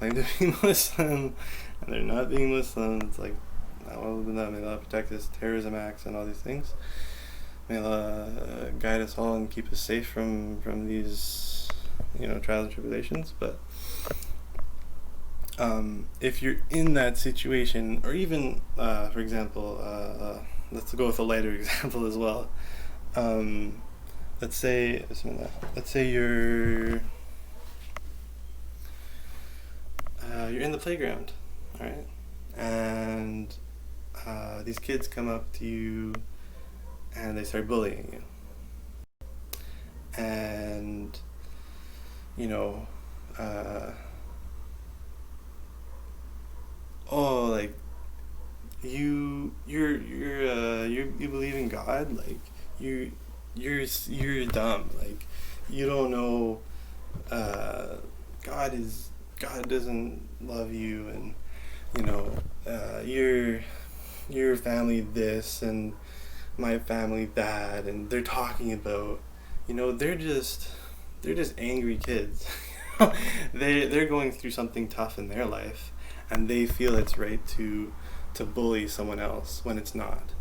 to be Muslim, and they're not being Muslim, it's like, may Allah protect us, terrorism acts and all these things. May Allah guide us all and keep us safe from these, trials and tribulations. But if you're in that situation, or even, for example, let's go with a lighter example as well. Let's say you're in the playground, all right, and these kids come up to you and they start bullying you, and you believe in God, like you're dumb, like you don't know God doesn't love you, and your family this and my family that, and they're talking about they're just angry kids. they're going through something tough in their life, and they feel it's right to bully someone else when it's not.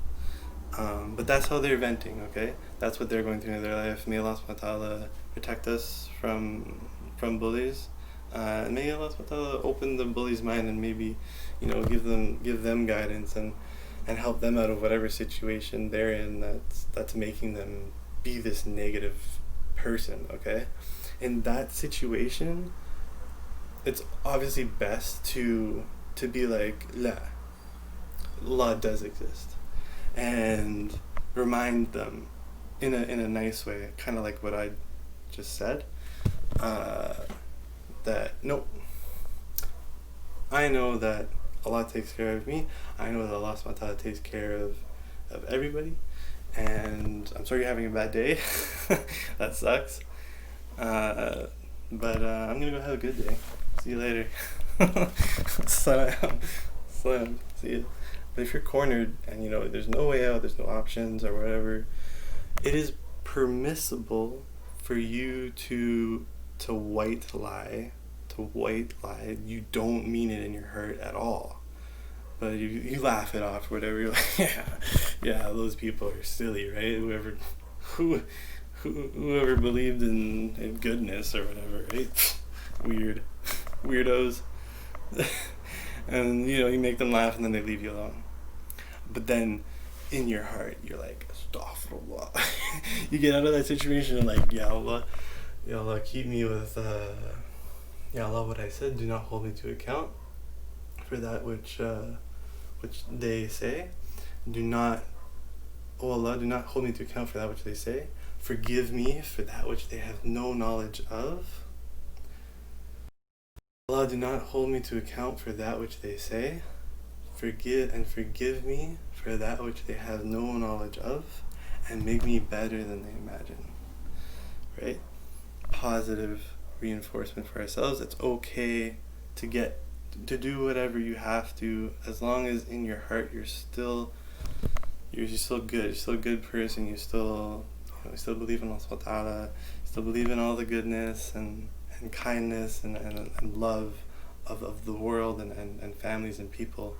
But that's how they're venting, okay? That's what they're going through in their life. May Allah subhanahu wa ta'ala protect us from bullies. And may Allah subhanahu wa ta'ala open the bully's mind and maybe, give them guidance and help them out of whatever situation they're in that's making them be this negative person, okay? In that situation, it's obviously best to be like, La, Allah does exist. And remind them in a nice way, kind of like what I just said, that no, I know that Allah takes care of me. I know that Allah subhanahu wa ta'ala takes care of everybody, and I'm sorry you're having a bad day. That sucks. But I'm gonna go have a good day. See you later. Salam. See you. But if you're cornered and there's no way out, there's no options or whatever, it is permissible for you to white lie. You don't mean it in your heart at all, but you laugh it off, whatever. You're like, yeah, those people are silly, right? Whoever believed in goodness or whatever, right? Weirdos. And you make them laugh and then they leave you alone. But then in your heart you're like, astaghfirullah. You get out of that situation and like, Ya Allah, keep me with Ya Allah, what I said, do not hold me to account for that which they say. Oh Allah, do not hold me to account for that which they say. Forgive me for that which they have no knowledge of. Allah, do not hold me to account for that which they say. Forgive me for that which they have no knowledge of, and make me better than they imagine. Right? Positive reinforcement for ourselves. It's okay to do whatever you have to, as long as in your heart you're still good. You're still a good person. You still believe in Allah subhanahu wa ta'ala. You still believe in all the goodness and kindness and love of the world and families and people.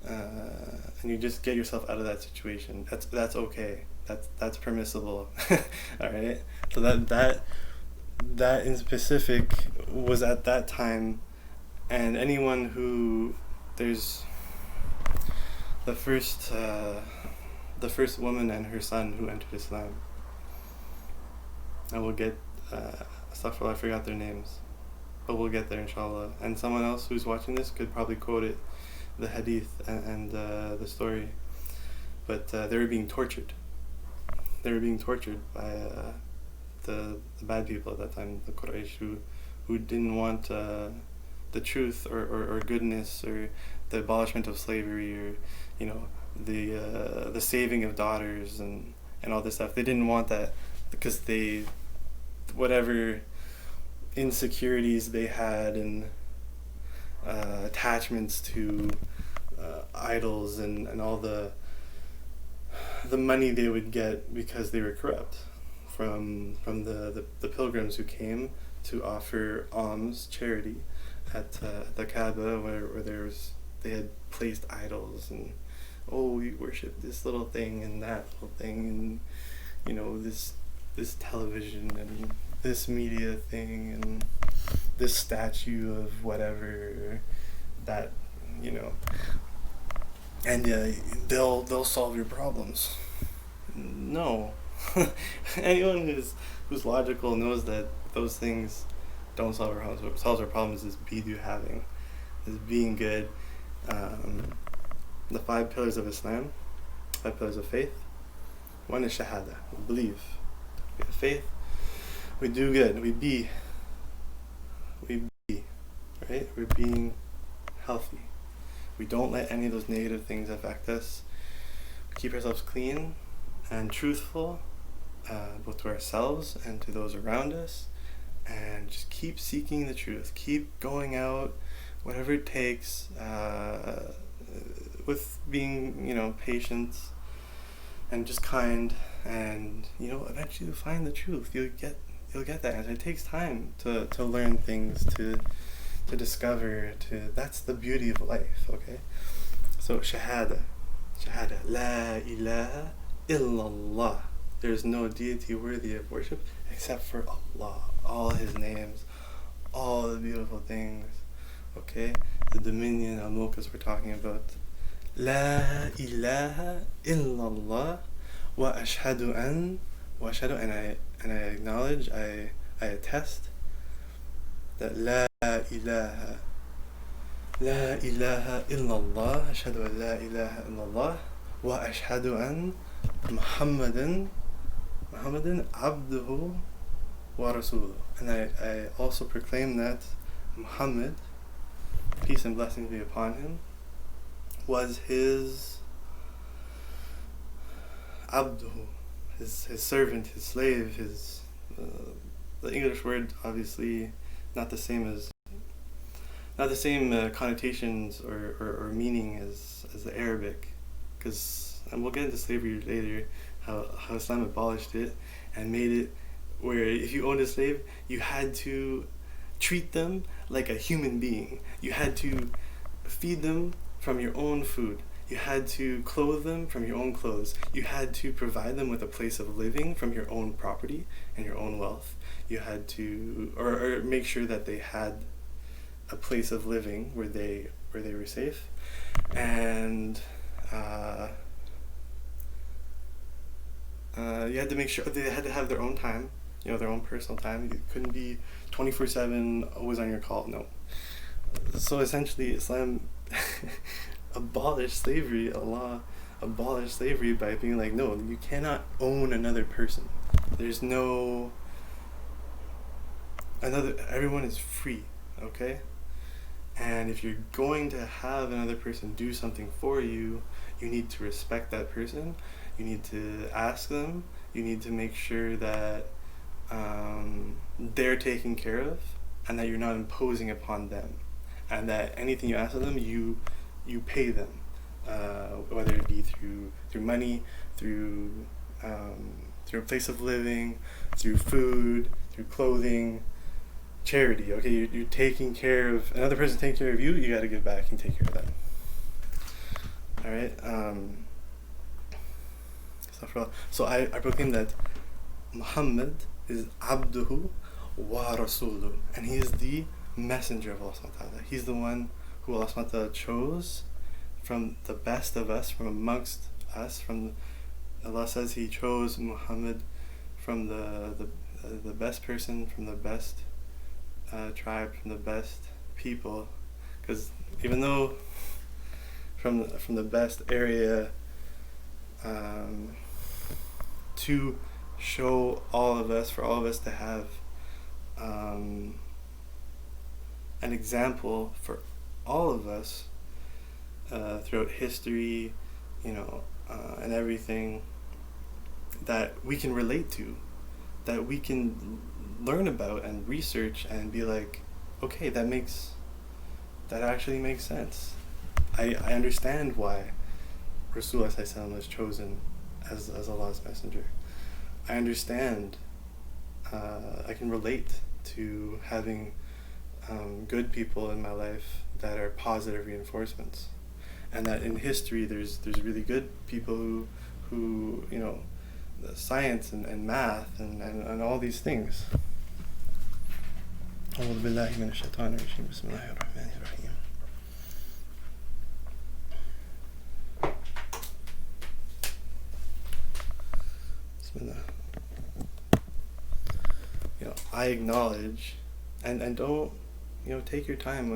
And you just get yourself out of that situation. That's okay. That's permissible. All right. So that in specific was at that time, and anyone who there's the first woman and her son who entered Islam. And we'll get astaghfirullah, I forgot their names, but we'll get there Insha Allah. And someone else who's watching this could probably quote it, the hadith and the story. But they were being tortured. They were being tortured by the bad people at that time, the Quraysh, who didn't want the truth or goodness or the abolishment of slavery or the saving of daughters and all this stuff. They didn't want that because whatever insecurities they had and attachments to idols and all the money they would get because they were corrupt from the pilgrims who came to offer alms, charity at the Kaaba, where they had placed idols and we worship this little thing and that little thing and this television and this media thing and this statue of whatever that and they'll solve your problems. No. Anyone who's logical knows that those things don't solve our problems. What solves our problems is being good. The 5 pillars of Islam, 5 pillars of faith. One is shahada, we believe. We have faith, we do good, we be, right? We're being healthy. We don't let any of those negative things affect us. We keep ourselves clean and truthful, both to ourselves and to those around us, and just keep seeking the truth. Keep going out, whatever it takes, with being, patient and just kind, and eventually you'll find the truth. you'll get that answer. It takes time to learn things, to discover, that's the beauty of life, okay? So shahada, la ilaha illallah. There's no deity worthy of worship except for Allah. All His names, all the beautiful things, okay? The dominion, al-mulk, we're talking about. La ilaha illallah wa ashhadu and I acknowledge, I attest that la ilaha illallah, ashhadu an la ilaha illallah wa ashhadu an Muhammadan abduhu wa rasuluh. And I also proclaim that Muhammad, peace and blessings be upon him, was his abduhu, his servant, his slave, his the English word obviously not the same connotations or meaning as the Arabic, and we'll get into slavery later, how Islam abolished it and made it where if you owned a slave, you had to treat them like a human being. You had to feed them from your own food. You had to clothe them from your own clothes. You had to provide them with a place of living from your own property and your own wealth. You had to, or make sure that they had a place of living where they were safe, and you had to make sure they had to have their own time, their own personal time. You couldn't be 24/7 always on your call. No. So essentially, Islam abolished slavery. Allah abolished slavery by being like, no, you cannot own another person. There's no everyone is free, okay? And if you're going to have another person do something for you, you need to respect that person. You need to ask them. You need to make sure that they're taken care of, and that you're not imposing upon them, and that anything you ask of them, you pay them, whether it be through money, through a place of living, through food, through clothing, charity. Okay, you're taking care of another person, taking care of you. You got to give back and take care of them. All right. So I proclaim that Muhammad is abduhu wa rasuluh, and he is the messenger of Allah subhanahu wa ta'ala. He's the one who Allah subhanahu wa ta'ala chose from the best of us, from amongst us. Allah says He chose Muhammad from the best person, from the best tribe, from the best people, because even though from the best area, to show all of us, for all of us to have an example for all of us throughout history, and everything that we can relate to, that we can learn about and research and be like, okay, that actually makes sense. I understand why Rasulullah sallallahu alaihi wasallam was chosen as Allah's messenger. I understand. I can relate to having good people in my life that are positive reinforcements, and that in history there's really good people who the science and math and all these things. Bismillah, الرحمن الرحيم. Bismillah. I acknowledge, and don't, take your time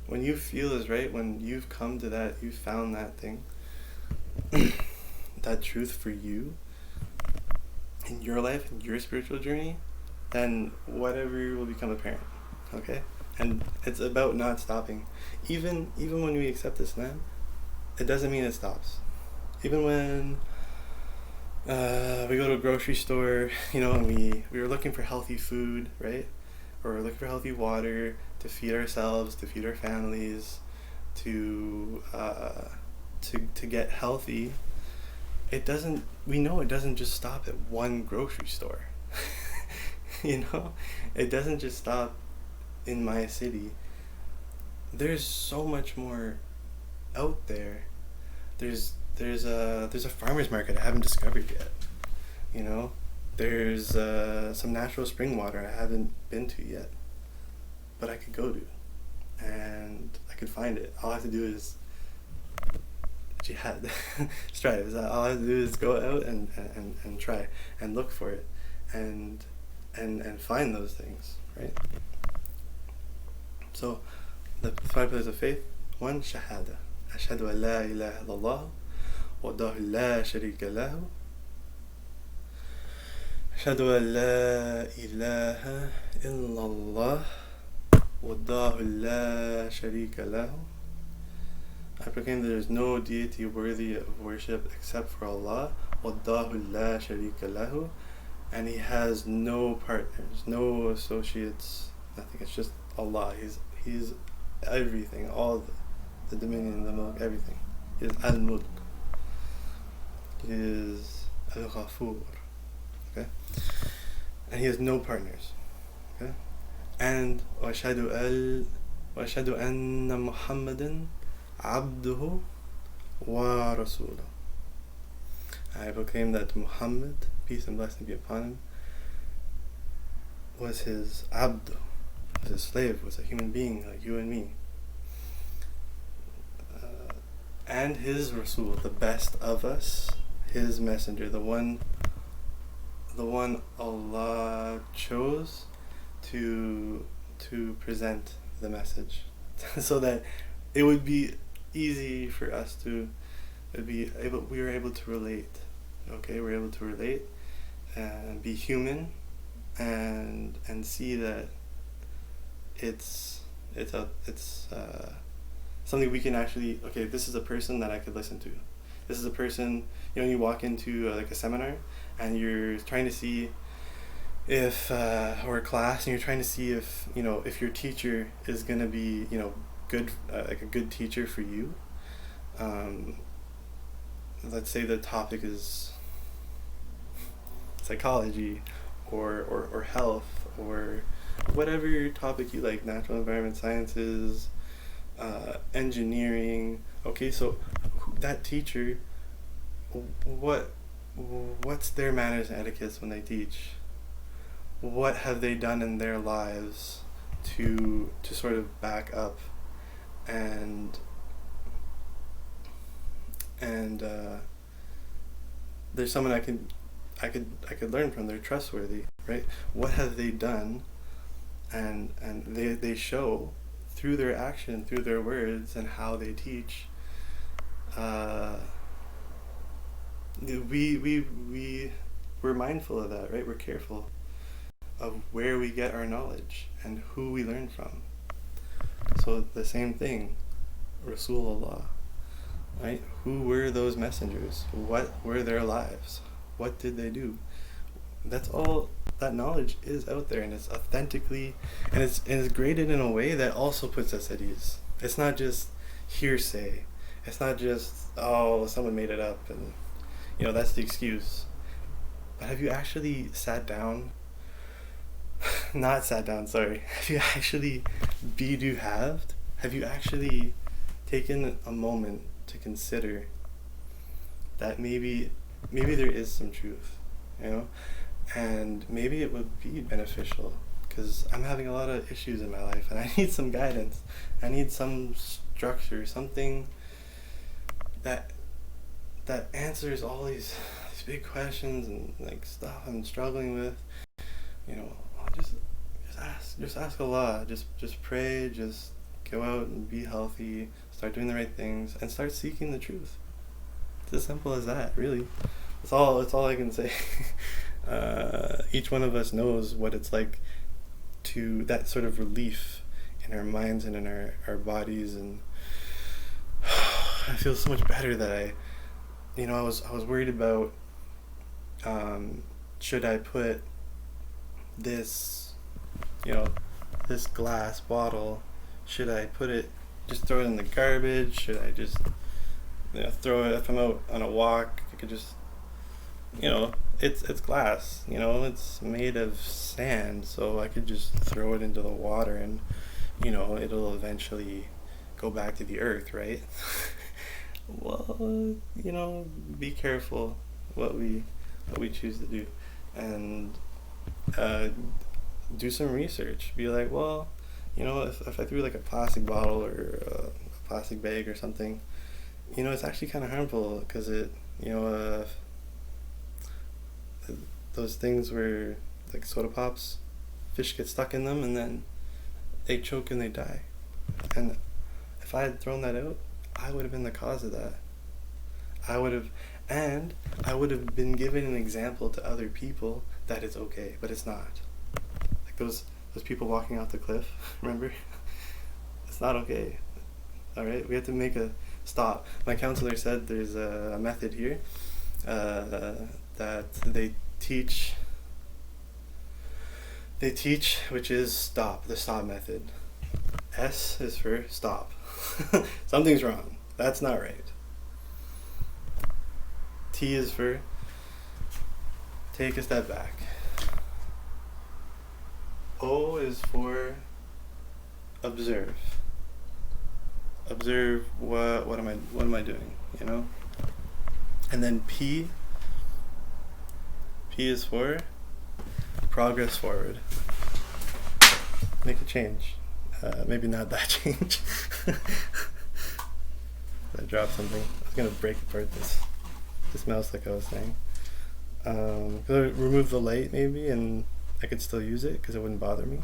when you feel is right, when you've come to that, you've found that thing, that truth for you in your life, in your spiritual journey, then whatever will become apparent, okay? And it's about not stopping. Even when we accept Islam, it doesn't mean it stops. Even when we go to a grocery store, and we were looking for healthy food, right? Or we're looking for healthy water to feed ourselves, to feed our families, to get healthy. We know it doesn't just stop at one grocery store. You know, it doesn't just stop in my city. There's so much more out there. There's a farmer's market I haven't discovered yet. You know, there's some natural spring water I haven't been to yet, but I could go to, and I could find it. All I have to do is jihad. Strive. All I have to do is go out and try and look for it, and find those things, right? So the 5 pillars of faith. 1, shahada. Ashhadu an la ilaha illallah wahdahu la sharika lahu. Ashhadu an la ilaha illallah wahdahu la sharika lahu. I proclaim that there is no deity worthy of worship except for Allah, wahdahu la sharika lahu, and He has no partners, no associates, nothing. It's just Allah. He's everything, all the dominion, the mulk, everything. He is al-mulk. He is al-ghafur. Okay? And He has no partners. Okay? And وَأَشْهَدُ أَنَّ مُحَمَّدًا عَبْدُهُ وَرَسُولُهُ. I proclaim that Muhammad, peace and blessing be upon him, was His abd, was His slave, was a human being like you and me. And His Rasul, the best of us, His messenger, the one Allah chose to present the message, so that it would be easy for us to we were able to relate. Okay, we're able to relate and be human, and see that it's something we can actually, okay, this is a person that I could listen to. This is a person, you know, you walk into like a seminar and you're trying to see if, or a class, and you're trying to see if, you know, if your teacher is going to be, you know, good, like a good teacher for you. Let's say the topic is psychology or health, or whatever your topic you like, natural environment sciences, engineering. Okay, so that teacher, what's their manners and etiquettes when they teach? What have they done in their lives to sort of back up and there's someone I could learn from. They're trustworthy, right? What have they done? And they show through their action, through their words, and how they teach. We're mindful of that, right? We're careful of where we get our knowledge and who we learn from. So the same thing, Rasulullah, right? Who were those messengers? What were their lives? What did they do? That's all. That knowledge is out there, and it's authentically, and it's graded in a way that also puts us at ease. It's not just hearsay. It's not just, oh, someone made it up, and you know, that's the excuse. But have you actually sat down? Not sat down, sorry. Have you actually have you actually taken a moment to consider that maybe there is some truth, you know? And maybe it would be beneficial, because I'm having a lot of issues in my life and I need some guidance. I need some structure, something that answers all these big questions and like stuff I'm struggling with. You know, just ask Allah, just pray, just go out and be healthy, start doing the right things, and start seeking the truth. It's as simple as that, really. That's all I can say. Each one of us knows what it's like to that sort of relief in our minds and in our bodies, and I feel so much better that I was worried about should I put this, this glass bottle, should I just throw it in the garbage? Should I just throw it if I'm out on a walk? I could just, it's glass, you know, it's made of sand, so I could just throw it into the water and, you know, it'll eventually go back to the earth, right? Well, you know, be careful what we choose to do, and uh, do some research. Be like, well, you know, if I threw like a plastic bottle or a plastic bag or something, you know, it's actually kind of harmful because it, you know, those things where like soda pops, fish get stuck in them and then they choke and they die. And if I had thrown that out, I would have been the cause of that. I would have, and I would have been given an example to other people that it's okay, but it's not. Like those people walking off the cliff, remember? It's not okay. All right, we have to make a stop. My counselor said there's a method here that they teach. They teach, which is stop, the stop method. S is for stop. Something's wrong. That's not right. T is for take a step back. O is for observe. Observe what am I doing, you know? And then P is for progress forward. Make a change. Maybe not that change. I dropped something. I was gonna break apart this mouse like I was saying. Could I remove the light maybe and I could still use it because it wouldn't bother me?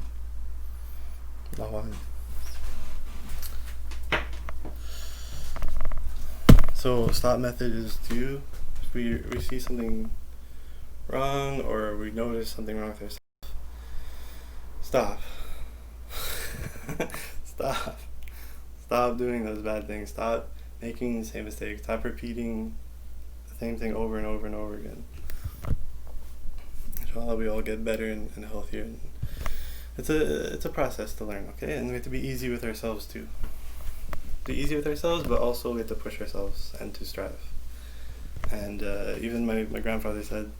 Allah. So stop method is to, if we see something wrong or we notice something wrong with ourselves, stop. Stop doing those bad things. Stop making the same mistakes. Stop repeating the same thing over and over and over again. Inshallah, we all get better and healthier. And it's a process to learn, okay? And we have to be easy with ourselves too. Be easy with ourselves, but also we have to push ourselves and to strive. And even my grandfather said,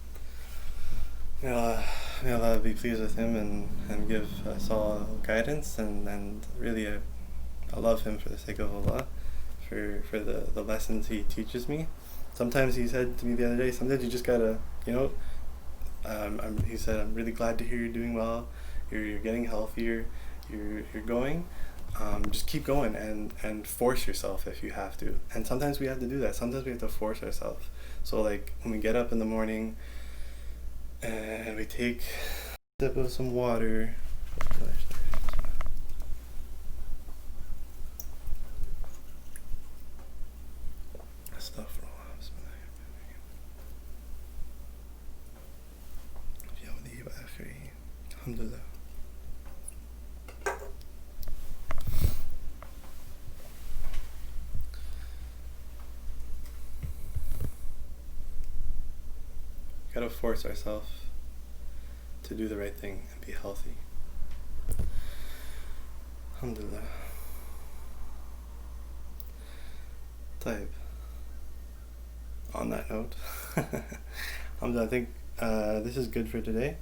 may Allah be pleased with him and give us all guidance, and really I love him for the sake of Allah, for the lessons he teaches me. Sometimes he said to me the other day, sometimes you just gotta, you know, he said, I'm really glad to hear you're doing well, you're getting healthier, you're going, just keep going and force yourself if you have to. And sometimes we have to do that. Sometimes we have to force ourselves. So like when we get up in the morning and we take a sip of some water. Alhamdulillah. Gotta force ourselves to do the right thing and be healthy. Alhamdulillah. Type. On that note, Alhamdulillah, I think this is good for today.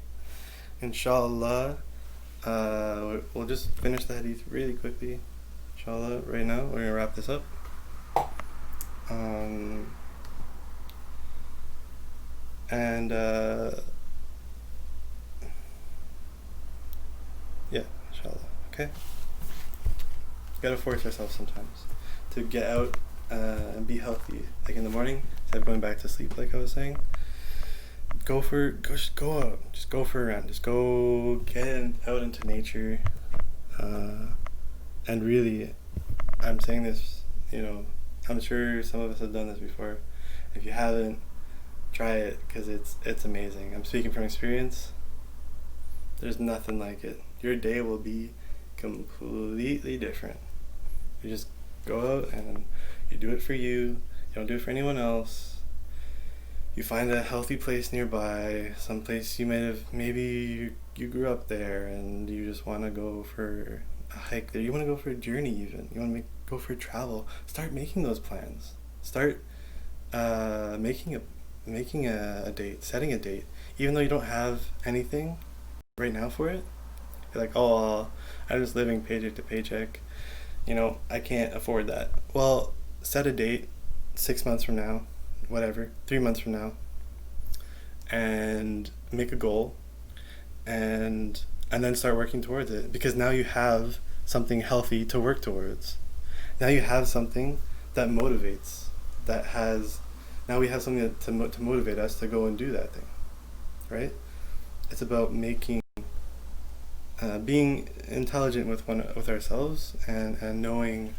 Insha Allah, we'll just finish the hadith really quickly. Inshallah, right now we're gonna wrap this up. Yeah, inshallah. Okay. Gotta force ourselves sometimes to get out and be healthy. Like in the morning, instead of going back to sleep, like I was saying. Just go out. Just go for a run. Just go get out into nature. And really, I'm saying this, you know, I'm sure some of us have done this before. If you haven't, try it because it's amazing. I'm speaking from experience. There's nothing like it. Your day will be completely different. You just go out and you do it for you. You don't do it for anyone else. You find a healthy place nearby, some place you might have, maybe you grew up there and you just want to go for a hike there. You want to go for a journey even. You want to go for travel. Start making those plans. Start making making a date, setting a date, even though you don't have anything right now for it. You're like, oh, I'm just living paycheck to paycheck. I can't afford that. Well, set a date 6 months from now, whatever, 3 months from now, and make a goal, and then start working towards it, because now you have something healthy to work towards. Now you have something that motivates, now we have something to motivate us to go and do that thing, right? It's about being intelligent with ourselves, and knowing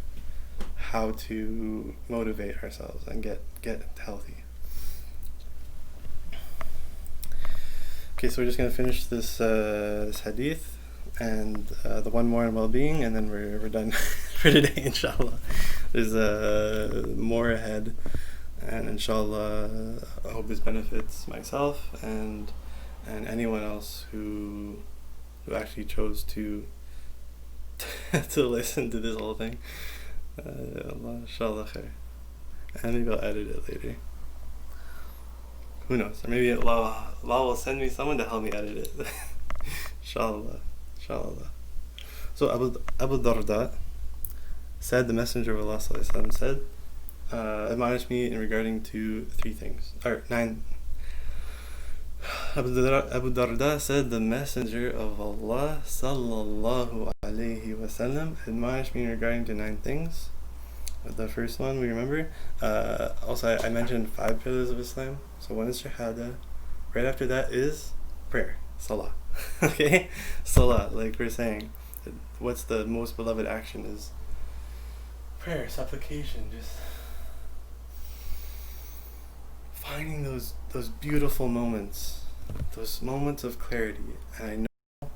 how to motivate ourselves and get healthy. Okay, so we're just gonna finish this hadith and the one more on well-being, and then we're done for today, Insha Allah. There's more ahead, and Insha Allah, I hope this benefits myself and anyone else who actually chose to to listen to this whole thing. Allah, Inshallah khair. And maybe I'll edit it later. Who knows? Or maybe Allah will send me someone to help me edit it. Inshallah. So Abu Darda said, the Messenger of Allah sallallahu alaihi wasallam said, admonished me in regarding to 3 things, or 9. Abu Darda said, the Messenger of Allah sallallahu alaihi wasallam admonished me regarding to 9 things. The first one we remember. Also, I mentioned 5 pillars of Islam. So one is shahada. Right after that is prayer, salah. Okay, salah. Like we're saying, what's the most beloved action is prayer, supplication. Just finding those beautiful moments, those moments of clarity. And I know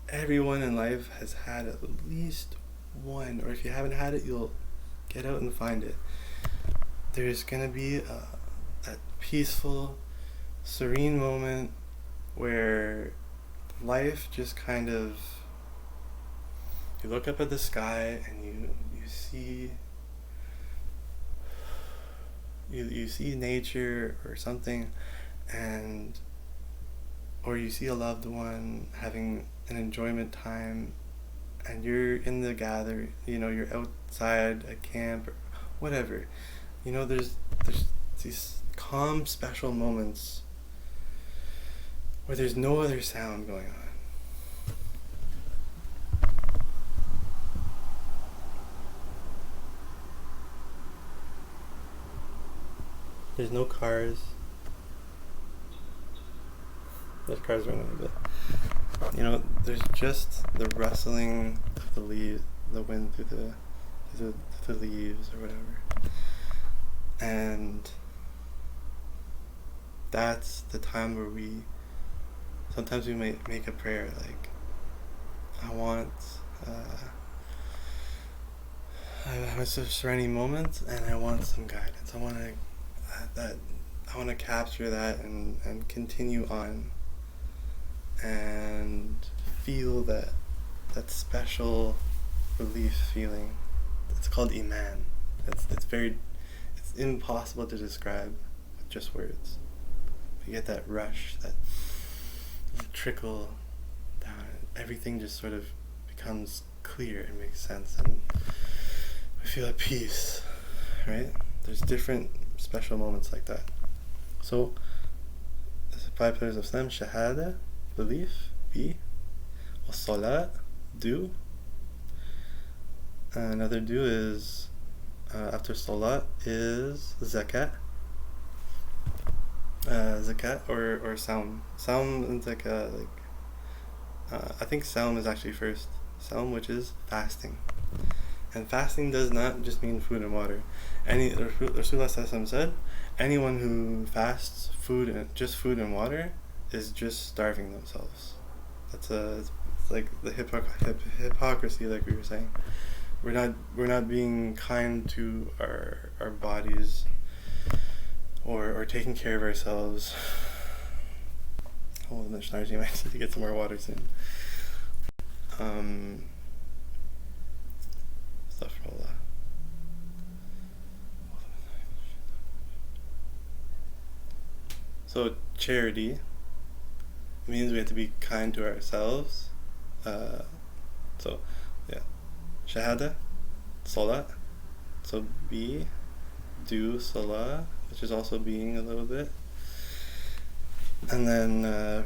everyone in life has had at least one, or if you haven't had it, you'll get out and find it. There's gonna be that peaceful, serene moment where life just kind of, you look up at the sky and you see you see nature or something, or you see a loved one having an enjoyment time, and you're in the gather, you're outside a camp or whatever. There's these calm, special moments where there's no other sound going on. There's no cars. There's cars running a bit. There's just the rustling of the leaves, the wind through the leaves or whatever. And that's the time where sometimes we might make a prayer like, I want a serene moment, and I want some guidance. I want to capture that and continue on and feel that special relief feeling. It's called iman. It's impossible to describe with just words. You get that rush, that trickle down. Everything just sort of becomes clear and makes sense, and we feel at peace, right? There's different special moments like that. So, the 5 pillars of Islam: shahada, belief, be; salat, do. Another do is, after salat, is zakat. Zakat or saum. Saum and zakat, I think saum is actually first. Saum, which is fasting. And fasting does not just mean food and water. Rasulullah said, anyone who fasts just food and water is just starving themselves. It's like the hypocrisy, like we were saying. We're not being kind to our bodies, or taking care of ourselves. Hold on, I might need to get some more water soon. Astaghfirullah. So charity means we have to be kind to ourselves. So yeah, shahada, salat. So do salah, which is also being a little bit. And then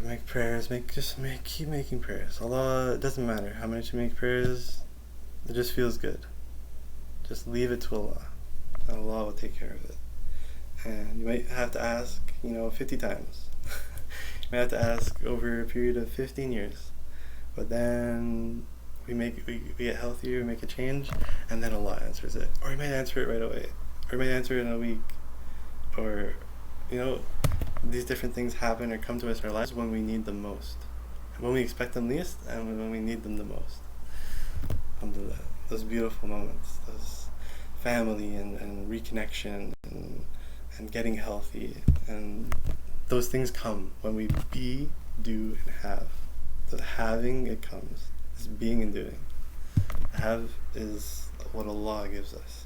make prayers. Keep making prayers. Allah, it doesn't matter how much you make prayers. It just feels good. Just leave it to Allah, and Allah will take care of it. And you might have to ask, 50 times. You might have to ask over a period of 15 years. But then we get healthier, we make a change, and then Allah answers it. Or He might answer it right away. Or He might answer it in a week. Or, these different things happen or come to us in our lives when we need them most. When we expect them least, and when we need them the most. Alhamdulillah. Those beautiful moments, those family and reconnection and getting healthy, and those things come when we be, do, and have. The having, it comes. It's being and doing. Have is what Allah gives us.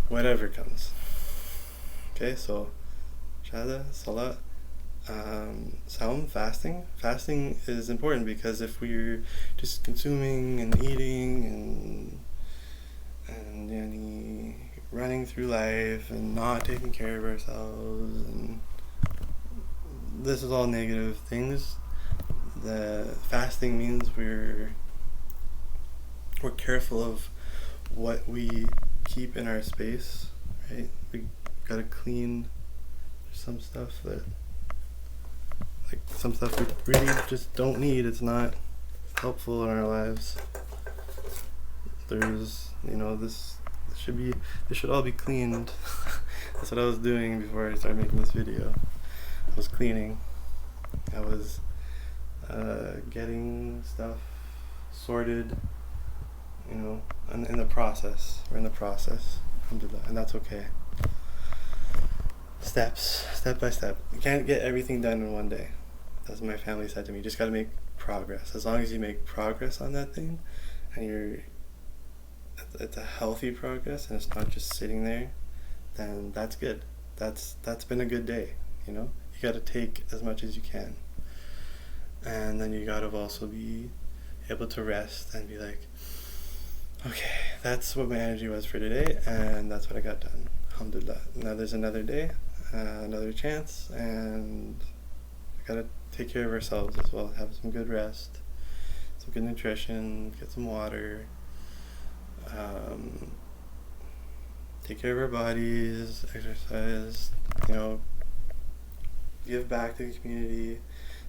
Whatever comes. Okay, so shahada, salat, saum, fasting. Fasting is important because if we're just consuming and eating and running through life and not taking care of ourselves, and this is all negative things. The fasting means we're careful of what we keep in our space, right? We gotta clean some stuff we really just don't need. It's not helpful in our lives. There's, this should all be cleaned. That's what I was doing before I started making this video. I was cleaning. I was getting stuff sorted, in the process. We're in the process, Alhamdulillah, and that's okay. Step by step. You can't get everything done in one day. That's what my family said to me. You just gotta make progress. As long as you make progress on that thing, and it's a healthy progress, and it's not just sitting there, then that's good. That's been a good day, You gotta take as much as you can. And then you gotta also be able to rest and be like, okay, that's what my energy was for today, and that's what I got done. Alhamdulillah. Now there's another day, another chance, and we gotta take care of ourselves as well. Have some good rest, some good nutrition, get some water, take care of our bodies, exercise, give back to the community.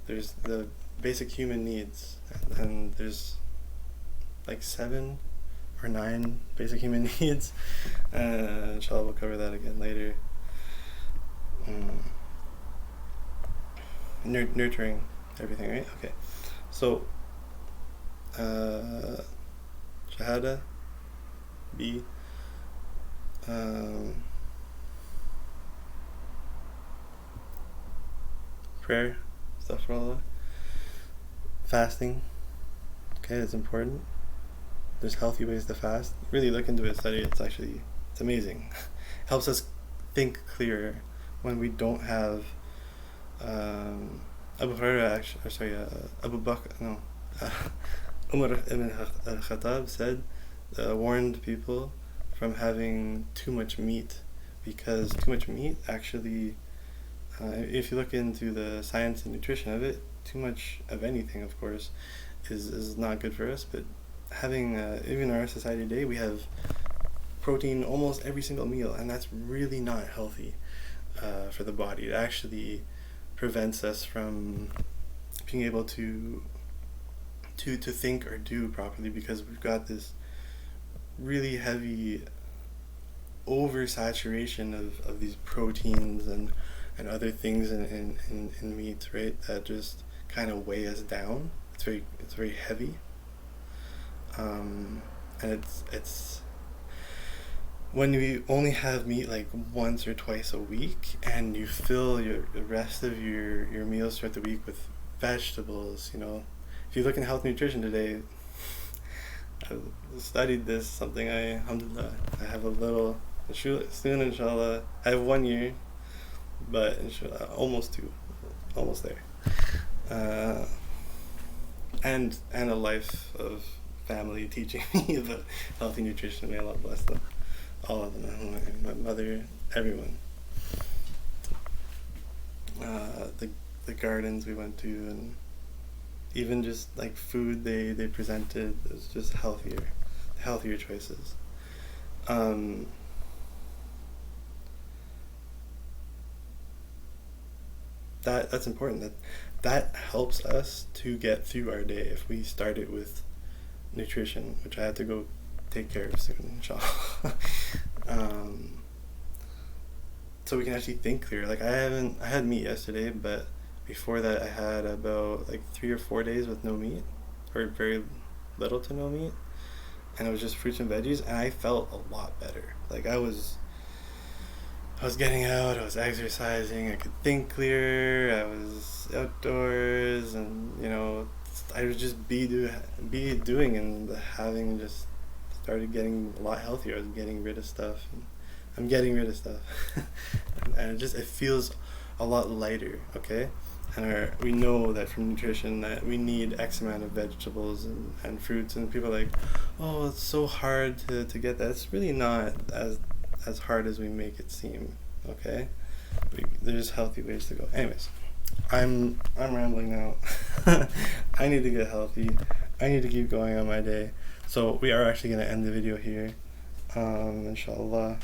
There's the basic human needs, and there's like 7 or 9 basic human needs. Inshallah, we'll cover that again later. Nurturing everything, right? Okay. So, shahada, B, prayer, astaghfirullah, fasting. Okay, it's important. There's healthy ways to fast. Really look into it, study it. It's amazing. Helps us think clearer when we don't have Abu Bakr, no, Umar ibn al-Khattab said, warned people from having too much meat, because too much meat actually, if you look into the science and nutrition of it, too much of anything, of course, is not good for us. But having, even in our society today, we have protein almost every single meal, and that's really not healthy for the body. It actually prevents us from being able to think or do properly, because we've got this really heavy oversaturation of these proteins and other things in meat, right, that just kind of weigh us down. It's very heavy, and it's when we only have meat like once or twice a week, and you fill the rest of your meals throughout the week with vegetables. If you look in health nutrition today, I've studied this, Alhamdulillah, I have a little soon, inshallah. I have 1 year but inshallah, almost there. And a life of family teaching me about healthy nutrition. May Allah bless them, all of them, my mother, everyone. The gardens we went to, and even just like food they presented was just healthier choices. That's important. That helps us to get through our day if we start it with nutrition, which I have to go take care of soon, inshallah. So we can actually think clear. Like I had meat yesterday, but before that I had about like 3 or 4 days with no meat, or very little to no meat, and it was just fruits and veggies, and I felt a lot better. Like I was getting out, I was exercising, I could think clearer, I was outdoors, and I was just be doing, and having just started getting a lot healthier. I was getting rid of stuff, and I'm getting rid of stuff, and it feels a lot lighter, okay? And we know that from nutrition that we need X amount of vegetables and fruits, and people are like, oh, it's so hard to get that. It's really not as hard as we make it seem, okay? There's healthy ways to go. Anyways, I'm rambling now. I need to get healthy. I need to keep going on my day. So we are actually going to end the video here, inshallah.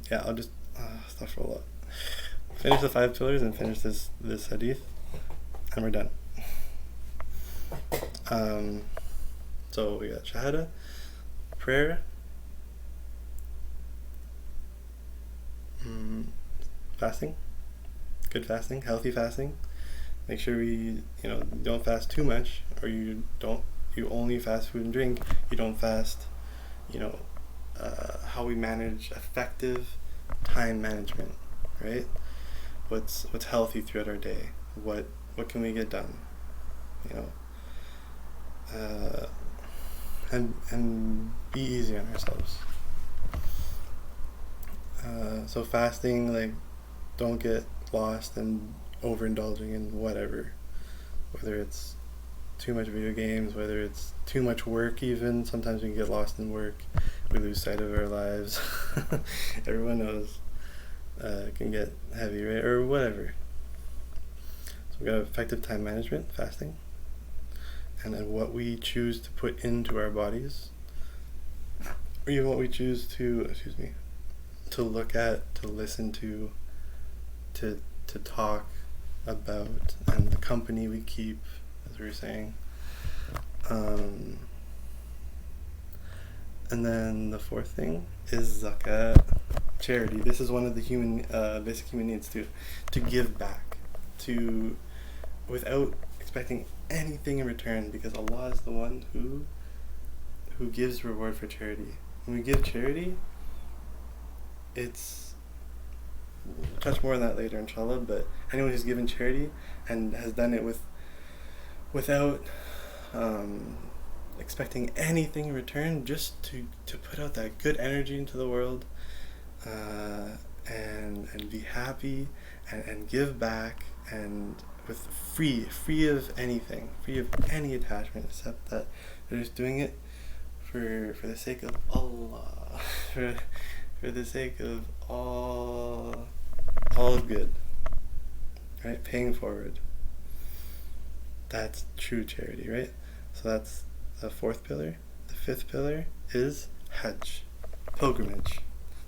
Yeah, I'll just astaghfirullah. Finish the 5 pillars and finish this hadith, and we're done. So we got shahada, prayer, fasting, good fasting, healthy fasting. Make sure we don't fast too much, or you only fast food and drink. You don't fast how we manage effective time management, right? What's healthy throughout our day? What can we get done? And be easy on ourselves. So fasting, like, don't get lost and overindulging in whatever, whether it's too much video games, whether it's too much work. Even sometimes we get lost in work, we lose sight of our lives. Everyone knows it can get heavy, right? Or whatever. So we got effective time management, fasting, and then what we choose to put into our bodies, or even what we choose to look at, to listen to talk about, and the company we keep, as we were saying. And then the 4th thing is zakat, charity. This is one of the basic human needs, to give back, without expecting anything in return, because Allah is the one who gives reward for charity. When we give charity, we'll touch more on that later, inshallah, but anyone who's given charity and has done it without expecting anything in return, just to put out that good energy into the world, and be happy, and give back, and with free of anything, free of any attachment, except that they're just doing it for the sake of Allah, for the sake of all good, right? Paying forward. That's true charity, right? So that's the 4th pillar. The 5th pillar is Hajj, pilgrimage,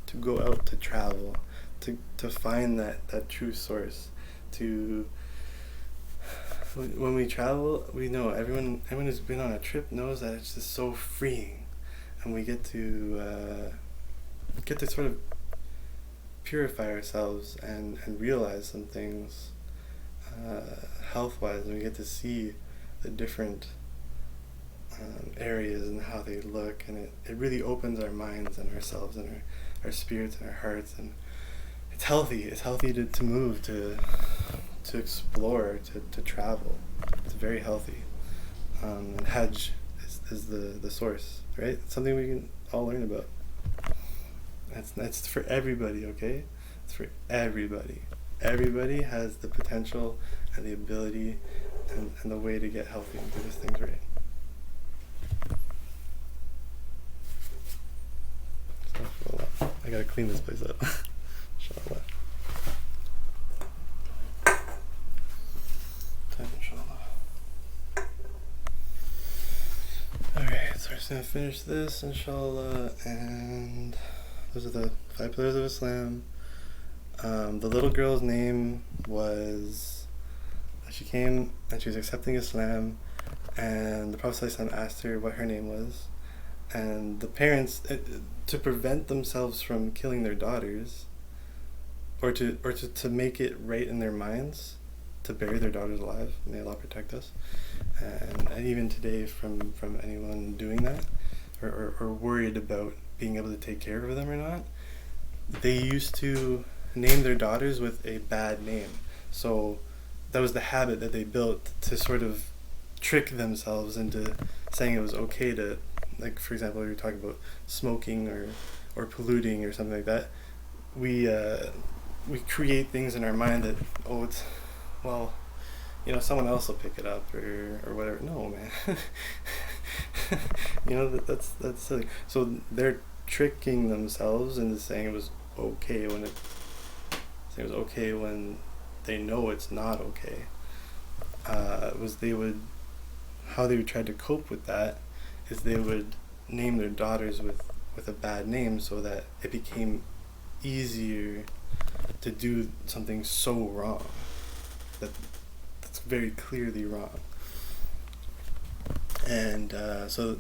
to go out, to travel, to find that true source. When we travel, we know, everyone who's been on a trip knows that it's just so freeing, and we get to sort of purify ourselves and realize some things health-wise, and we get to see the different areas and how they look, and it really opens our minds and ourselves and our spirits and our hearts, and it's healthy to move, to explore, to travel. It's very healthy, and Hajj is the source, right? It's something we can all learn about. That's for everybody, okay? It's for everybody. Everybody has the potential and the ability and the way to get healthy and do these things right. I gotta clean this place up. Inshallah. Alright, so we're just gonna finish this, inshallah, and those are the 5 pillars of Islam. The little girl's name was, she came and she was accepting Islam, and the Prophet ﷺ asked her what her name was, and the parents, to prevent themselves from killing their daughters, or to make it right in their minds, to bury their daughters alive, may Allah protect us, and even today from anyone doing that, or worried about being able to take care of them or not, they used to name their daughters with a bad name. So that was the habit that they built to sort of trick themselves into saying it was okay to, like, for example, we were talking about smoking or polluting or something like that. We create things in our mind that, oh, it's, well, you know, someone else will pick it up or whatever. No, man. You know, that's silly. So they're tricking themselves into saying it was okay when they know it's not okay. How they would try to cope with that is they would name their daughters with a bad name so that it became easier to do something so wrong that's very clearly wrong. And so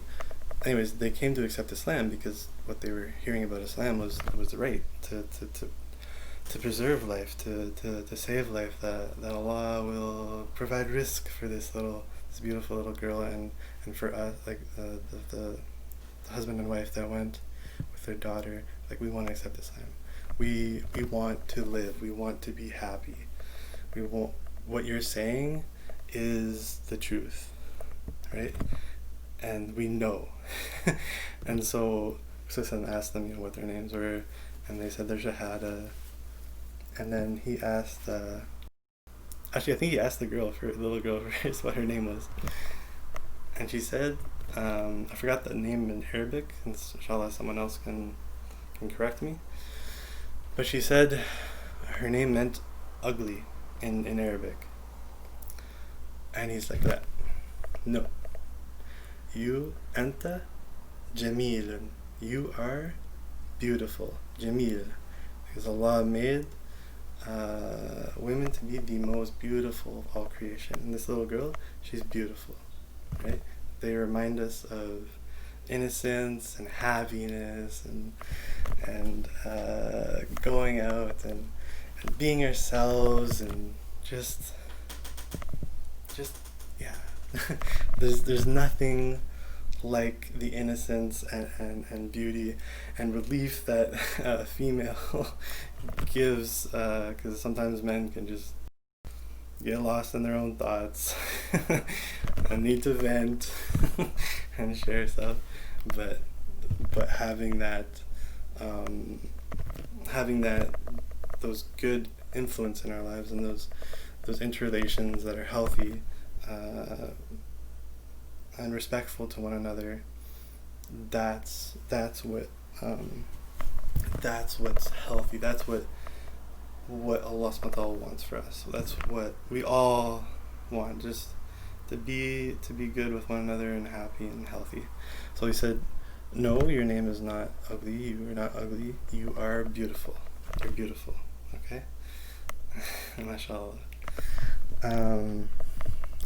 anyways, they came to accept Islam because what they were hearing about Islam was the right to preserve life, to save life, that Allah will provide rizq for this beautiful little girl, and for us, like the husband and wife that went with their daughter, like, we want to accept Islam. We want to live. We want to be happy. We want, what you're saying is the truth, right? And we know. And so Susan asked them, you know, what their names were, and they said their shahada. And then he asked, actually I think he asked the little girl first what her name was. And she said, I forgot the name in Arabic, inshallah someone else can correct me. But she said her name meant ugly in Arabic. And he's like, that. No. You, anta jamilun. You are beautiful. Jamil. Because Allah made women to be the most beautiful of all creation. And this little girl, she's beautiful, right? They remind us of innocence and happiness and going out and being ourselves and just yeah. There's nothing like the innocence and beauty and relief that a female gives, because sometimes men can just get lost in their own thoughts and need to vent and share stuff, but having that those good influence in our lives and those interrelations that are healthy and respectful to one another, that's what's healthy. That's what Allah subhanahu wa ta'ala wants for us. So that's what we all want, just to be good with one another and happy and healthy. So he said, no, your name is not ugly. You are not ugly. You are beautiful. You're beautiful. Okay? MashaAllah.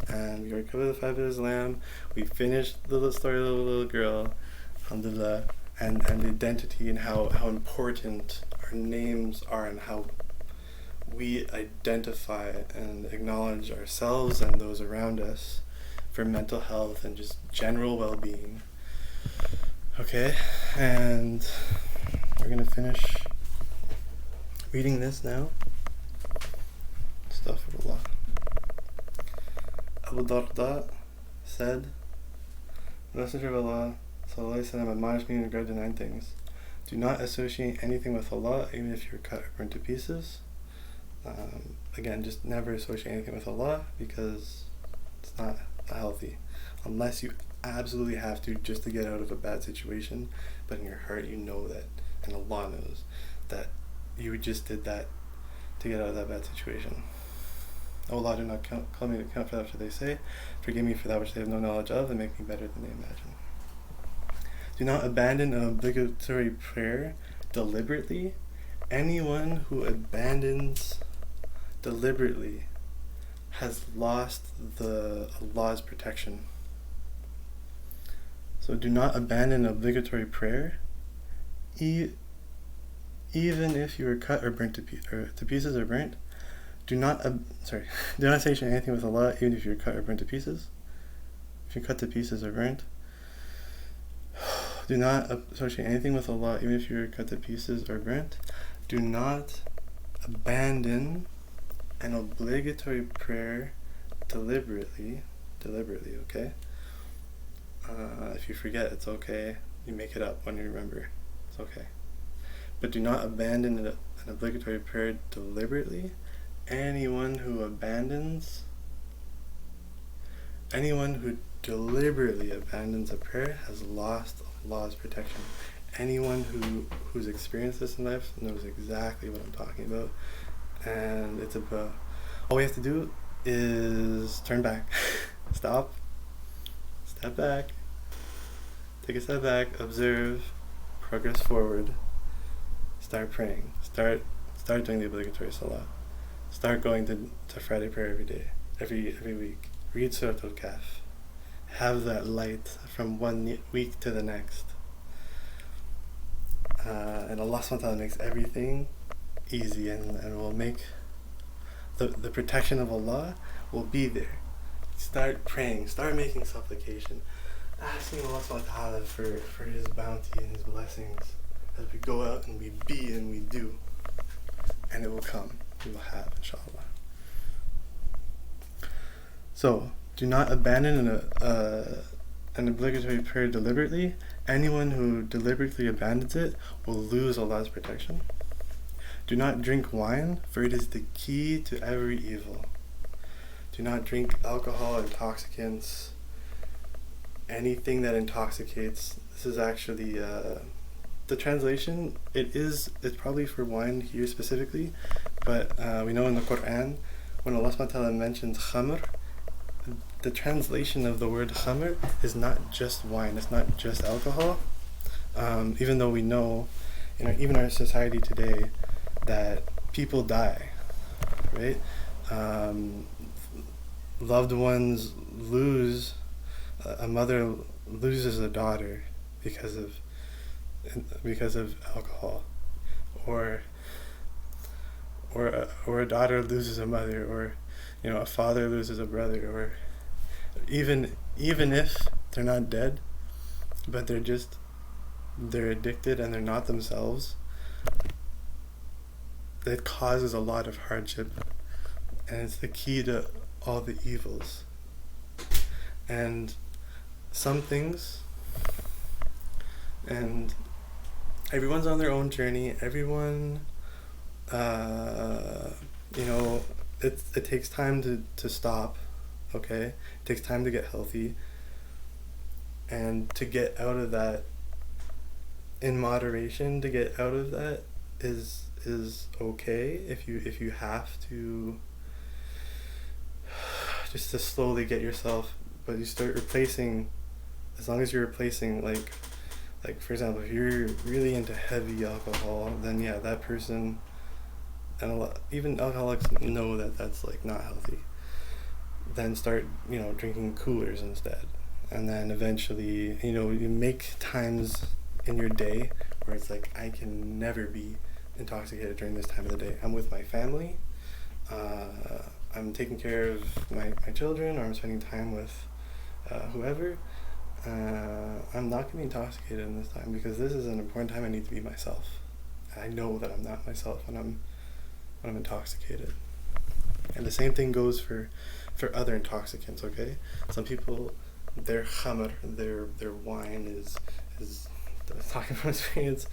And we already covered the 5 of Islam. We finished the story of the little girl, Alhamdulillah, and the identity and how important our names are and how we identify and acknowledge ourselves and those around us for mental health and just general well-being. Okay, and we're going to finish reading this now. Astaghfirullah. Abu Darda said, the Messenger of Allah sallallahu alaihi wasallam admonished me in regard to 9 things. Do not associate anything with Allah, even if you're cut or burnt to pieces. Again, just never associate anything with Allah, because it's not healthy. Unless you absolutely have to, just to get out of a bad situation, but in your heart you know that, and Allah knows that you just did that to get out of that bad situation. O Allah, do not call me to account for that which they say. Forgive me for that which they have no knowledge of, and make me better than they imagine. Do not abandon an obligatory prayer deliberately. Anyone who abandons deliberately has lost Allah's protection. So do not abandon obligatory prayer, even if you were cut or burnt to pieces or burnt. Do not associate anything with Allah, even if you're cut or burnt to pieces. If you're cut to pieces or burnt. Do not associate anything with Allah, even if you're cut to pieces or burnt. Do not abandon an obligatory prayer deliberately, okay? If you forget, it's okay. You make it up when you remember. It's okay. But do not abandon an obligatory prayer deliberately. Anyone who deliberately abandons a prayer has lost Allah's protection. Anyone who's experienced this in life knows exactly what I'm talking about. And it's about, all we have to do is turn back. Stop. Step back. Take a step back. Observe. Progress forward. Start praying. Start doing the obligatory salah. Start going to Friday prayer every day, every week. Read Surah Al-Kahf. Have that light from one week to the next. And Allah subhanahu wa ta'ala makes everything easy, and will make the protection of Allah will be there. Start praying, start making supplication, asking Allah subhanahu wa ta'ala for His bounty and His blessings as we go out and we be and we do. And it will come. We will have, Insha Allah. So, do not abandon an obligatory prayer deliberately. Anyone who deliberately abandons it will lose Allah's protection. Do not drink wine, for it is the key to every evil. Do not drink alcohol, intoxicants, anything that intoxicates. This is actually the translation. It's probably for wine here specifically, but we know in the Qur'an, when Allah subhanahu wa ta'ala mentions khamr, the translation of the word khamr is not just wine, it's not just alcohol. Even though we know, even our society today, that people die, right? Loved ones lose, a mother loses a daughter because of alcohol, or a daughter loses a mother, or a father loses a brother, or even if they're not dead, but they're addicted and they're not themselves, that causes a lot of hardship, and it's the key to all the evils. And some things, and everyone's on their own journey. Everyone, it takes time to stop, okay? It takes time to get healthy, and to get out of that in moderation. To get out of that is okay if you have to, just to slowly get yourself, but you start replacing, as long as you're replacing, like for example, if you're really into heavy alcohol, then yeah, that person, and even alcoholics know that that's like not healthy, then start drinking coolers instead. And then eventually you make times in your day where it's like, I can never be intoxicated during this time of the day. I'm with my family, I'm taking care of my children, or I'm spending time with whoever. I'm not going to be intoxicated in this time, because this is an important time. I need to be myself. I know that I'm not myself when I'm intoxicated. And the same thing goes for other intoxicants, okay? Some people, their khamr, their wine is talking from experience,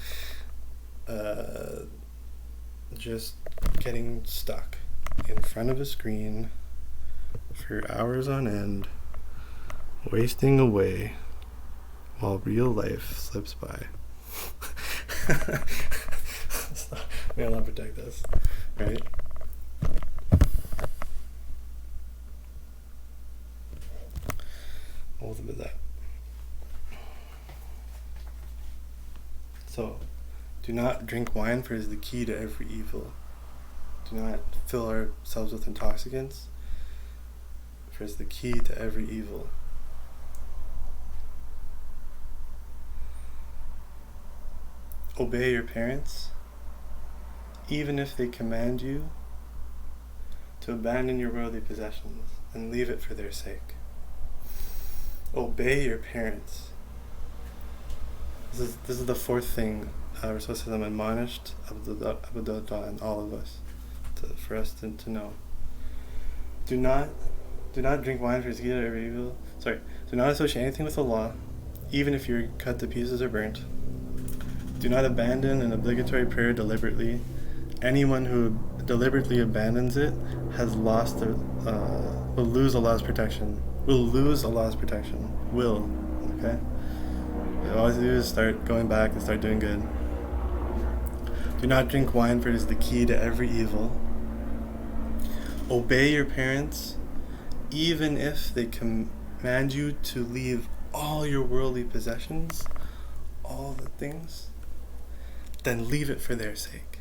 just getting stuck in front of a screen for hours on end, wasting away while real life slips by. May Allah protect us, right? What was that? So, do not drink wine, for it is the key to every evil. Do not fill ourselves with intoxicants, for it's the key to every evil. Obey your parents, even if they command you to abandon your worldly possessions and leave it for their sake. Obey your parents. This is the fourth thing we're supposed to have admonished Abdullah and all of us for us to know. Do not drink wine, for it's the key to every evil. Do not associate anything with Allah, even if you're cut to pieces or burnt. Do not abandon an obligatory prayer deliberately. Anyone who deliberately abandons it has lost will lose Allah's protection. Okay? All you do is start going back and start doing good. Do not drink wine, for it is the key to every evil. Obey your parents, even if they command you to leave all your worldly possessions, all the things, then leave it for their sake.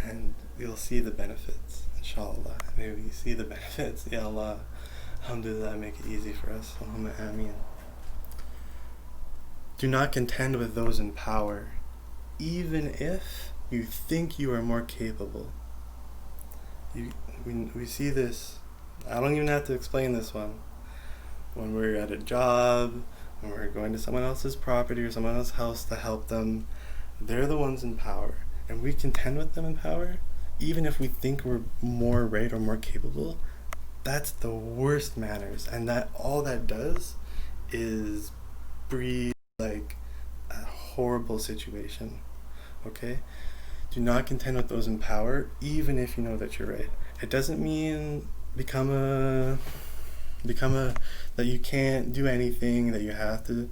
And you'll see the benefits, Insha Allah. Maybe you see the benefits. Ya Allah, Alhamdulillah, make it easy for us. Allahumma ameen. Do not contend with those in power, even if you think you are more capable. We see this. I don't even have to explain this one. When we're at a job, when we're going to someone else's property or someone else's house to help them, they're the ones in power. And we contend with them in power, even if we think we're more right or more capable. That's the worst manners. And that all that does is breed like a horrible situation. Okay? Do not contend with those in power, even if you know that you're right. It doesn't mean become a that you can't do anything, that you have to,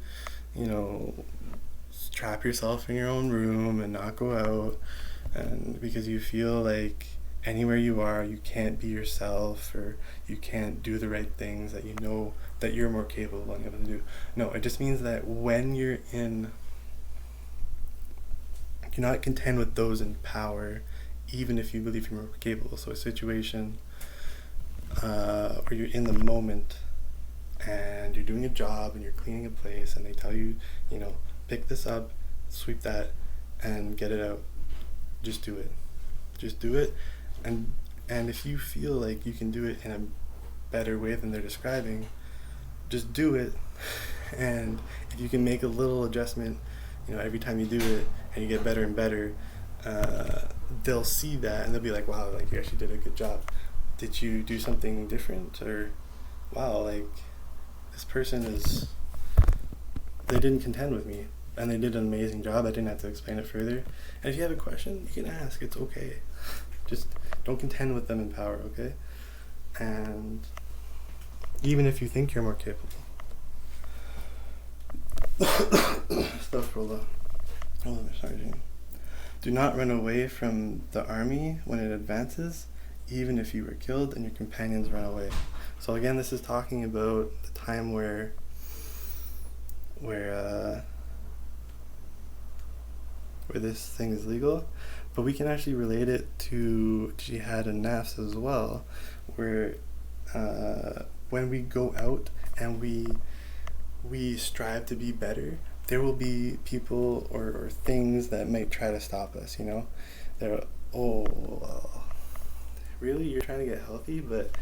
trap yourself in your own room and not go out, and because you feel like anywhere you are you can't be yourself, or you can't do the right things that you know that you're more capable of able to do. No, it just means that when you're in, do not contend with those in power, even if you believe you're more capable. So a situation where you're in the moment and you're doing a job and you're cleaning a place and they tell you, pick this up, sweep that, and get it out. Just do it. Just do it. And if you feel like you can do it in a better way than they're describing, just do it. And if you can make a little adjustment, every time you do it and you get better and better, they'll see that and they'll be like, wow, like you actually did a good job. Did you do something different? Or wow, like this person they didn't contend with me and they did an amazing job. I didn't have to explain it further. And if you have a question, you can ask. It's okay. Just don't contend with them in power, okay? And even if you think you're more capable. Astaghfirullah. Do not run away from the army when it advances, even if you were killed and your companions run away. So again, this is talking about the time where this thing is legal, but we can actually relate it to jihad and nafs as well, where when we go out and we strive to be better, there will be people or things that might try to stop us, They're, really? You're trying to get healthy, but,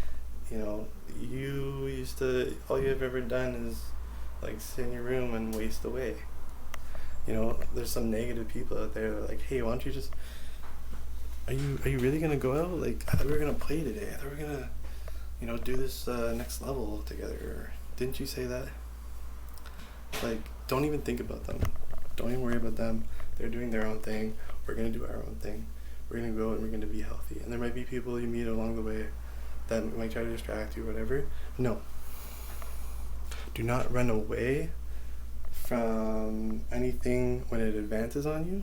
you used to, all you've ever done is, like, sit in your room and waste away. There's some negative people out there that are like, hey, why don't you just, are you really going to go out? Like, I thought we were going to play today. I thought we were going to, do this next level together. Or, didn't you say that? Like, don't even think about them. Don't even worry about them. They're doing their own thing. We're going to do our own thing. We're going to go and we're going to be healthy. And there might be people you meet along the way that might try to distract you, whatever. No. Do not run away from anything when it advances on you.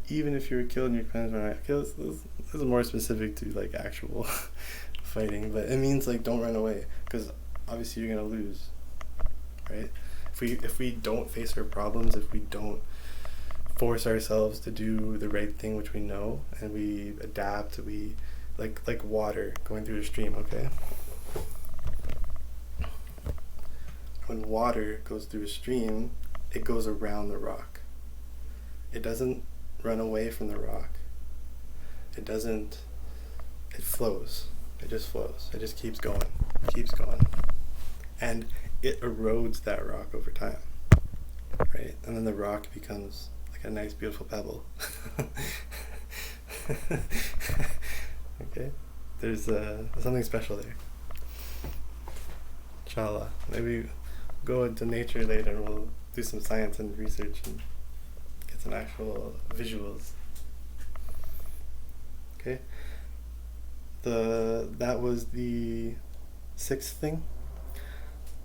Even if you were killed and your parents were not killed, this is more specific to like actual fighting, but it means like don't run away, because obviously you're gonna lose, right? If we don't face our problems, if we don't force ourselves to do the right thing, which we know, and we adapt, we like water going through a stream, okay? When water goes through a stream, it goes around the rock. It doesn't run away from the rock. It flows. It just flows. It just keeps going. And it erodes that rock over time, right? And then the rock becomes like a nice, beautiful pebble. Okay? There's something special there. Insha Allah. Maybe go into nature later and we'll do some science and research and get some actual visuals. Okay? That was the 6th thing.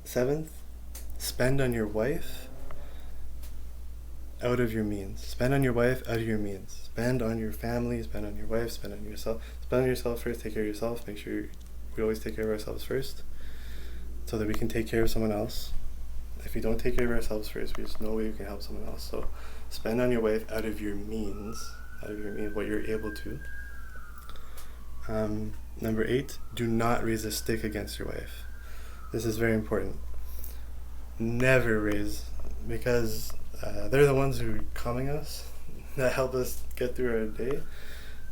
7th, spend on your wife out of your means. Spend on your wife out of your means. Spend on your family, spend on your wife, spend on yourself. Spend on yourself first, take care of yourself. Make sure we always take care of ourselves first so that we can take care of someone else. If we don't take care of ourselves first, there's no way we can help someone else. So spend on your wife out of your means, what you're able to. Number 8, do not raise a stick against your wife. This is very important. Never raise, because they're the ones who are calming us, that help us get through our day.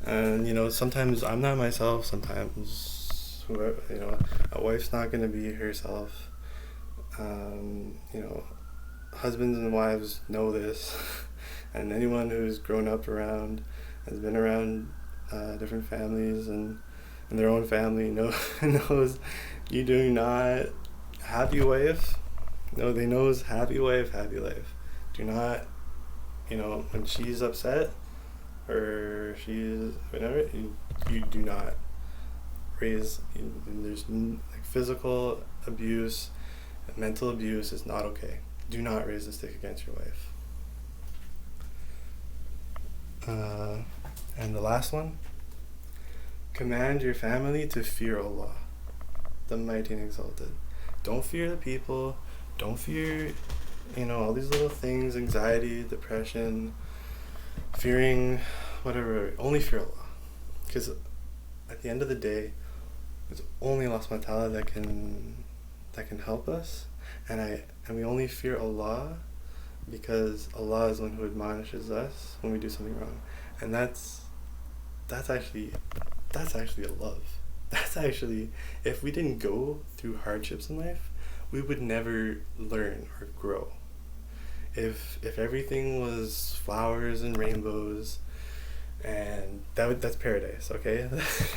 And sometimes I'm not myself. Sometimes a wife's not going to be herself. Husbands and wives know this, and anyone who's grown up around, has been around different families and their own family knows you do not happy wife. No, they knows happy wife, happy life. Do not, when she's upset or she's whatever, you do not raise. There's like physical abuse, mental abuse is not okay. Do not raise a stick against your wife. And the last one, command your family to fear Allah, the mighty and exalted. Don't fear the people. Don't fear, all these little things, anxiety, depression, fearing, whatever. Only fear Allah. Because at the end of the day, it's only Allah subhanahu wa ta'ala that can help us. And we only fear Allah because Allah is the one who admonishes us when we do something wrong. And that's actually a love. That's actually, if we didn't go through hardships in life, we would never learn or grow. If everything was flowers and rainbows, and that's paradise, okay?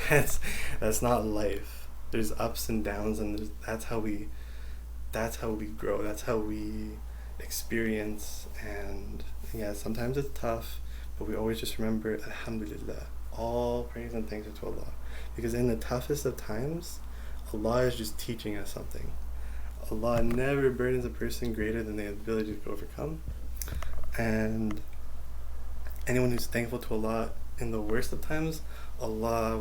that's not life. There's ups and downs, and that's how we grow. That's how we experience. And yeah, sometimes it's tough, but we always just remember Alhamdulillah. All praise and thanks are to Allah, because in the toughest of times, Allah is just teaching us something. Allah never burdens a person greater than they have the ability to overcome. And anyone who's thankful to Allah in the worst of times, Allah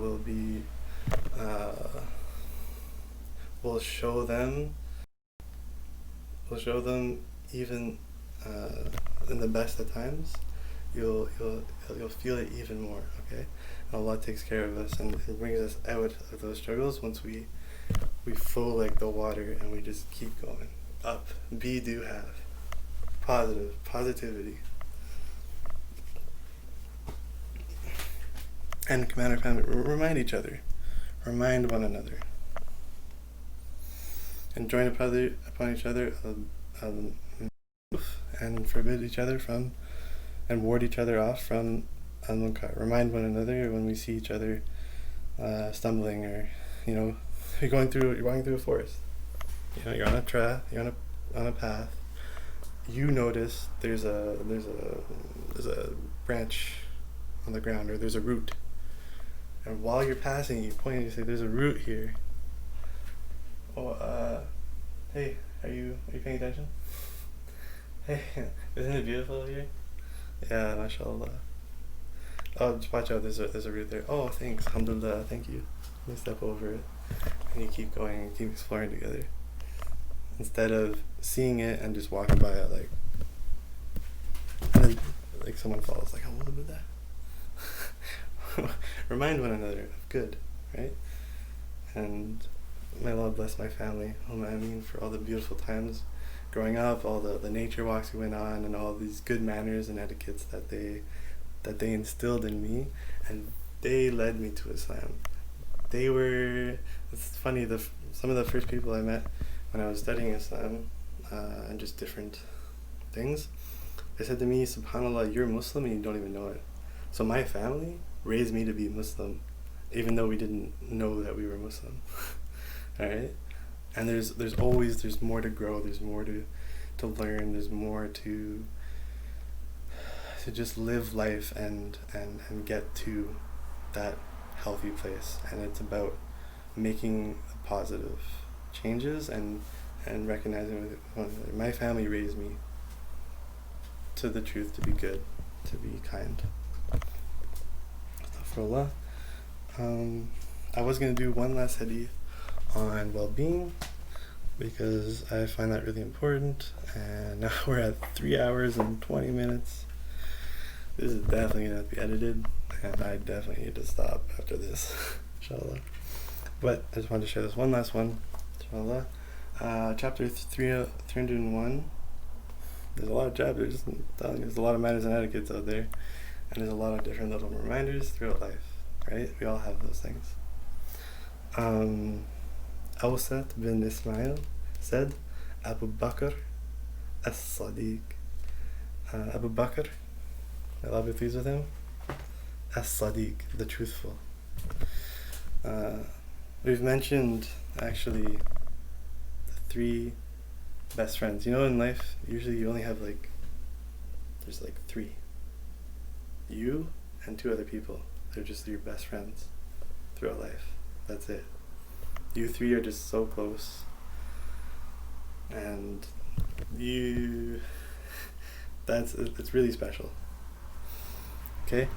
will show them even in the best of times. You'll feel it even more, okay? And Allah takes care of us and brings us out of those struggles once we flow like the water and we just keep going up. Do have positivity. And command our family, remind each other, remind one another, and join upon each other, and forbid each other from, and ward each other off from al-munkar. Remind one another when we see each other stumbling, or you're walking through a forest. You're on a trail, you're on a path. you notice there's a branch on the ground, or there's a root, and while you're passing, you point and you say, "There's a root here." Oh, hey, are you paying attention? Hey, isn't it beautiful here? Yeah, mashallah. Oh, just watch out, there's a root there. Oh, thanks, Alhamdulillah, thank you. Let me step over it. And you keep going and keep exploring together. Instead of seeing it and just walking by it like someone falls, like, oh, what about that? Remind one another of good, right? And may Allah bless my family, I mean, for all the beautiful times growing up, all the nature walks we went on, and all these good manners and etiquettes that they instilled in me, and they led me to Islam. They were, it's funny, some of the first people I met when I was studying Islam, and just different things, they said to me, "SubhanAllah, you're Muslim and you don't even know it." So my family raised me to be Muslim, even though we didn't know that we were Muslim. Alright? And there's always more to grow, there's more to learn, there's more to just live life and get to that healthy place. And it's about making positive changes and recognizing my family raised me to the truth, to be good, to be kind. Astaghfirullah. I was going to do one last hadith on well-being because I find that really important, and now we're at 3 hours and 20 minutes. This is definitely going to have to be edited, and I definitely need to stop after this, inshallah. But I just wanted to share this one last one, inshallah. Chapter 301. There's a lot of chapters, I'm telling you, there's a lot of manners and etiquettes out there, and there's a lot of different little reminders throughout life, right? We all have those things. Awsat bin Ismail said, Abu Bakr as-Sadiq. Abu Bakr, Allah be pleased with him, as-Sadiq, the truthful. We've mentioned, actually, the 3 best friends. You know, in life, usually you only have there's 3. You and 2 other people. They're just your best friends throughout life. That's it. You 3 are just so close. And it's really special. Okay?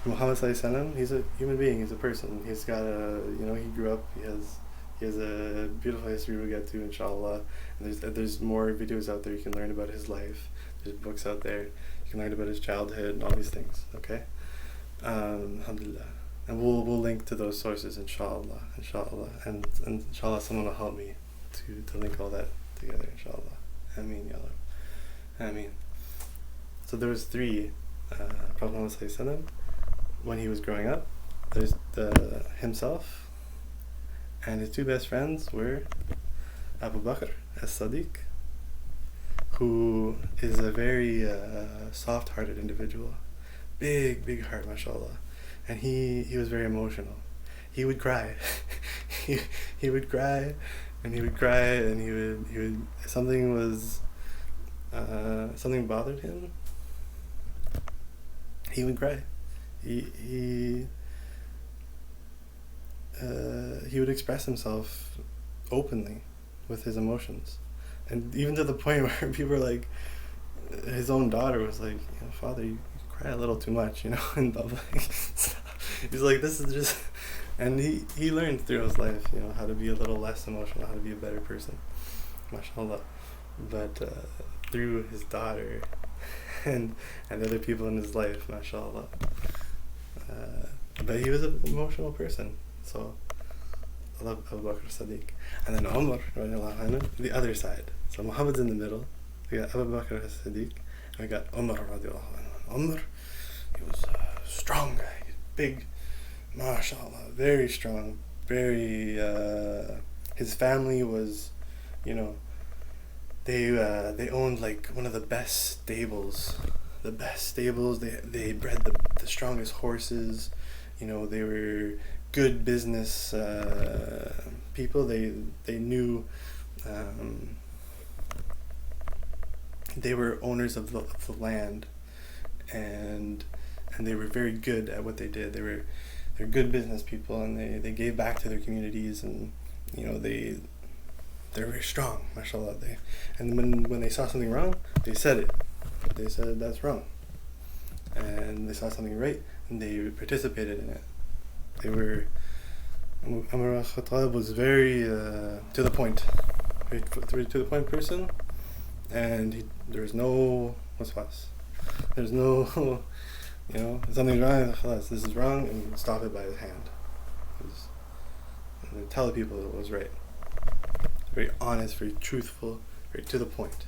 Muhammad Sallallahu Alaihi Wasallam, he's a human being, he's a person. He's got he grew up, he has a beautiful history we'll get to, Insha Allah. And there's more videos out there you can learn about his life. There's books out there you can learn about his childhood and all these things, okay? Alhamdulillah. And we'll link to those sources, Insha Allah. And Insha Allah, someone will help me to link all that together, Insha Allah. Ameen, Ya Allah. Ameen. So there was 3, Prophet Muhammad Sallallahu Alaihi Wasallam, when he was growing up. There's himself, and his 2 best friends were Abu Bakr as-Sadiq, who is a very soft-hearted individual, big heart, mashallah, and he was very emotional. He would cry. he would cry, and he would cry, and he would something bothered him, he would cry. He would express himself openly with his emotions, and even to the point where people were like, his own daughter was like, "Father, you cry a little too much, in public." He's like, this is just, and he learned through his life, how to be a little less emotional, how to be a better person, mashallah. But through his daughter and other people in his life, mashallah. But he was an emotional person, so I love Abu Bakr as-Sadiq. And then Umar, the other side. So Muhammad's in the middle. We got Abu Bakr as-Sadiq, and we got Umar radiallahu anhu. Umar, he was a strong guy, big, mashallah, very strong, very, his family was, they owned one of the best stables. They bred the strongest horses. They were good business people. They knew they were owners of the land, and they were very good at what they did. They're good business people, and they gave back to their communities, and they're very strong, mashallah. And when they saw something wrong, they said it. They said that's wrong. And they saw something right, and they participated in it. They were, Umar al-Khattab was very to the point, very to the point person, and there was no waswas. There's no, if something's wrong, this is wrong, and he'd stop it by his hand. And he'd tell the people it was right. Very honest, very truthful, very to the point.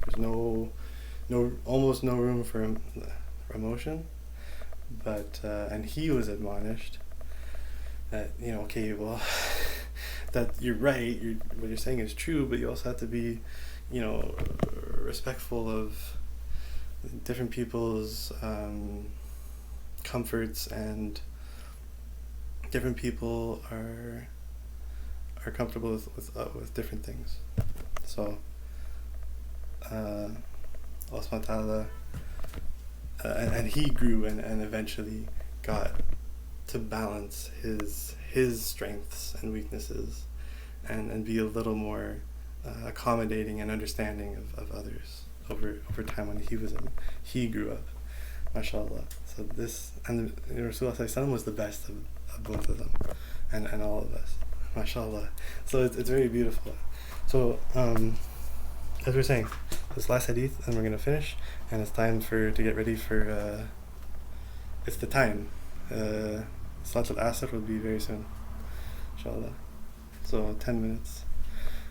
There's almost no room for emotion. But and he was admonished that okay, well, that you're right. What you're saying is true, but you also have to be, respectful of different people's comforts, and different people are comfortable with different things. So Allah subhanahu wa ta'ala, and he grew and eventually got to balance his strengths and weaknesses, and be a little more accommodating and understanding of others over time when he grew up, mashallah. So this, and Rasulullah sallallahu alaihi wasallam was the best of both of them, and all of us, mashallah. So it's very beautiful. So as we're saying, this last hadith, and we're going to finish, and it's time to get ready for it's the time. Salat al-Asr will be very soon, inshallah. So 10 minutes.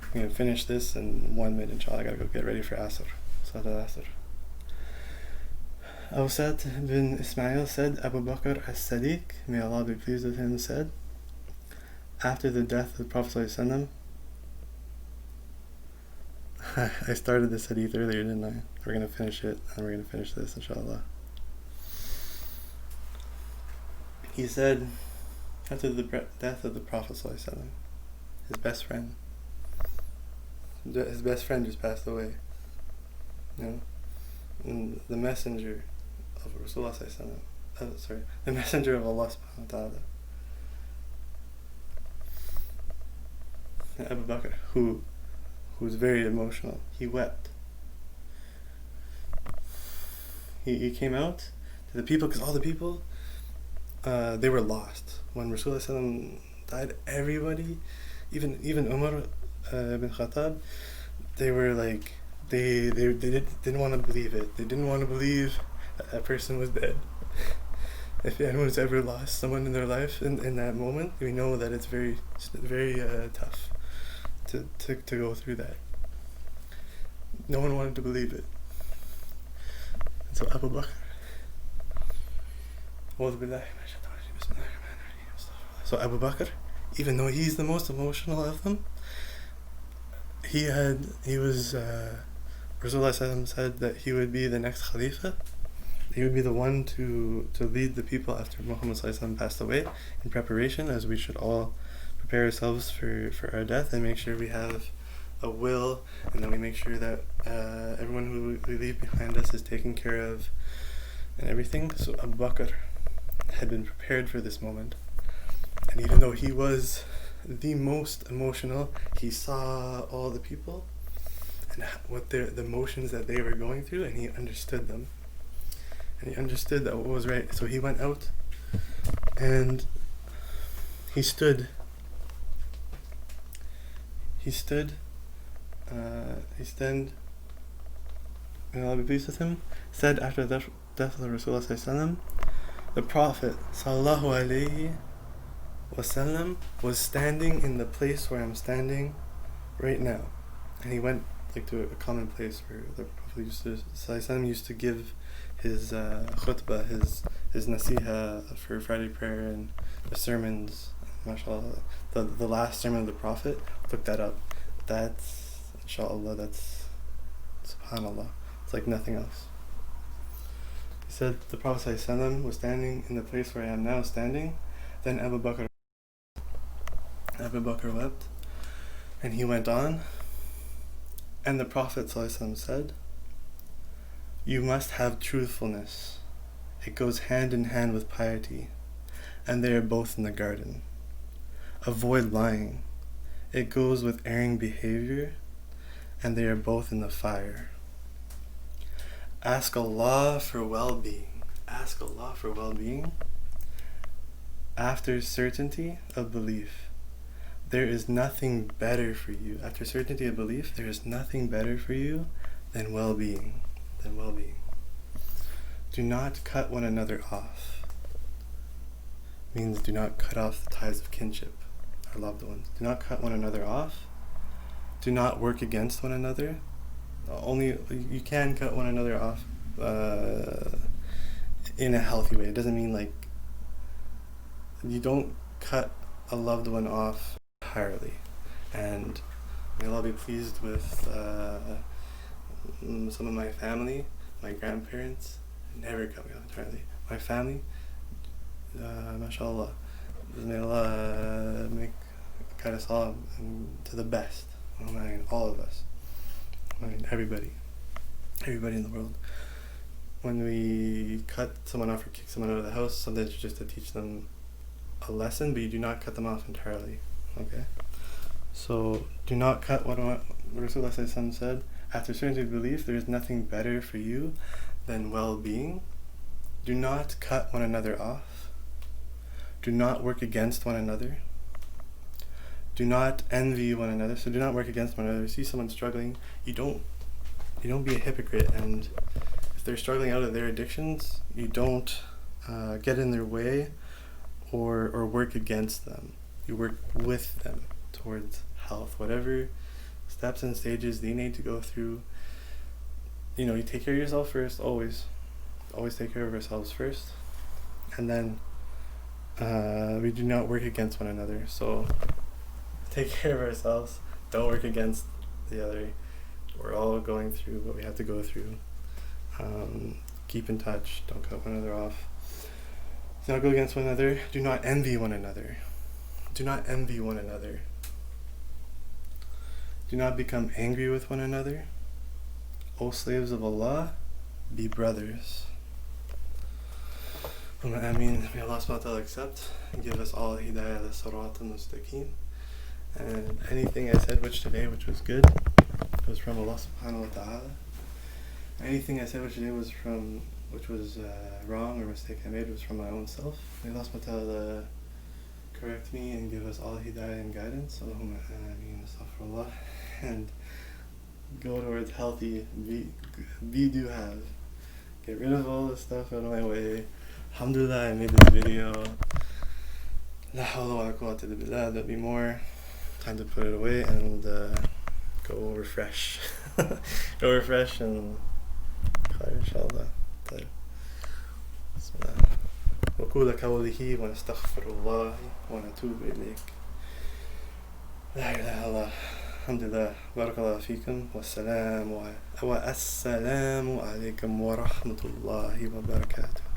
I'm going to finish this in 1 minute, inshallah. I got to go get ready for Asr. Salat al-Asr. Awsat bin Ismail said, Abu Bakr as-Sadiq, may Allah be pleased with him, said, after the death of the Prophet ﷺ, I started this hadith earlier, didn't I? We're going to finish it, and we're going to finish this, inshallah. He said, after the death of the Prophet ﷺ, his best friend just passed away. And the messenger of Rasulullah ﷺ, the messenger of Allah subhanahu wa ta'ala, Abu Bakr, who was very emotional, he wept. He came out to the people, because all the people, they were lost. When Rasulullah ﷺ died, everybody, even Umar ibn Khattab, they were like, they didn't want to believe it. They didn't want to believe that person was dead. If anyone's ever lost someone in their life in that moment, we know that it's very tough to go through that. No one wanted to believe it. And so Abu Bakr, so Abu Bakr, even though he's the most emotional of them, Rasulullah said that he would be the next Khalifa. He would be the one to lead the people after Muhammad passed away, in preparation, as we should all prepare ourselves for our death, and make sure we have a will, and then we make sure that everyone who we leave behind us is taken care of and everything. So Abu Bakr had been prepared for this moment, and even though he was the most emotional, he saw all the people and what the emotions that they were going through, and he understood them, and he understood that what was right. So he went out and he stood, may Allah be pleased with him, said after the death of Rasulullah ﷺ, the Prophet ﷺ was standing in the place where I'm standing right now. And he went to a common place where the Prophet used to give his khutbah, his nasiha for Friday prayer and the sermons. MashaAllah, the last sermon of the Prophet, look that up. That's, inshallah, that's subhanallah. It's like nothing else. He said the Prophet ﷺ was standing in the place where I am now standing. Then Abu Bakr wept, and he went on, and the Prophet ﷺ said, You must have truthfulness. It goes hand in hand with piety, and they are both in the garden. Avoid lying. It goes with erring behavior, and they are both in the fire. Ask Allah for well-being. Ask Allah for well-being. After certainty of belief, there is nothing better for you. After certainty of belief, there is nothing better for you than well-being. Do not cut one another off. Means do not cut off the ties of kinship, our loved ones. Do not cut one another off. Do not work against one another. Only you can cut one another off in a healthy way. It doesn't mean like you don't cut a loved one off entirely. And may Allah be pleased with some of my family, my grandparents, never cut me off entirely. My family, mashallah, may Allah guide us all to the best. I mean, all of us. I mean, everybody in the world. When we cut someone off or kick someone out of the house, sometimes it's just to teach them a lesson, but you do not cut them off entirely. Okay? So, do not cut what Rasulullah said. After certainty of belief, there is nothing better for you than well-being. Do not cut one another off. Do not work against one another. Do not envy one another. So do not work against one another. See someone struggling, you don't be a hypocrite. And if they're struggling out of their addictions, you don't get in their way or work against them. You work with them towards health. Whatever steps and stages they need to go through, you take care of yourself first. Always take care of ourselves first, and then we do not work against one another. So take care of ourselves. Don't work against the other. We're all going through what we have to go through. Keep in touch. Don't cut one another off. Do not go against one another. Do not envy one another. Do not envy one another. Do not become angry with one another. O slaves of Allah, be brothers. Ameen. May Allah subhanahu wa ta'ala accept and give us all hidayah al-sirat al-mustaqim. And anything I said which was good was from Allah subhanahu wa ta'ala. Anything I said which was wrong or mistake I made was from my own self. May Allah subhanahu wa ta'ala correct me and give us all hidayah and guidance. Allahumma ameen, astaghfirullah. And go towards healthy, do have. Get rid of all the stuff out of my way. Alhamdulillah, I made this video. La hawla wa la quwwata illa billah. There'll be more. Time to put it away and go refresh. Go refresh and Insha Allah. Bismillah. وقول قوله ونستغفر الله ونتوب إليك. لا إله إلا الله. Alhamdulillah. Barakallahu feekum. Wassalamu alaikum wa rahmatullahi wa barakatuh.